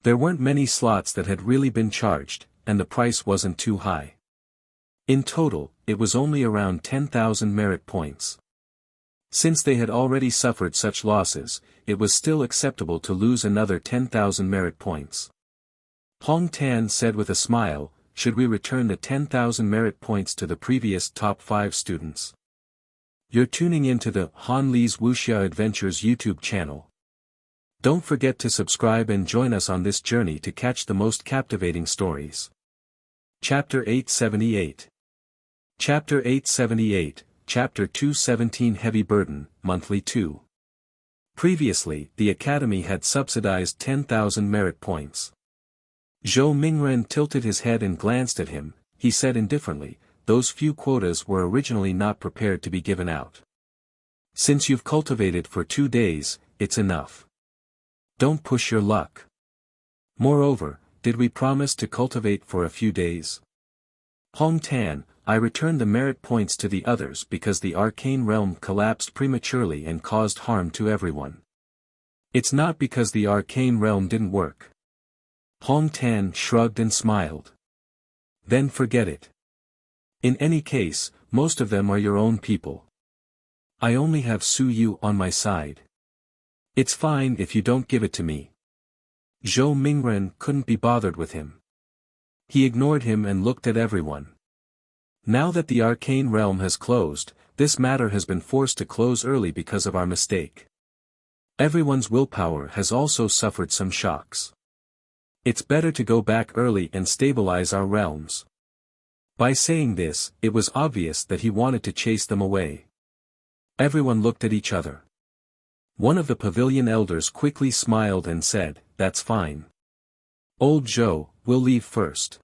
There weren't many slots that had really been charged, and the price wasn't too high. In total, it was only around 10,000 merit points. Since they had already suffered such losses, it was still acceptable to lose another 10,000 merit points. Hong Tan said with a smile, should we return the 10,000 merit points to the previous top 5 students? You're tuning into the Han Li's Wuxia Adventures YouTube channel. Don't forget to subscribe and join us on this journey to catch the most captivating stories. Chapter 878. Chapter 878, Chapter 217 Heavy Burden, Monthly 2. Previously, the Academy had subsidized 10,000 merit points. Zhou Mingren tilted his head and glanced at him. He said indifferently, those few quotas were originally not prepared to be given out. Since you've cultivated for 2 days, it's enough. Don't push your luck. Moreover, did we promise to cultivate for a few days? Hong Tan, I returned the merit points to the others because the arcane realm collapsed prematurely and caused harm to everyone. It's not because the arcane realm didn't work. Hong Tan shrugged and smiled. Then forget it. In any case, most of them are your own people. I only have Su Yu on my side. It's fine if you don't give it to me. Zhou Mingren couldn't be bothered with him. He ignored him and looked at everyone. Now that the arcane realm has closed, this matter has been forced to close early because of our mistake. Everyone's willpower has also suffered some shocks. It's better to go back early and stabilize our realms. By saying this, it was obvious that he wanted to chase them away. Everyone looked at each other. One of the pavilion elders quickly smiled and said, "That's fine. Old Zhou, we'll leave first.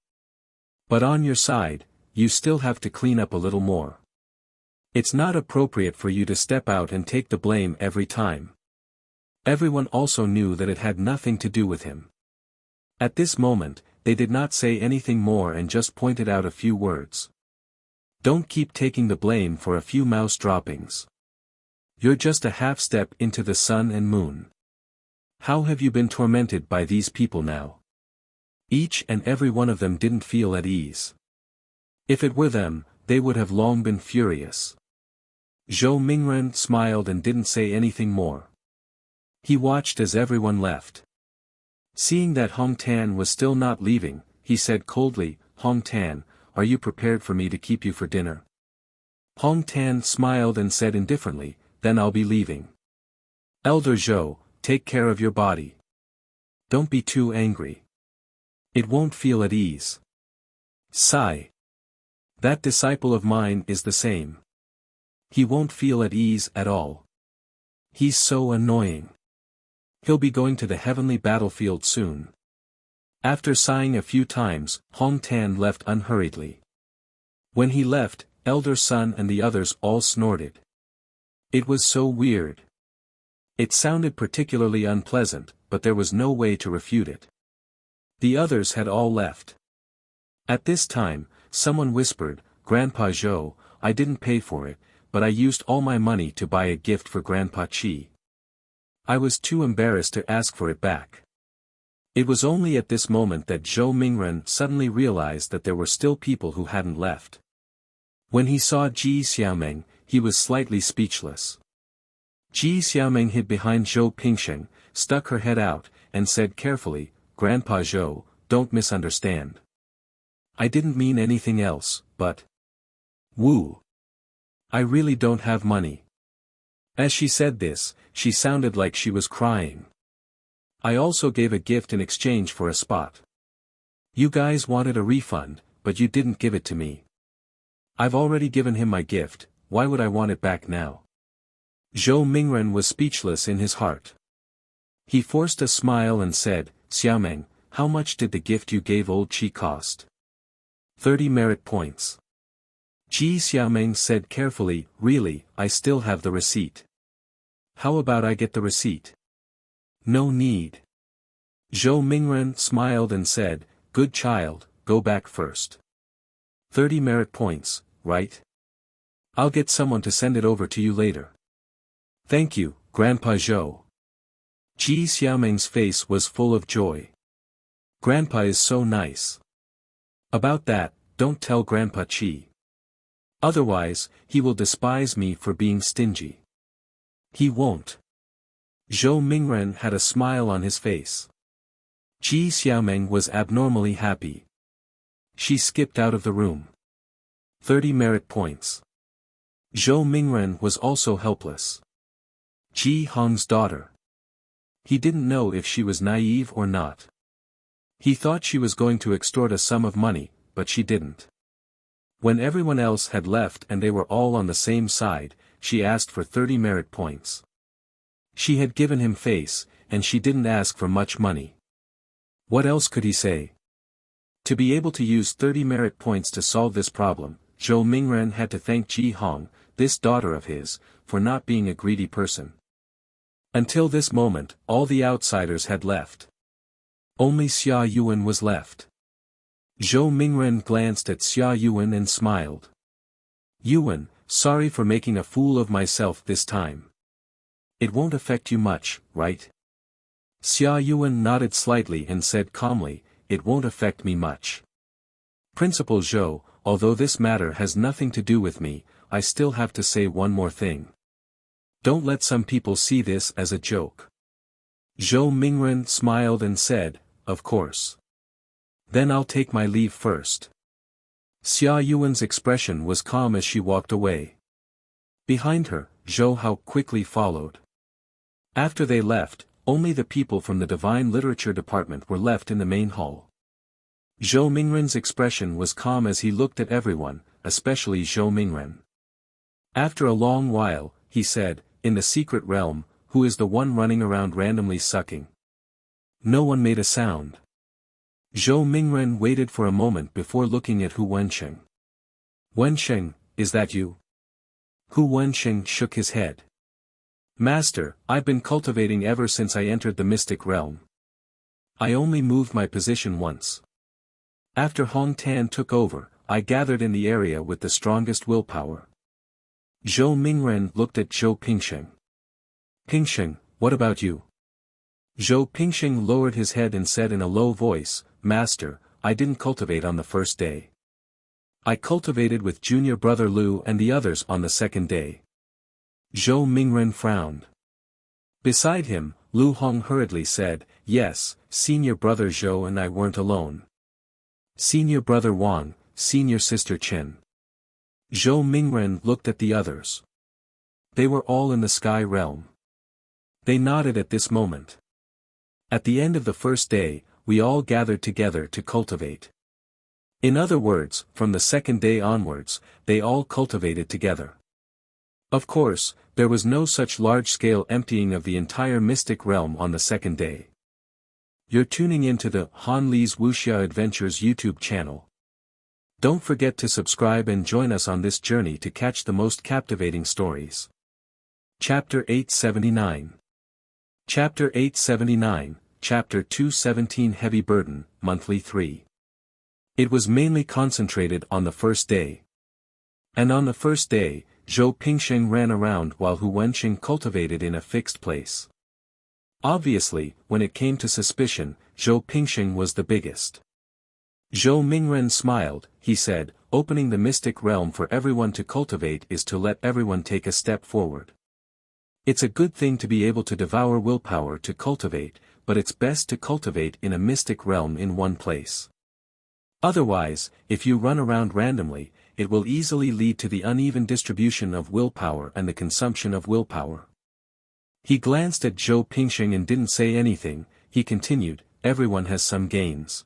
But on your side, you still have to clean up a little more. It's not appropriate for you to step out and take the blame every time." Everyone also knew that it had nothing to do with him. At this moment, they did not say anything more and just pointed out a few words. Don't keep taking the blame for a few mouse droppings. You're just a half step into the sun and moon. How have you been tormented by these people now? Each and every one of them didn't feel at ease. If it were them, they would have long been furious. Zhou Mingren smiled and didn't say anything more. He watched as everyone left. Seeing that Hong Tan was still not leaving, he said coldly, "Hong Tan, are you prepared for me to keep you for dinner?" Hong Tan smiled and said indifferently, "Then I'll be leaving. Elder Zhou, take care of your body. Don't be too angry. It won't feel at ease." Sigh. That disciple of mine is the same. He won't feel at ease at all. He's so annoying. He'll be going to the heavenly battlefield soon. After sighing a few times, Hong Tan left unhurriedly. When he left, Elder Sun and the others all snorted. It was so weird. It sounded particularly unpleasant, but there was no way to refute it. The others had all left. At this time, someone whispered, "Grandpa Zhou, I didn't pay for it, but I used all my money to buy a gift for Grandpa Qi. I was too embarrassed to ask for it back." It was only at this moment that Zhou Mingren suddenly realized that there were still people who hadn't left. When he saw Ji Xiaomeng, he was slightly speechless. Ji Xiaomeng hid behind Zhou Pingsheng, stuck her head out, and said carefully, "Grandpa Zhou, don't misunderstand. I didn't mean anything else, but... Wu. I really don't have money." As she said this, she sounded like she was crying. "I also gave a gift in exchange for a spot. You guys wanted a refund, but you didn't give it to me. I've already given him my gift, why would I want it back now?" Zhou Mingren was speechless in his heart. He forced a smile and said, "Xiaomeng, how much did the gift you gave old Qi cost?" 30 merit points. Ji Xiaomeng said carefully, "Really, I still have the receipt." "How about I get the receipt?" "No need." Zhou Mingren smiled and said, "Good child, go back first. 30 merit points, right? I'll get someone to send it over to you later." "Thank you, Grandpa Zhou." Ji Xiaomeng's face was full of joy. "Grandpa is so nice. About that, don't tell Grandpa Qi. Otherwise, he will despise me for being stingy." "He won't." Zhou Mingren had a smile on his face. Ji Xiaomeng was abnormally happy. She skipped out of the room. 30 merit points. Zhou Mingren was also helpless. Ji Hong's daughter. He didn't know if she was naive or not. He thought she was going to extort a sum of money, but she didn't. When everyone else had left and they were all on the same side, she asked for 30 merit points. She had given him face, and she didn't ask for much money. What else could he say? To be able to use 30 merit points to solve this problem, Zhou Mingren had to thank Ji Hong, this daughter of his, for not being a greedy person. Until this moment, all the outsiders had left. Only Xia Yuan was left. Zhou Mingren glanced at Xia Yuan and smiled. "Yuan, sorry for making a fool of myself this time. It won't affect you much, right?" Xia Yuan nodded slightly and said calmly, "It won't affect me much. Principal Zhou, although this matter has nothing to do with me, I still have to say one more thing. Don't let some people see this as a joke. Zhou Mingren smiled and said, of course. Then I'll take my leave first. Xia Yuan's expression was calm as she walked away. Behind her, Zhou Hao quickly followed. After they left, only the people from the Divine Literature Department were left in the main hall. Zhou Mingren's expression was calm as he looked at everyone, especially Zhou Mingren. After a long while, he said, in the secret realm, who is the one running around randomly sucking? No one made a sound. Zhou Mingren waited for a moment before looking at Hu Wensheng. Wensheng, is that you? Hu Wensheng shook his head. Master, I've been cultivating ever since I entered the mystic realm. I only moved my position once. After Hong Tan took over, I gathered in the area with the strongest willpower. Zhou Mingren looked at Zhou Pingsheng. Pingsheng, what about you? Zhou Pingsheng lowered his head and said in a low voice, Master, I didn't cultivate on the first day. I cultivated with junior brother Lu and the others on the second day. Zhou Mingren frowned. Beside him, Lu Hong hurriedly said, yes, senior brother Zhou and I weren't alone. Senior brother Wang, senior sister Chen. Zhou Mingren looked at the others. They were all in the sky realm. They nodded at this moment. At the end of the first day, we all gathered together to cultivate. In other words, from the second day onwards, they all cultivated together. Of course, there was no such large-scale emptying of the entire mystic realm on the second day. You're tuning into the Han Li's Wuxia Adventures YouTube channel. Don't forget to subscribe and join us on this journey to catch the most captivating stories. Chapter 879. Chapter 879, Chapter 217 Heavy Burden, Monthly 3. It was mainly concentrated on the first day. And on the first day, Zhou Pingsheng ran around while Hu Wensheng cultivated in a fixed place. Obviously, when it came to suspicion, Zhou Pingsheng was the biggest. Zhou Mingren smiled, he said, opening the mystic realm for everyone to cultivate is to let everyone take a step forward. It's a good thing to be able to devour willpower to cultivate, but it's best to cultivate in a mystic realm in one place. Otherwise, if you run around randomly, it will easily lead to the uneven distribution of willpower and the consumption of willpower. He glanced at Zhou Pingsheng and didn't say anything. He continued, everyone has some gains.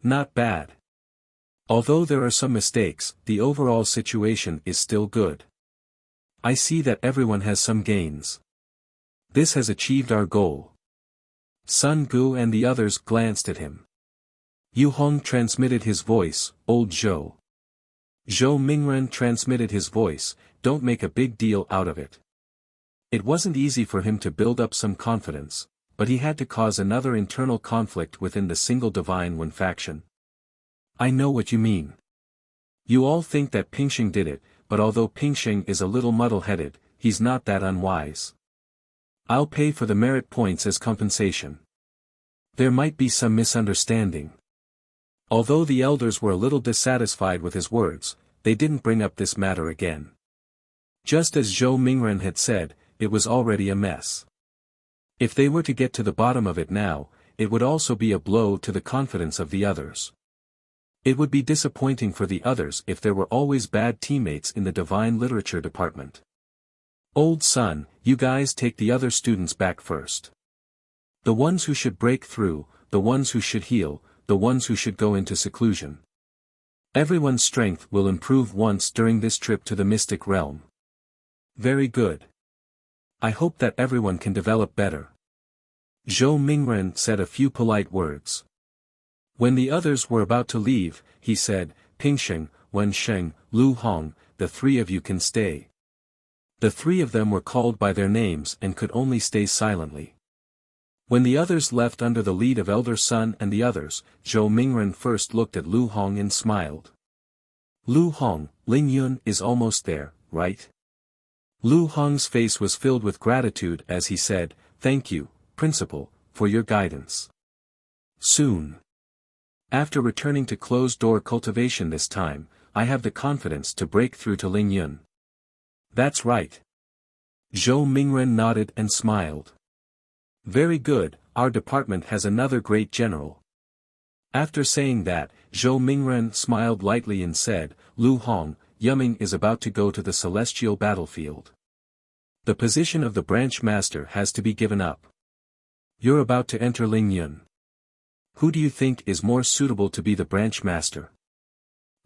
Not bad. Although there are some mistakes, the overall situation is still good. I see that everyone has some gains. This has achieved our goal. Sun Gu and the others glanced at him. Yu Hong transmitted his voice, old Zhou. Zhou Mingren transmitted his voice, don't make a big deal out of it. It wasn't easy for him to build up some confidence, but he had to cause another internal conflict within the single Divine One faction. I know what you mean. You all think that Pingsheng did it, but although Pingsheng is a little muddle-headed, he's not that unwise. I'll pay for the merit points as compensation. There might be some misunderstanding. Although the elders were a little dissatisfied with his words, they didn't bring up this matter again. Just as Zhou Mingren had said, it was already a mess. If they were to get to the bottom of it now, it would also be a blow to the confidence of the others. It would be disappointing for the others if there were always bad teammates in the Divine Literature Department. Old son, you guys take the other students back first. The ones who should break through, the ones who should heal, the ones who should go into seclusion. Everyone's strength will improve once during this trip to the mystic realm. Very good. I hope that everyone can develop better. Zhou Mingren said a few polite words. When the others were about to leave, he said, Pingsheng, Wensheng, Lu Hong, the three of you can stay. The three of them were called by their names and could only stay silently. When the others left under the lead of Elder Sun and the others, Zhou Mingren first looked at Lu Hong and smiled. Lu Hong, Ling Yun is almost there, right? Lu Hong's face was filled with gratitude as he said, thank you, Principal, for your guidance. Soon. After returning to closed-door cultivation this time, I have the confidence to break through to Ling Yun. That's right. Zhou Mingren nodded and smiled. Very good, our department has another great general. After saying that, Zhou Mingren smiled lightly and said, Lu Hong, Yuming is about to go to the celestial battlefield. The position of the branch master has to be given up. You're about to enter Ling Yun. Who do you think is more suitable to be the branch master?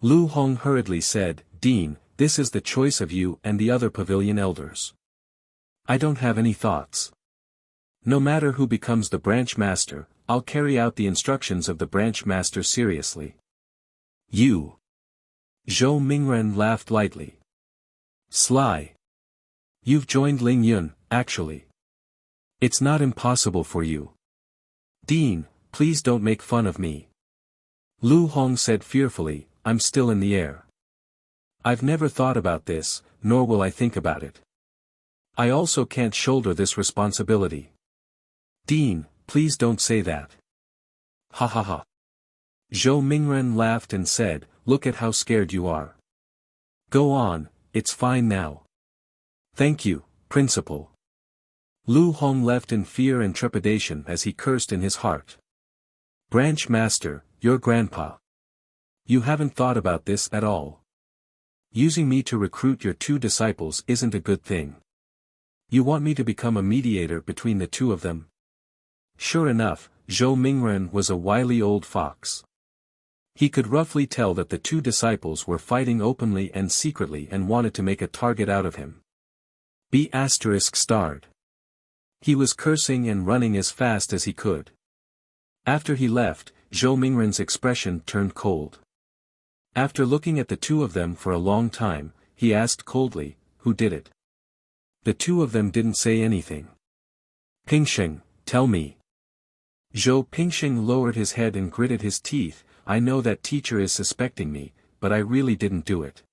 Lu Hong hurriedly said, Dean, this is the choice of you and the other pavilion elders. I don't have any thoughts. No matter who becomes the branch master, I'll carry out the instructions of the branch master seriously. You. Zhou Mingren laughed lightly. Sly. You've joined Ling Yun, actually. It's not impossible for you. Dean, please don't make fun of me. Lu Hong said fearfully, I'm still in the air. I've never thought about this, nor will I think about it. I also can't shoulder this responsibility. Dean, please don't say that. Ha ha ha. Zhou Mingren laughed and said, look at how scared you are. Go on, it's fine now. Thank you, Principal. Lu Hong left in fear and trepidation as he cursed in his heart. Branch Master, your grandpa. You haven't thought about this at all. Using me to recruit your 2 disciples isn't a good thing. You want me to become a mediator between the 2 of them? Sure enough, Zhou Mingren was a wily old fox. He could roughly tell that the 2 disciples were fighting openly and secretly and wanted to make a target out of him. B****. He was cursing and running as fast as he could. After he left, Zhou Mingren's expression turned cold. After looking at the 2 of them for a long time, he asked coldly, who did it? The 2 of them didn't say anything. Pingsheng, tell me. Zhou Pingsheng lowered his head and gritted his teeth, I know that teacher is suspecting me, but I really didn't do it.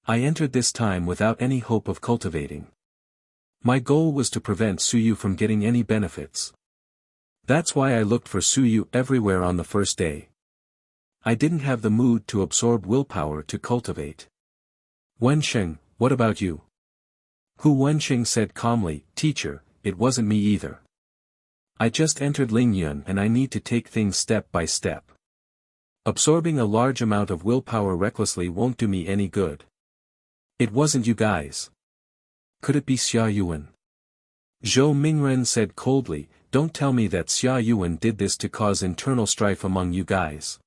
I entered this time without any hope of cultivating. My goal was to prevent Suyu from getting any benefits. That's why I looked for Suyu everywhere on the first day. I didn't have the mood to absorb willpower to cultivate. Wensheng, what about you? Hu Wensheng said calmly, Teacher, it wasn't me either. I just entered Ling Yun and I need to take things step by step. Absorbing a large amount of willpower recklessly won't do me any good. It wasn't you guys. Could it be Xia Yuan? Zhou Mingren said coldly, don't tell me that Xia Yuan did this to cause internal strife among you guys.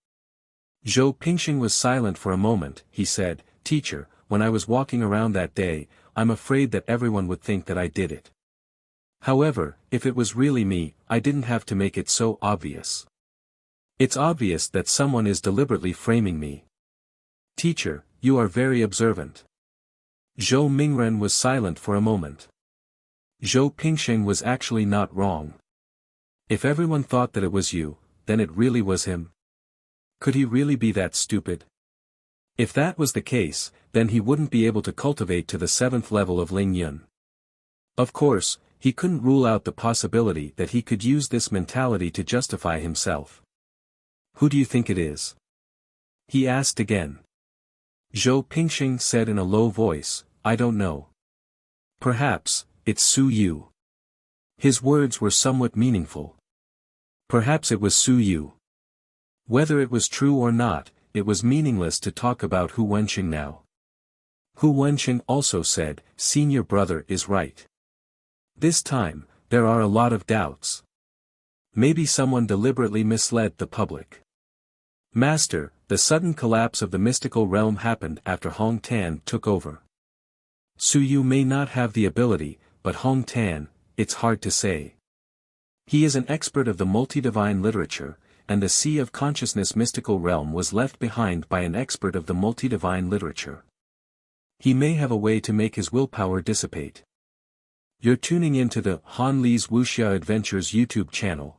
Zhou Pingsheng was silent for a moment, he said, Teacher, when I was walking around that day, I'm afraid that everyone would think that I did it. However, if it was really me, I didn't have to make it so obvious. It's obvious that someone is deliberately framing me. Teacher, you are very observant. Zhou Mingren was silent for a moment. Zhou Pingsheng was actually not wrong. If everyone thought that it was you, then it really was him. Could he really be that stupid? If that was the case, then he wouldn't be able to cultivate to the 7th level of Ling Yun. Of course, he couldn't rule out the possibility that he could use this mentality to justify himself. Who do you think it is? He asked again. Zhou Pingsheng said in a low voice, I don't know. Perhaps, it's Su Yu. His words were somewhat meaningful. Perhaps it was Su Yu. Whether it was true or not, it was meaningless to talk about Hu Wensheng now. Hu Wensheng also said, Senior brother is right. This time, there are a lot of doubts. Maybe someone deliberately misled the public. Master, the sudden collapse of the mystical realm happened after Hong Tan took over. Su Yu may not have the ability, but Hong Tan, it's hard to say. He is an expert of the multi-divine literature, and the Sea of Consciousness mystical realm was left behind by an expert of the multi-divine literature. He may have a way to make his willpower dissipate. You're tuning into the Han Li's Wuxia Adventures YouTube channel.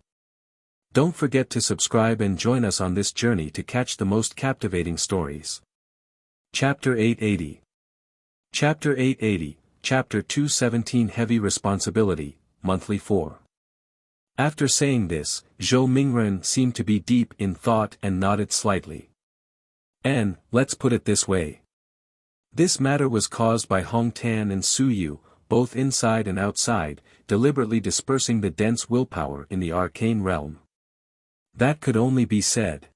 Don't forget to subscribe and join us on this journey to catch the most captivating stories. Chapter 880. Chapter 880, Chapter 217 Heavy Responsibility, Monthly 4. After saying this, Zhou Mingren seemed to be deep in thought and nodded slightly. And, let's put it this way. This matter was caused by Hong Tan and Su Yu, both inside and outside, deliberately dispersing the dense willpower in the arcane realm. That could only be said.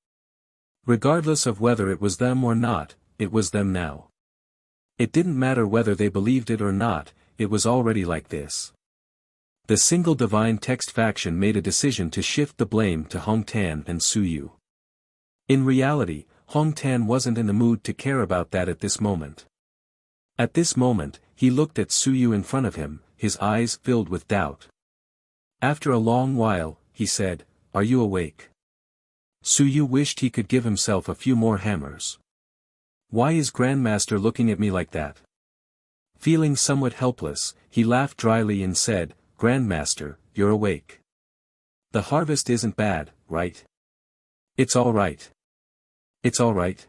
Regardless of whether it was them or not, it was them now. It didn't matter whether they believed it or not, it was already like this. The single divine text faction made a decision to shift the blame to Hong Tan and Su Yu. In reality, Hong Tan wasn't in the mood to care about that at this moment. At this moment, he looked at Su Yu in front of him, his eyes filled with doubt. After a long while, he said, "Are you awake?" Su Yu wished he could give himself a few more hammers. "Why is Grandmaster looking at me like that?" Feeling somewhat helpless, he laughed dryly and said, "Grandmaster, you're awake. The harvest isn't bad, right?" "It's all right. It's all right."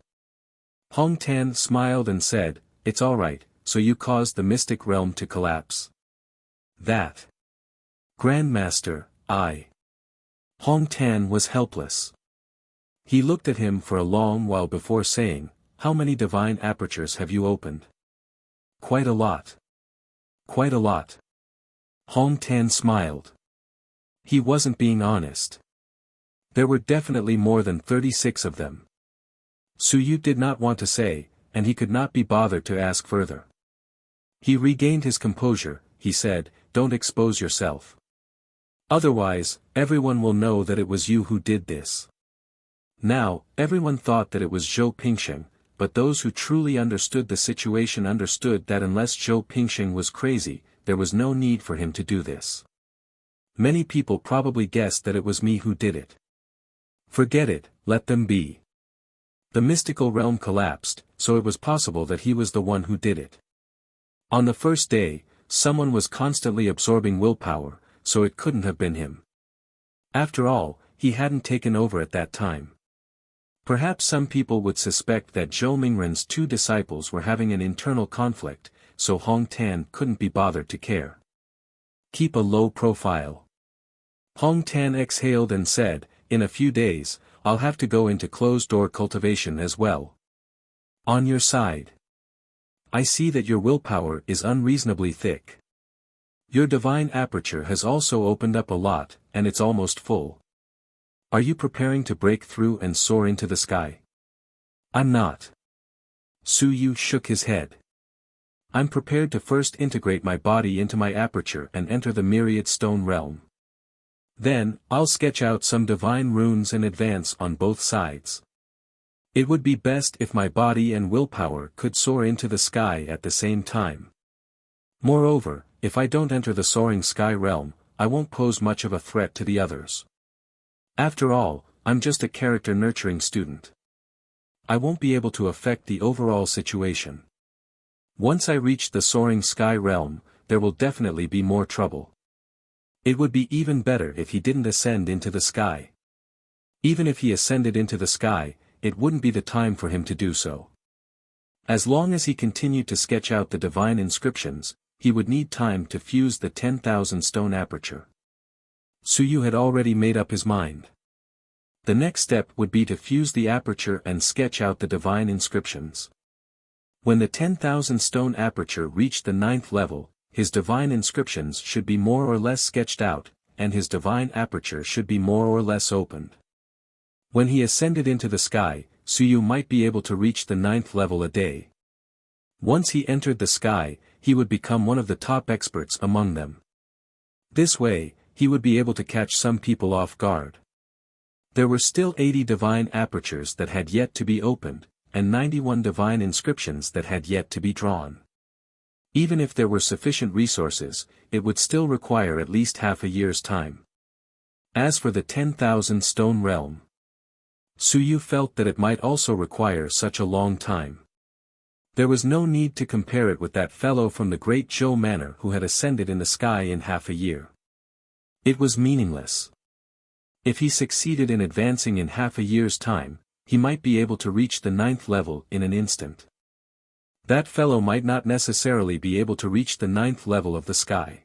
Hong Tan smiled and said, "It's all right, so you caused the mystic realm to collapse." "That. Grandmaster, Hong Tan was helpless. He looked at him for a long while before saying, "How many divine apertures have you opened?" "Quite a lot. Quite a lot." Hong Tan smiled. He wasn't being honest. There were definitely more than 36 of them. Su Yu did not want to say, and he could not be bothered to ask further. He regained his composure. He said, "Don't expose yourself. Otherwise, everyone will know that it was you who did this." Now, everyone thought that it was Zhou Pingsheng, but those who truly understood the situation understood that unless Zhou Pingsheng was crazy, there was no need for him to do this. Many people probably guessed that it was me who did it. Forget it, let them be. The mystical realm collapsed, so it was possible that he was the one who did it. On the first day, someone was constantly absorbing willpower, so it couldn't have been him. After all, he hadn't taken over at that time. Perhaps some people would suspect that Zhou Mingren's two disciples were having an internal conflict, so Hong Tan couldn't be bothered to care. Keep a low profile. Hong Tan exhaled and said, "In a few days, I'll have to go into closed-door cultivation as well." "On your side. I see that your willpower is unreasonably thick. Your divine aperture has also opened up a lot, and it's almost full. Are you preparing to break through and soar into the sky?" "I'm not." Su Yu shook his head. "I'm prepared to first integrate my body into my aperture and enter the myriad stone realm. Then, I'll sketch out some divine runes and advance on both sides. It would be best if my body and willpower could soar into the sky at the same time. Moreover, if I don't enter the soaring sky realm, I won't pose much of a threat to the others. After all, I'm just a character-nurturing student. I won't be able to affect the overall situation. Once I reach the soaring sky realm, there will definitely be more trouble. It would be even better if he didn't ascend into the sky. Even if he ascended into the sky, it wouldn't be the time for him to do so. As long as he continued to sketch out the divine inscriptions, he would need time to fuse the 10,000 stone aperture. Su Yu had already made up his mind. The next step would be to fuse the aperture and sketch out the divine inscriptions. When the 10,000 stone aperture reached the 9th level, his divine inscriptions should be more or less sketched out, and his divine aperture should be more or less opened. When he ascended into the sky, Su Yu might be able to reach the 9th level a day. Once he entered the sky, he would become one of the top experts among them. This way, he would be able to catch some people off guard. There were still 80 divine apertures that had yet to be opened, and 91 divine inscriptions that had yet to be drawn. Even if there were sufficient resources, it would still require at least half a year's time. As for the 10,000 stone realm, Su Yu felt that it might also require such a long time. There was no need to compare it with that fellow from the great Zhou Manor who had ascended in the sky in half a year. It was meaningless. If he succeeded in advancing in half a year's time, he might be able to reach the 9th level in an instant. That fellow might not necessarily be able to reach the 9th level of the sky.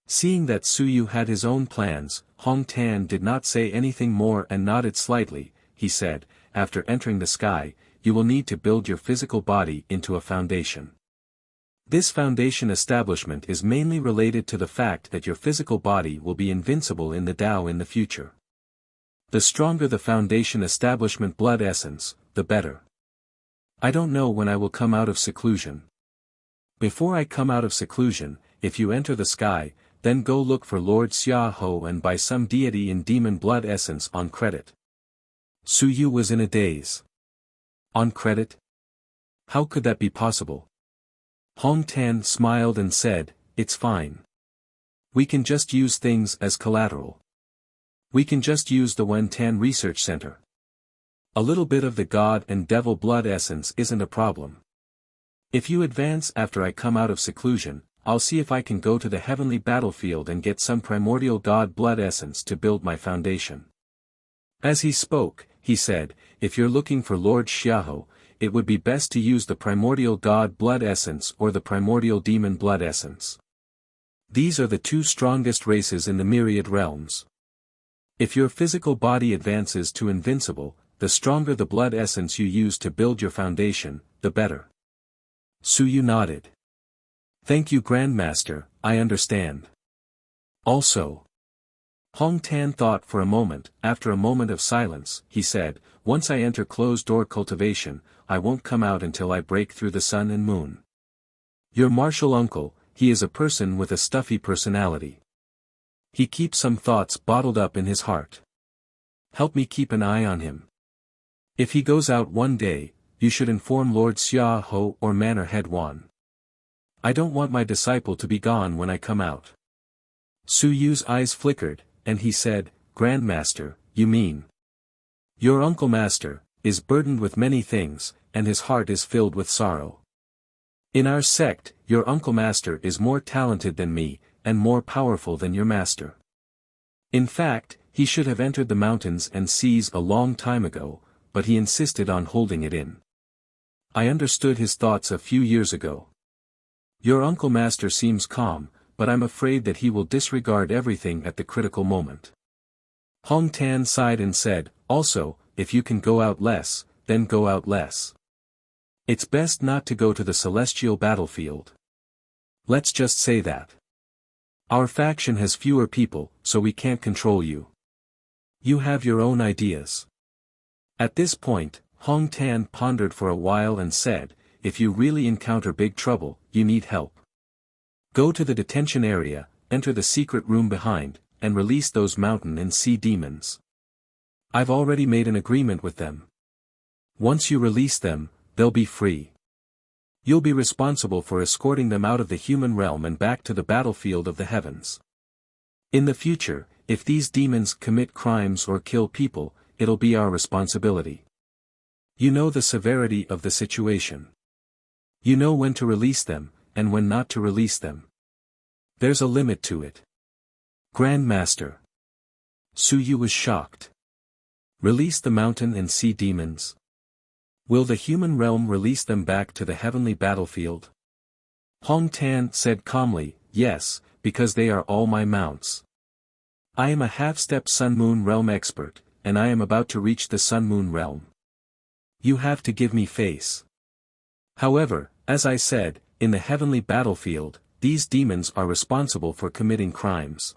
Seeing that Su Yu had his own plans, Hong Tan did not say anything more and nodded slightly. He said, "After entering the sky, you will need to build your physical body into a foundation. This foundation establishment is mainly related to the fact that your physical body will be invincible in the Tao in the future. The stronger the foundation establishment blood essence, the better. I don't know when I will come out of seclusion. Before I come out of seclusion, if you enter the sky, then go look for Lord Xia Ho and buy some deity in demon blood essence on credit. Su Yu was in a daze. On credit? How could that be possible? Hong Tan smiled and said, "It's fine. We can just use things as collateral. We can just use the Wen Tan Research Center. A little bit of the God and Devil blood essence isn't a problem. If you advance after I come out of seclusion, I'll see if I can go to the heavenly battlefield and get some primordial God blood essence to build my foundation." As he spoke, he said, "If you're looking for Lord Xiaoho, it would be best to use the primordial God blood essence or the primordial demon blood essence. These are the two strongest races in the myriad realms. If your physical body advances to invincible, the stronger the blood essence you use to build your foundation, the better." Su Yu nodded. "Thank you Grandmaster, I understand." Also, Hong Tan thought for a moment. After a moment of silence, he said, "Once I enter closed-door cultivation, I won't come out until I break through the sun and moon. Your martial uncle, he is a person with a stuffy personality. He keeps some thoughts bottled up in his heart. Help me keep an eye on him. If he goes out one day, you should inform Lord Xia Ho or Manor Head Wan. I don't want my disciple to be gone when I come out." Su Yu's eyes flickered, and he said, "Grandmaster, you mean? Your uncle master is burdened with many things, and his heart is filled with sorrow. In our sect, your uncle master is more talented than me, and more powerful than your master. In fact, he should have entered the mountains and seas a long time ago, but he insisted on holding it in. I understood his thoughts a few years ago. Your uncle master seems calm, but I'm afraid that he will disregard everything at the critical moment." Hong Tan sighed and said, "Also, if you can go out less, then go out less. It's best not to go to the celestial battlefield. Let's just say that. Our faction has fewer people, so we can't control you. You have your own ideas." At this point, Hong Tan pondered for a while and said, "If you really encounter big trouble, you need help. Go to the detention area, enter the secret room behind, and release those mountain and sea demons. I've already made an agreement with them. Once you release them, they'll be free. You'll be responsible for escorting them out of the human realm and back to the battlefield of the heavens. In the future, if these demons commit crimes or kill people, it'll be our responsibility. You know the severity of the situation. You know when to release them, and when not to release them. There's a limit to it." "Grandmaster." Su Yu was shocked. "Release the mountain and sea demons? Will the human realm release them back to the heavenly battlefield?" Hong Tan said calmly, "Yes, because they are all my mounts. I am a half-step Sun-Moon realm expert, and I am about to reach the Sun-Moon realm. You have to give me face. However, as I said, in the heavenly battlefield, these demons are responsible for committing crimes.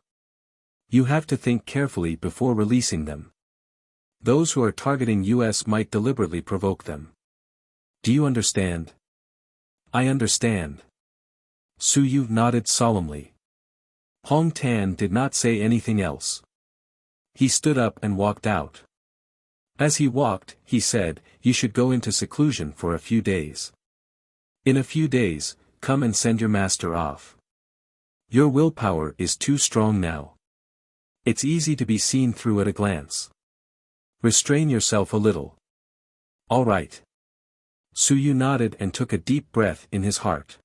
You have to think carefully before releasing them. Those who are targeting us might deliberately provoke them. Do you understand?" "I understand." Su Yu nodded solemnly. Hong Tan did not say anything else. He stood up and walked out. As he walked, he said, "You should go into seclusion for a few days. In a few days, come and send your master off. Your willpower is too strong now. It's easy to be seen through at a glance. Restrain yourself a little." "All right." Su Yu nodded and took a deep breath in his heart.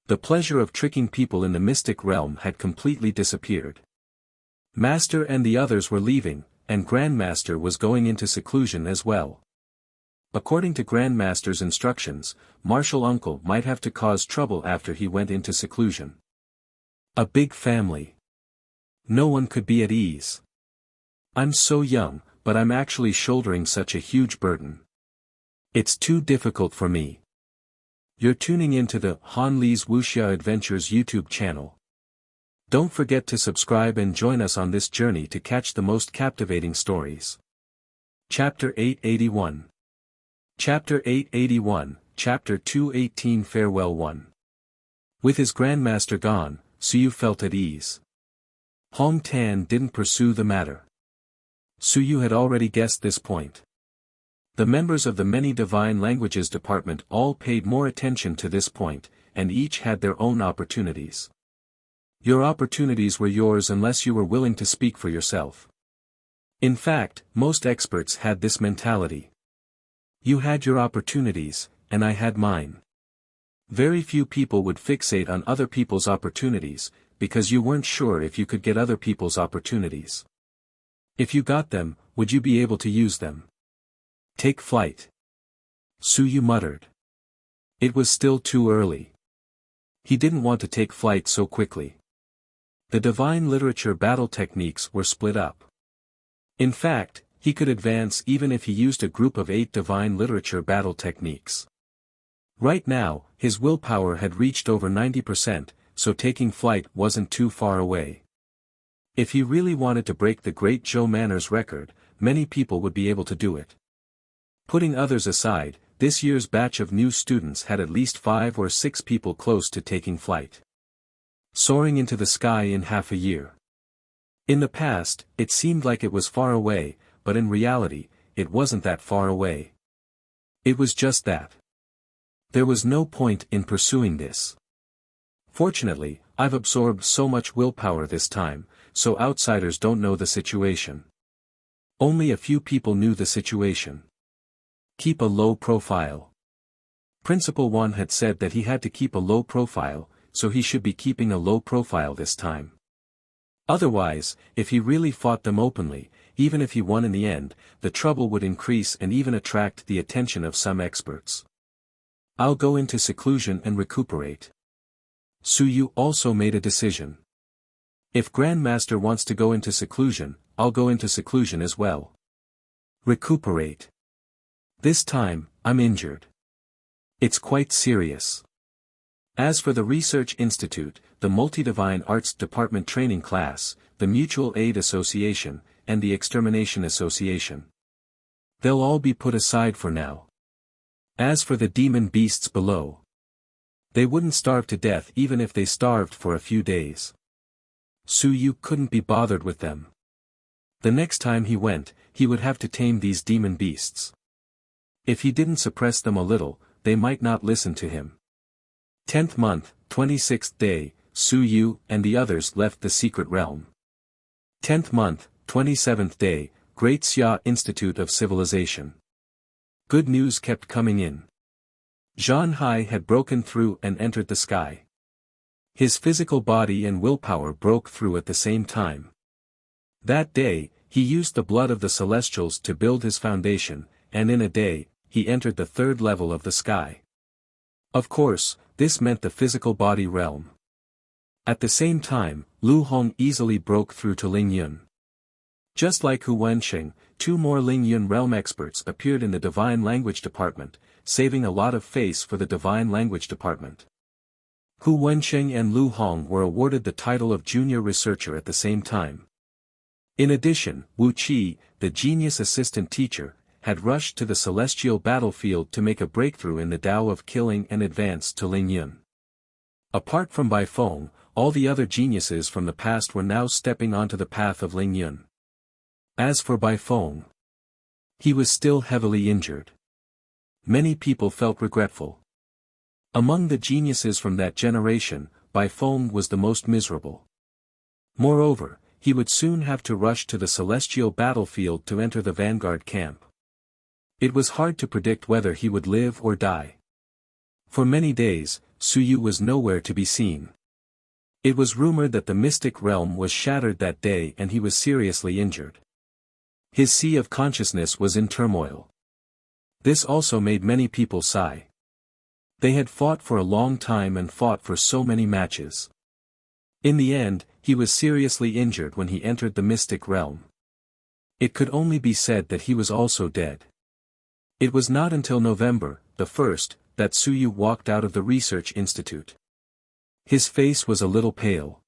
The pleasure of tricking people in the mystic realm had completely disappeared. Master and the others were leaving, and Grandmaster was going into seclusion as well. According to Grandmaster's instructions, Martial Uncle might have to cause trouble after he went into seclusion. A big family. No one could be at ease. I'm so young, but I'm actually shouldering such a huge burden. It's too difficult for me. You're tuning into the Han Lee's Wuxia Adventures YouTube channel. Don't forget to subscribe and join us on this journey to catch the most captivating stories. Chapter 881. Chapter 881, Chapter 218 Farewell 1. With his grandmaster gone, Suyu felt at ease. Hong Tan didn't pursue the matter. Suyu had already guessed this point. The members of the Many Divine Languages Department all paid more attention to this point, and each had their own opportunities. Your opportunities were yours unless you were willing to speak for yourself. In fact, most experts had this mentality. You had your opportunities, and I had mine. Very few people would fixate on other people's opportunities, because you weren't sure if you could get other people's opportunities. If you got them, would you be able to use them? Take flight. Suyu muttered. It was still too early. He didn't want to take flight so quickly. The divine literature battle techniques were split up. In fact, he could advance even if he used a group of 8 divine literature battle techniques. Right now, his willpower had reached over 90%, so taking flight wasn't too far away. If he really wanted to break the Great Joe Manners record, many people would be able to do it. Putting others aside, this year's batch of new students had at least 5 or 6 people close to taking flight. Soaring into the sky in half a year. In the past, it seemed like it was far away, but in reality, it wasn't that far away. It was just that. There was no point in pursuing this. Fortunately, I've absorbed so much willpower this time, so outsiders don't know the situation. Only a few people knew the situation. Keep a low profile. Principal 1 had said that he had to keep a low profile, so he should be keeping a low profile this time. Otherwise, if he really fought them openly, even if he won in the end, the trouble would increase and even attract the attention of some experts. I'll go into seclusion and recuperate. Suyu also made a decision. If Grandmaster wants to go into seclusion, I'll go into seclusion as well. Recuperate. This time, I'm injured. It's quite serious. As for the Research Institute, the Multi-Divine Arts Department Training Class, the Mutual Aid Association, and the Extermination Association, they'll all be put aside for now. As for the demon beasts below, they wouldn't starve to death even if they starved for a few days. Suyu couldn't be bothered with them. The next time he went, he would have to tame these demon beasts. If he didn't suppress them a little, they might not listen to him. 10th month, 26th day, Suyu and the others left the secret realm. 10th month, 27th day, Great Xia Institute of Civilization. Good news kept coming in. Zhan Hai had broken through and entered the sky. His physical body and willpower broke through at the same time. That day, he used the blood of the Celestials to build his foundation, and in a day, he entered the 3rd level of the sky. Of course, this meant the physical body realm. At the same time, Lu Hong easily broke through to Ling Yun. Just like Hu Wensheng, 2 more Ling Yun realm experts appeared in the Divine Language Department, saving a lot of face for the Divine Language Department. Hu Wensheng and Lu Hong were awarded the title of Junior Researcher at the same time. In addition, Wu Qi, the genius assistant teacher, had rushed to the celestial battlefield to make a breakthrough in the Tao of killing and advance to Ling Yun. Apart from Bai Feng, all the other geniuses from the past were now stepping onto the path of Ling Yun. As for Bai Feng, he was still heavily injured. Many people felt regretful. Among the geniuses from that generation, Bai Feng was the most miserable. Moreover, he would soon have to rush to the celestial battlefield to enter the vanguard camp. It was hard to predict whether he would live or die. For many days, Suyu was nowhere to be seen. It was rumored that the mystic realm was shattered that day and he was seriously injured. His sea of consciousness was in turmoil. This also made many people sigh. They had fought for a long time and fought for so many matches. In the end, he was seriously injured when he entered the mystic realm. It could only be said that he was also dead. It was not until November, the 1st, that Suyu walked out of the research institute. His face was a little pale.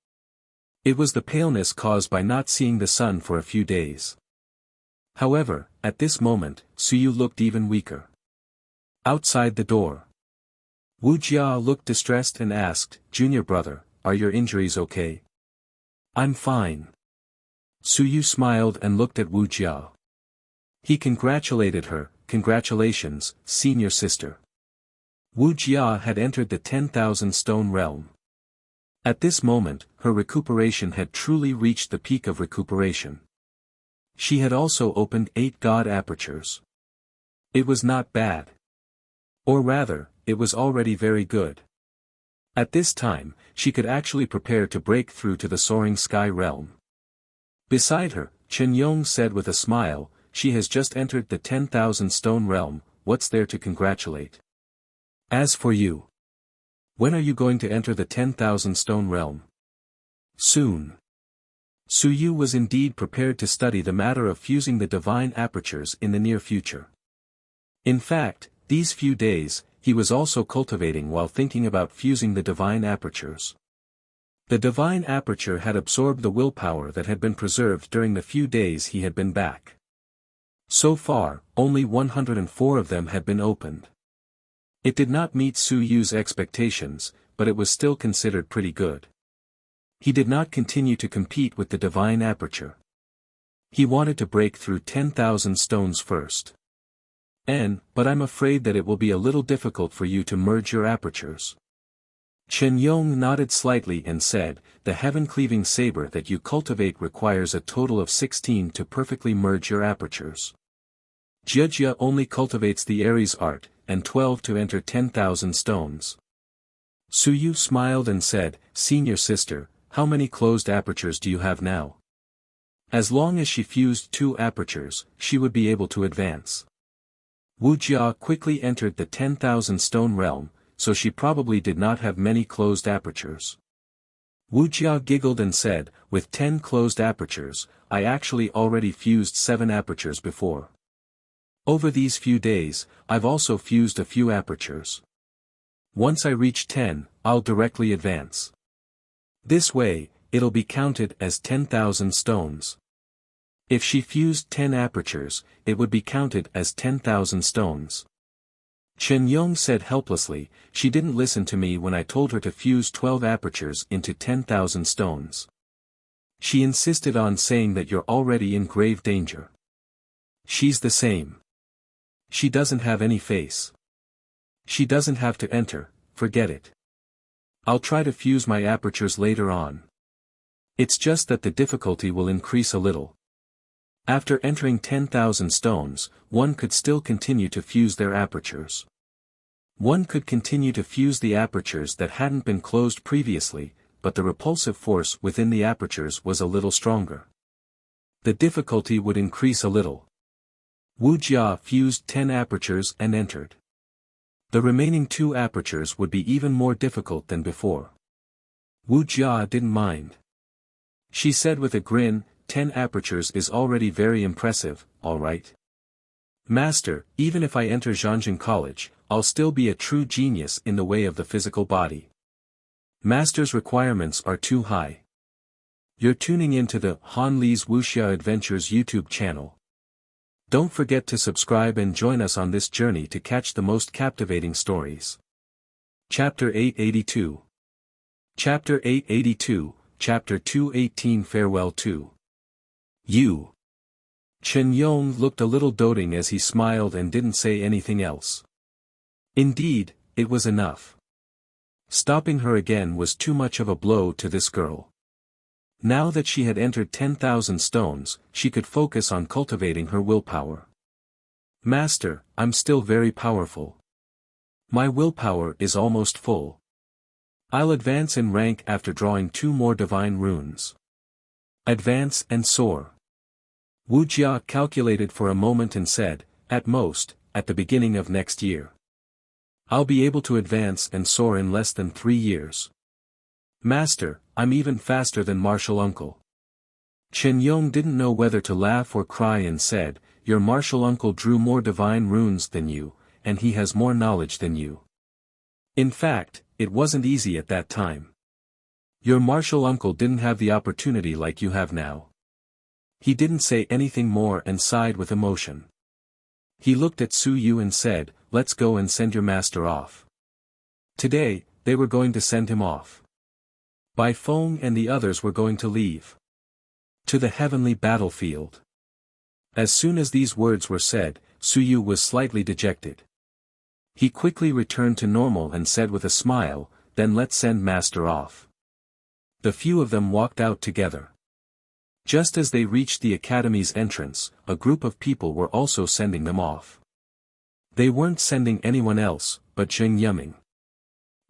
It was the paleness caused by not seeing the sun for a few days. However, at this moment, Suyu looked even weaker. Outside the door, Wuxia looked distressed and asked, "Junior brother, are your injuries okay?" "I'm fine." Suyu smiled and looked at Wuxia. He congratulated her. "Congratulations, senior sister." Wuxia had entered the 10,000 stone realm. At this moment, her recuperation had truly reached the peak of recuperation. She had also opened 8 god apertures. It was not bad. Or rather, it was already very good. At this time, she could actually prepare to break through to the soaring sky realm. Beside her, Chen Yong said with a smile, "She has just entered the 10,000 stone realm, what's there to congratulate? As for you, when are you going to enter the 10,000 stone realm?" "Soon." Suyu was indeed prepared to study the matter of fusing the divine apertures in the near future. In fact, these few days, he was also cultivating while thinking about fusing the divine apertures. The divine aperture had absorbed the willpower that had been preserved during the few days he had been back. So far, only 104 of them had been opened. It did not meet Suyu's expectations, but it was still considered pretty good. He did not continue to compete with the divine aperture. He wanted to break through 10,000 stones first. But I'm afraid that it will be a little difficult for you to merge your apertures." Chen Yong nodded slightly and said, "The heaven-cleaving saber that you cultivate requires a total of 16 to perfectly merge your apertures. Jia only cultivates the Aries art, and 12 to enter 10,000 stones." Suyu smiled and said, "Senior sister, how many closed apertures do you have now?" As long as she fused 2 apertures, she would be able to advance. Wuxia quickly entered the 10,000 stone realm, so she probably did not have many closed apertures. Wuxia giggled and said, "With 10 closed apertures, I actually already fused 7 apertures before. Over these few days, I've also fused a few apertures. Once I reach 10, I'll directly advance. This way, it'll be counted as 10,000 stones." If she fused 10 apertures, it would be counted as 10,000 stones. Chen Yong said helplessly, "She didn't listen to me when I told her to fuse 12 apertures into 10,000 stones. She insisted on saying that you're already in grave danger. She's the same. She doesn't have any face. She doesn't have to enter, forget it. I'll try to fuse my apertures later on. It's just that the difficulty will increase a little." After entering 10,000 stones, one could still continue to fuse their apertures. One could continue to fuse the apertures that hadn't been closed previously, but the repulsive force within the apertures was a little stronger. The difficulty would increase a little. Wuxia fused 10 apertures and entered. The remaining 2 apertures would be even more difficult than before. Wuxia didn't mind. She said with a grin, 10 apertures is already very impressive, alright. Master, even if I enter Zhangjin College, I'll still be a true genius in the way of the physical body. Master's requirements are too high. You're tuning into the Han Li's Wuxia Adventures YouTube channel. Don't forget to subscribe and join us on this journey to catch the most captivating stories. Chapter 882. Chapter 882, Chapter 218 Farewell to You. Chen Yong looked a little doting as he smiled and didn't say anything else. Indeed, it was enough. Stopping her again was too much of a blow to this girl. Now that she had entered 10,000 stones, she could focus on cultivating her willpower. Master, I'm still very powerful. My willpower is almost full. I'll advance in rank after drawing 2 more divine runes. Advance and soar. Wuxia calculated for a moment and said, at most, at the beginning of next year. I'll be able to advance and soar in less than 3 years. Master, I'm even faster than Martial Uncle. Chen Yong didn't know whether to laugh or cry and said, your martial uncle drew more divine runes than you, and he has more knowledge than you. In fact, it wasn't easy at that time. Your martial uncle didn't have the opportunity like you have now. He didn't say anything more and sighed with emotion. He looked at Su Yu and said, let's go and send your master off. Today, they were going to send him off. Bai Feng and the others were going to leave. To the heavenly battlefield. As soon as these words were said, Su Yu was slightly dejected. He quickly returned to normal and said with a smile, then let's send master off. The few of them walked out together. Just as they reached the academy's entrance, a group of people were also sending them off. They weren't sending anyone else, but Zheng Yiming.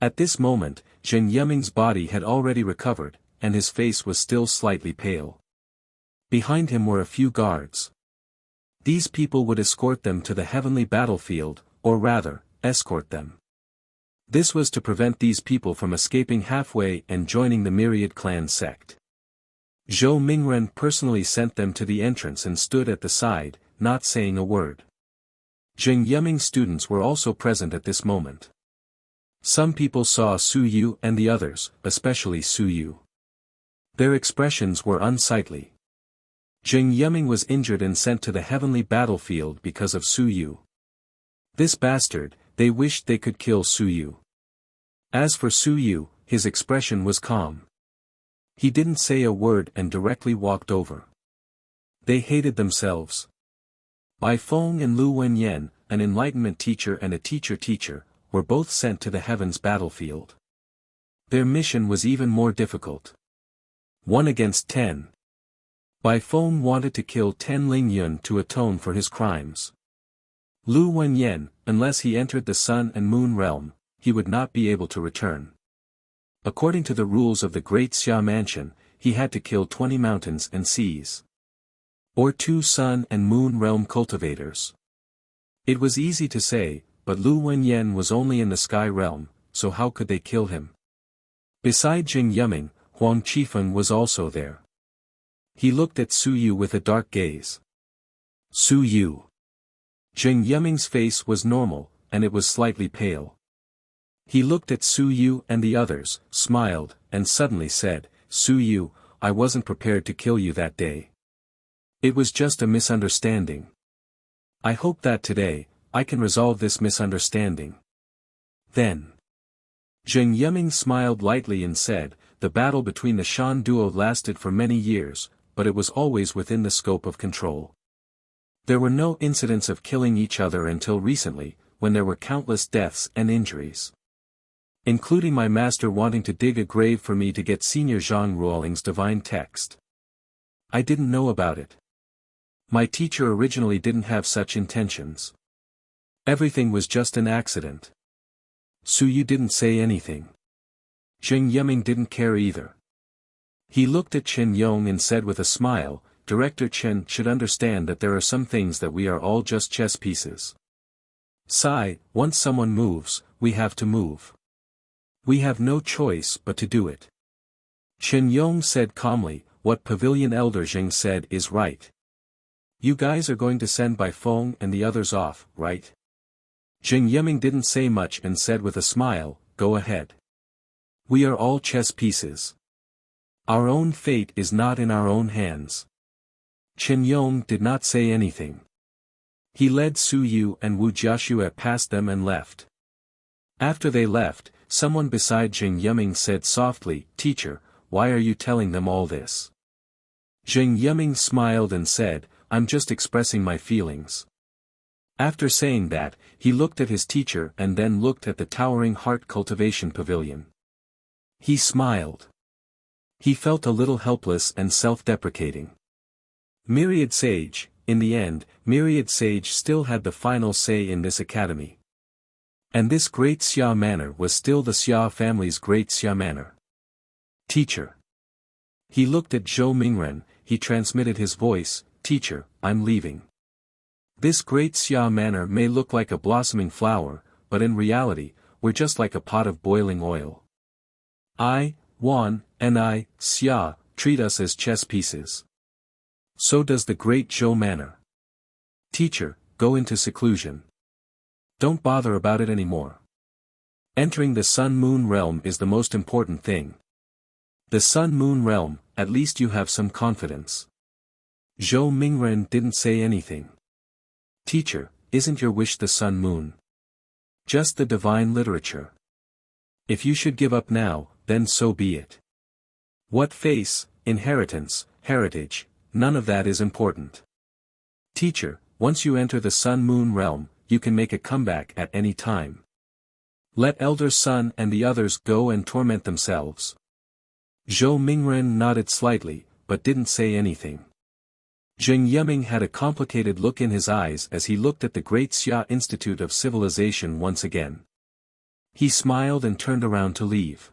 At this moment, Zheng Yiming's body had already recovered, and his face was still slightly pale. Behind him were a few guards. These people would escort them to the heavenly battlefield, or rather, escort them. This was to prevent these people from escaping halfway and joining the Myriad Clan sect. Zhou Mingren personally sent them to the entrance and stood at the side, not saying a word. Zheng Yiming's students were also present at this moment. Some people saw Su Yu and the others, especially Su Yu. Their expressions were unsightly. Zheng Yiming was injured and sent to the heavenly battlefield because of Su Yu. This bastard, they wished they could kill Su Yu. As for Su Yu, his expression was calm. He didn't say a word and directly walked over. They hated themselves. Bai Feng and Lu Wenyan, an enlightenment teacher and a teacher, were both sent to the heavens battlefield. Their mission was even more difficult. 1 against 10. Bai Feng wanted to kill 10 Ling Yun to atone for his crimes. Lu Wenyan, unless he entered the Sun and Moon realm, he would not be able to return. According to the rules of the Great Xia Mansion, he had to kill 20 mountains and seas. Or 2 Sun and Moon realm cultivators. It was easy to say, but Lu Wenyan was only in the Sky realm, so how could they kill him? Beside Zheng Yiming, Huang Qifeng was also there. He looked at Su Yu with a dark gaze. Su Yu. Zheng Yiming's face was normal, and it was slightly pale. He looked at Su Yu and the others, smiled, and suddenly said, Su Yu, I wasn't prepared to kill you that day. It was just a misunderstanding. I hope that today, I can resolve this misunderstanding. Then. Zheng Yiming smiled lightly and said, the battle between the Shan duo lasted for many years, but it was always within the scope of control. There were no incidents of killing each other until recently, when there were countless deaths and injuries. Including my master wanting to dig a grave for me to get Senior Zhang Ruoling's divine text. I didn't know about it. My teacher originally didn't have such intentions. Everything was just an accident. Su Yu didn't say anything. Zheng Yiming didn't care either. He looked at Chen Yong and said with a smile, Director Chen should understand that there are some things that we are all just chess pieces. Sai, once someone moves, we have to move. We have no choice but to do it. Chen Yong said calmly, what Pavilion Elder Zheng said is right. You guys are going to send Bai Feng and the others off, right? Zheng Yiming didn't say much and said with a smile, go ahead. We are all chess pieces. Our own fate is not in our own hands. Chen Yong did not say anything. He led Su Yu and Wu Jiaxue past them and left. After they left, someone beside Zheng Yiming said softly, Teacher, why are you telling them all this? Zheng Yiming smiled and said, I'm just expressing my feelings. After saying that, he looked at his teacher and then looked at the towering heart cultivation pavilion. He smiled. He felt a little helpless and self-deprecating. Myriad Sage, in the end, Myriad Sage still had the final say in this academy. And this Great Xia Manor was still the Xia family's Great Xia Manor. Teacher. He looked at Zhou Mingren, he transmitted his voice, Teacher, I'm leaving. This Great Xia Manor may look like a blossoming flower, but in reality, we're just like a pot of boiling oil. I, Wan, and I, Xia, treat us as chess pieces. So does the Great Zhou Manor. Teacher, go into seclusion. Don't bother about it anymore. Entering the Sun-Moon realm is the most important thing. The Sun-Moon realm, at least you have some confidence. Zhou Mingren didn't say anything. Teacher, isn't your wish the Sun-Moon? Just the divine literature. If you should give up now, then so be it. What face, inheritance, heritage, none of that is important. Teacher, once you enter the Sun-Moon realm, you can make a comeback at any time. Let Elder Sun and the others go and torment themselves. Zhou Mingren nodded slightly, but didn't say anything. Zheng Yiming had a complicated look in his eyes as he looked at the Great Xia Institute of Civilization once again. He smiled and turned around to leave.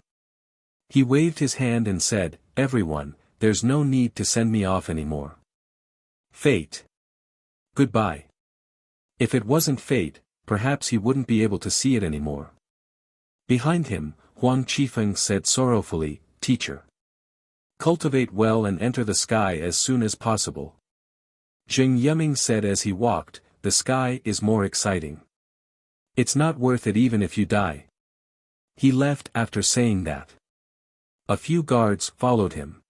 He waved his hand and said, "Everyone, there's no need to send me off anymore. Fate. Goodbye." If it wasn't fate, perhaps he wouldn't be able to see it anymore. Behind him, Huang Qifeng said sorrowfully, "Teacher. Cultivate well and enter the sky as soon as possible." Zheng Yiming said as he walked, "The sky is more exciting. It's not worth it even if you die." He left after saying that. A few guards followed him.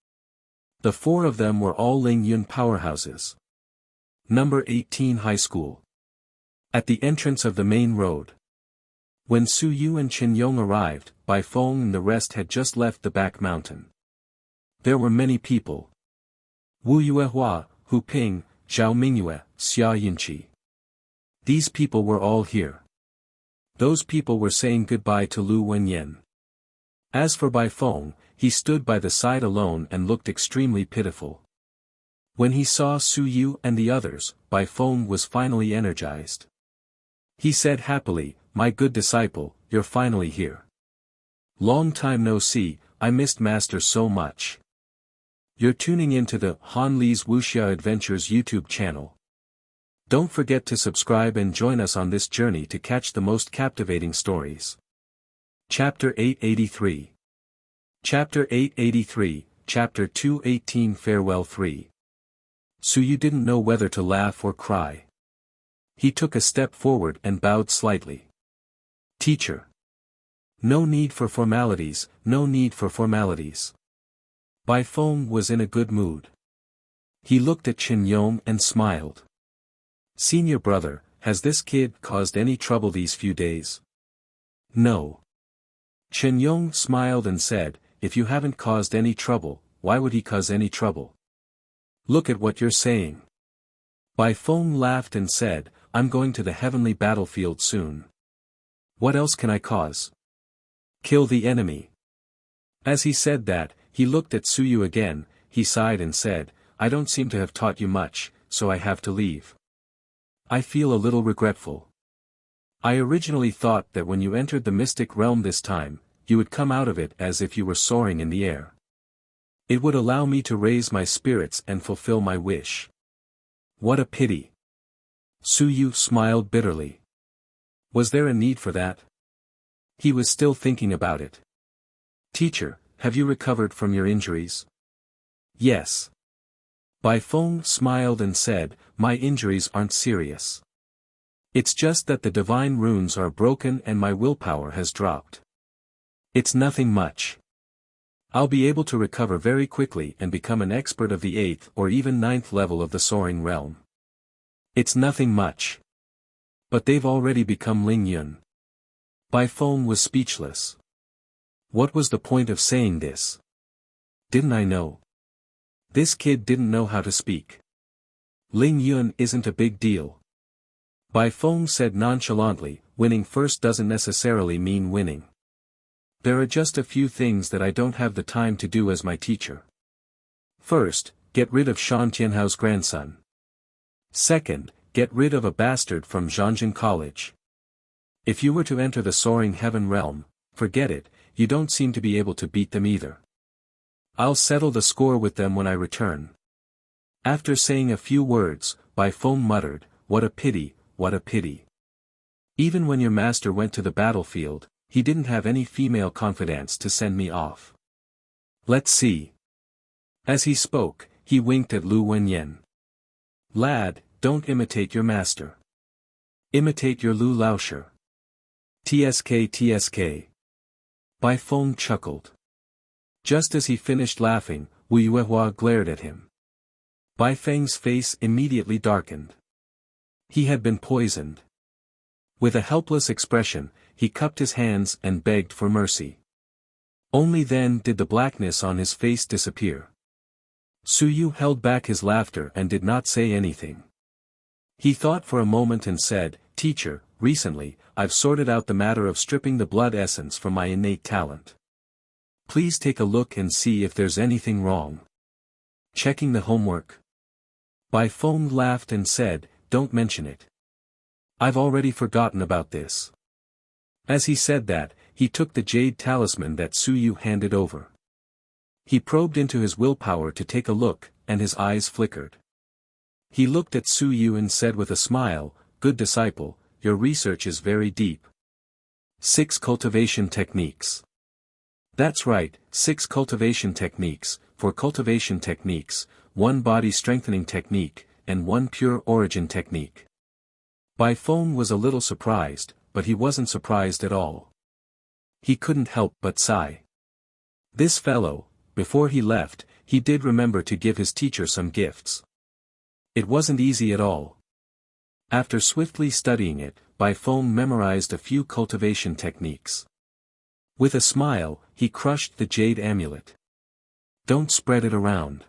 The four of them were all Ling Yun powerhouses. Number 18 High School. At the entrance of the main road. When Su Yu and Qin Yong arrived, Bai Feng and the rest had just left the back mountain. There were many people. Wu Yuehua, Hu Ping, Zhao Mingyue, Xia Yinqi. These people were all here. Those people were saying goodbye to Lu Wenyan. As for Bai Feng, he stood by the side alone and looked extremely pitiful. When he saw Su Yu and the others, Bai Feng was finally energized. He said happily, "My good disciple, you're finally here. Long time no see, I missed Master so much." You're tuning into the Han Li's Wuxia Adventures YouTube channel. Don't forget to subscribe and join us on this journey to catch the most captivating stories. Chapter 883. Chapter 883, Chapter 218 Farewell 3. Su Yu didn't know whether to laugh or cry. He took a step forward and bowed slightly. "Teacher. No need for formalities, no need for formalities." Bai Feng was in a good mood. He looked at Qin Yong and smiled. "Senior brother, has this kid caused any trouble these few days?" "No." Qin Yong smiled and said, "If you haven't caused any trouble, why would he cause any trouble? Look at what you're saying." Bai Feng laughed and said, "I'm going to the heavenly battlefield soon. What else can I cause? Kill the enemy." As he said that, he looked at Su Yu again, he sighed and said, "I don't seem to have taught you much, so I have to leave. I feel a little regretful. I originally thought that when you entered the mystic realm this time, you would come out of it as if you were soaring in the air. It would allow me to raise my spirits and fulfill my wish. What a pity." Su Yu smiled bitterly. Was there a need for that? He was still thinking about it. "Teacher, have you recovered from your injuries?" "Yes." Bai Feng smiled and said, "My injuries aren't serious. It's just that the divine runes are broken and my willpower has dropped. It's nothing much. I'll be able to recover very quickly and become an expert of the 8th or even 9th level of the soaring realm. It's nothing much. But they've already become Ling Yun." Bai Feng was speechless. What was the point of saying this? Didn't I know? This kid didn't know how to speak. Ling Yun isn't a big deal. Bai Feng said nonchalantly, "Winning first doesn't necessarily mean winning. There are just a few things that I don't have the time to do as my teacher. First, get rid of Shan Tianhao's grandson. Second, get rid of a bastard from Zhangjin College. If you were to enter the soaring heaven realm, forget it, you don't seem to be able to beat them either. I'll settle the score with them when I return." After saying a few words, Bai Feng muttered, "What a pity, what a pity. Even when your master went to the battlefield, he didn't have any female confidants to send me off. Let's see." As he spoke, he winked at Lu Wenyan. "Lad, don't imitate your master. Imitate your Lu Laoshi. TSK. Bai Feng chuckled. Just as he finished laughing, Wu Yuehua glared at him. Bai Feng's face immediately darkened. He had been poisoned. With a helpless expression, he cupped his hands and begged for mercy. Only then did the blackness on his face disappear. Su Yu held back his laughter and did not say anything. He thought for a moment and said, "Teacher, recently, I've sorted out the matter of stripping the blood essence from my innate talent. Please take a look and see if there's anything wrong." Checking the homework. Bai Feng laughed and said, "Don't mention it. I've already forgotten about this." As he said that, he took the jade talisman that Su Yu handed over. He probed into his willpower to take a look, and his eyes flickered. He looked at Su Yu and said with a smile, "Good disciple, your research is very deep. 6 cultivation techniques." That's right, 6 cultivation techniques. For cultivation techniques, 1 body strengthening technique, and 1 pure origin technique. Bai Feng was a little surprised, but he wasn't surprised at all. He couldn't help but sigh. This fellow, before he left, he did remember to give his teacher some gifts. It wasn't easy at all. After swiftly studying it, Bai Feng memorized a few cultivation techniques. With a smile, he crushed the jade amulet. Don't spread it around.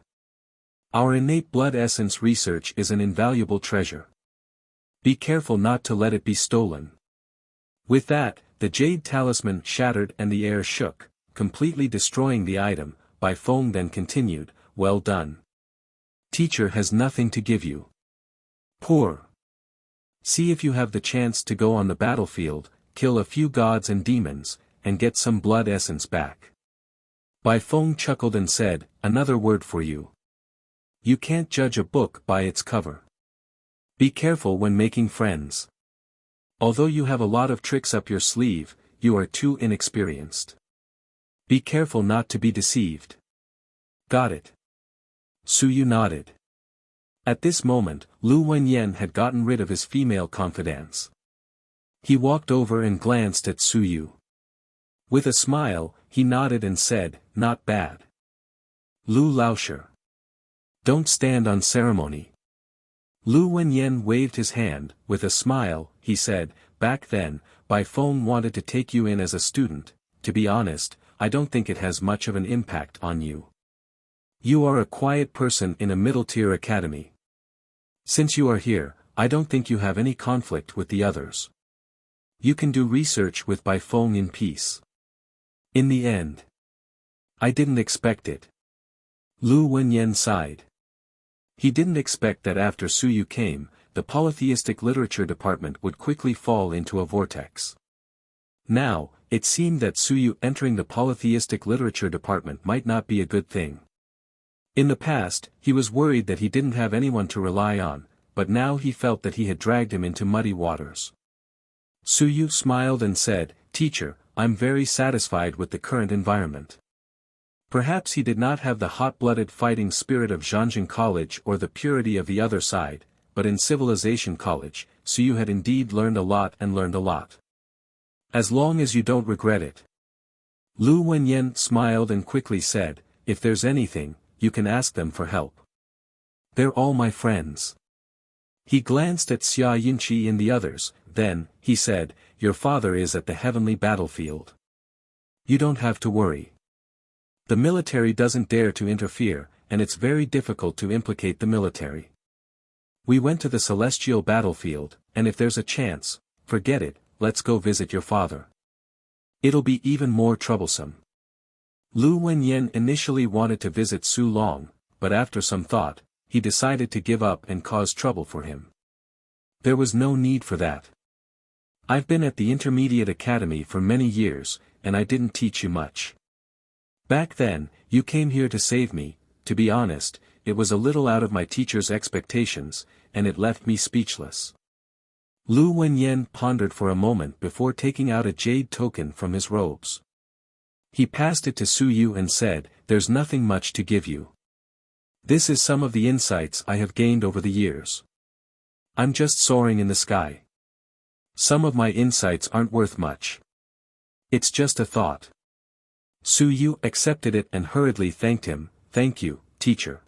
Our innate blood essence research is an invaluable treasure. Be careful not to let it be stolen. With that, the jade talisman shattered and the air shook, completely destroying the item. Bai Feng then continued, "Well done. Teacher has nothing to give you. Poor. See if you have the chance to go on the battlefield, kill a few gods and demons, and get some blood essence back." Bai Feng chuckled and said, "Another word for you. You can't judge a book by its cover. Be careful when making friends. Although you have a lot of tricks up your sleeve, you are too inexperienced. Be careful not to be deceived." Got it. Su Yu nodded. At this moment, Lu Wenyan had gotten rid of his female confidants. He walked over and glanced at Su Yu. With a smile, he nodded and said, "Not bad. Lu Laoshi. Don't stand on ceremony." Lu Wenyan waved his hand. With a smile, he said, "Back then, Bai Feng wanted to take you in as a student. To be honest, I don't think it has much of an impact on you. You are a quiet person in a middle-tier academy. Since you are here, I don't think you have any conflict with the others. You can do research with Bai Feng in peace." In the end. I didn't expect it. Lu Wenyan sighed. He didn't expect that after Su Yu came, the polytheistic literature department would quickly fall into a vortex. Now, it seemed that Su Yu entering the polytheistic literature department might not be a good thing. In the past, he was worried that he didn't have anyone to rely on, but now he felt that he had dragged him into muddy waters. Su Yu smiled and said, "Teacher, I'm very satisfied with the current environment." Perhaps he did not have the hot-blooded fighting spirit of Zhanjiang College or the purity of the other side, but in Civilization College, Su Yu had indeed learned a lot and learned a lot. As long as you don't regret it. Lu Wenyan smiled and quickly said, "If there's anything, you can ask them for help. They're all my friends." He glanced at Xia Yunqi and the others, then, he said, "Your father is at the heavenly battlefield. You don't have to worry. The military doesn't dare to interfere, and it's very difficult to implicate the military. We went to the celestial battlefield, and if there's a chance, forget it, let's go visit your father. It'll be even more troublesome." Lu Wenyan initially wanted to visit Su Long, but after some thought, he decided to give up and cause trouble for him. There was no need for that. "I've been at the intermediate academy for many years, and I didn't teach you much. Back then, you came here to save me. To be honest, it was a little out of my teacher's expectations, and it left me speechless." Lu Wenyan pondered for a moment before taking out a jade token from his robes. He passed it to Su Yu and said, "There's nothing much to give you. This is some of the insights I have gained over the years. I'm just soaring in the sky. Some of my insights aren't worth much. It's just a thought. Su Yu accepted it and hurriedly thanked him. Thank you, teacher.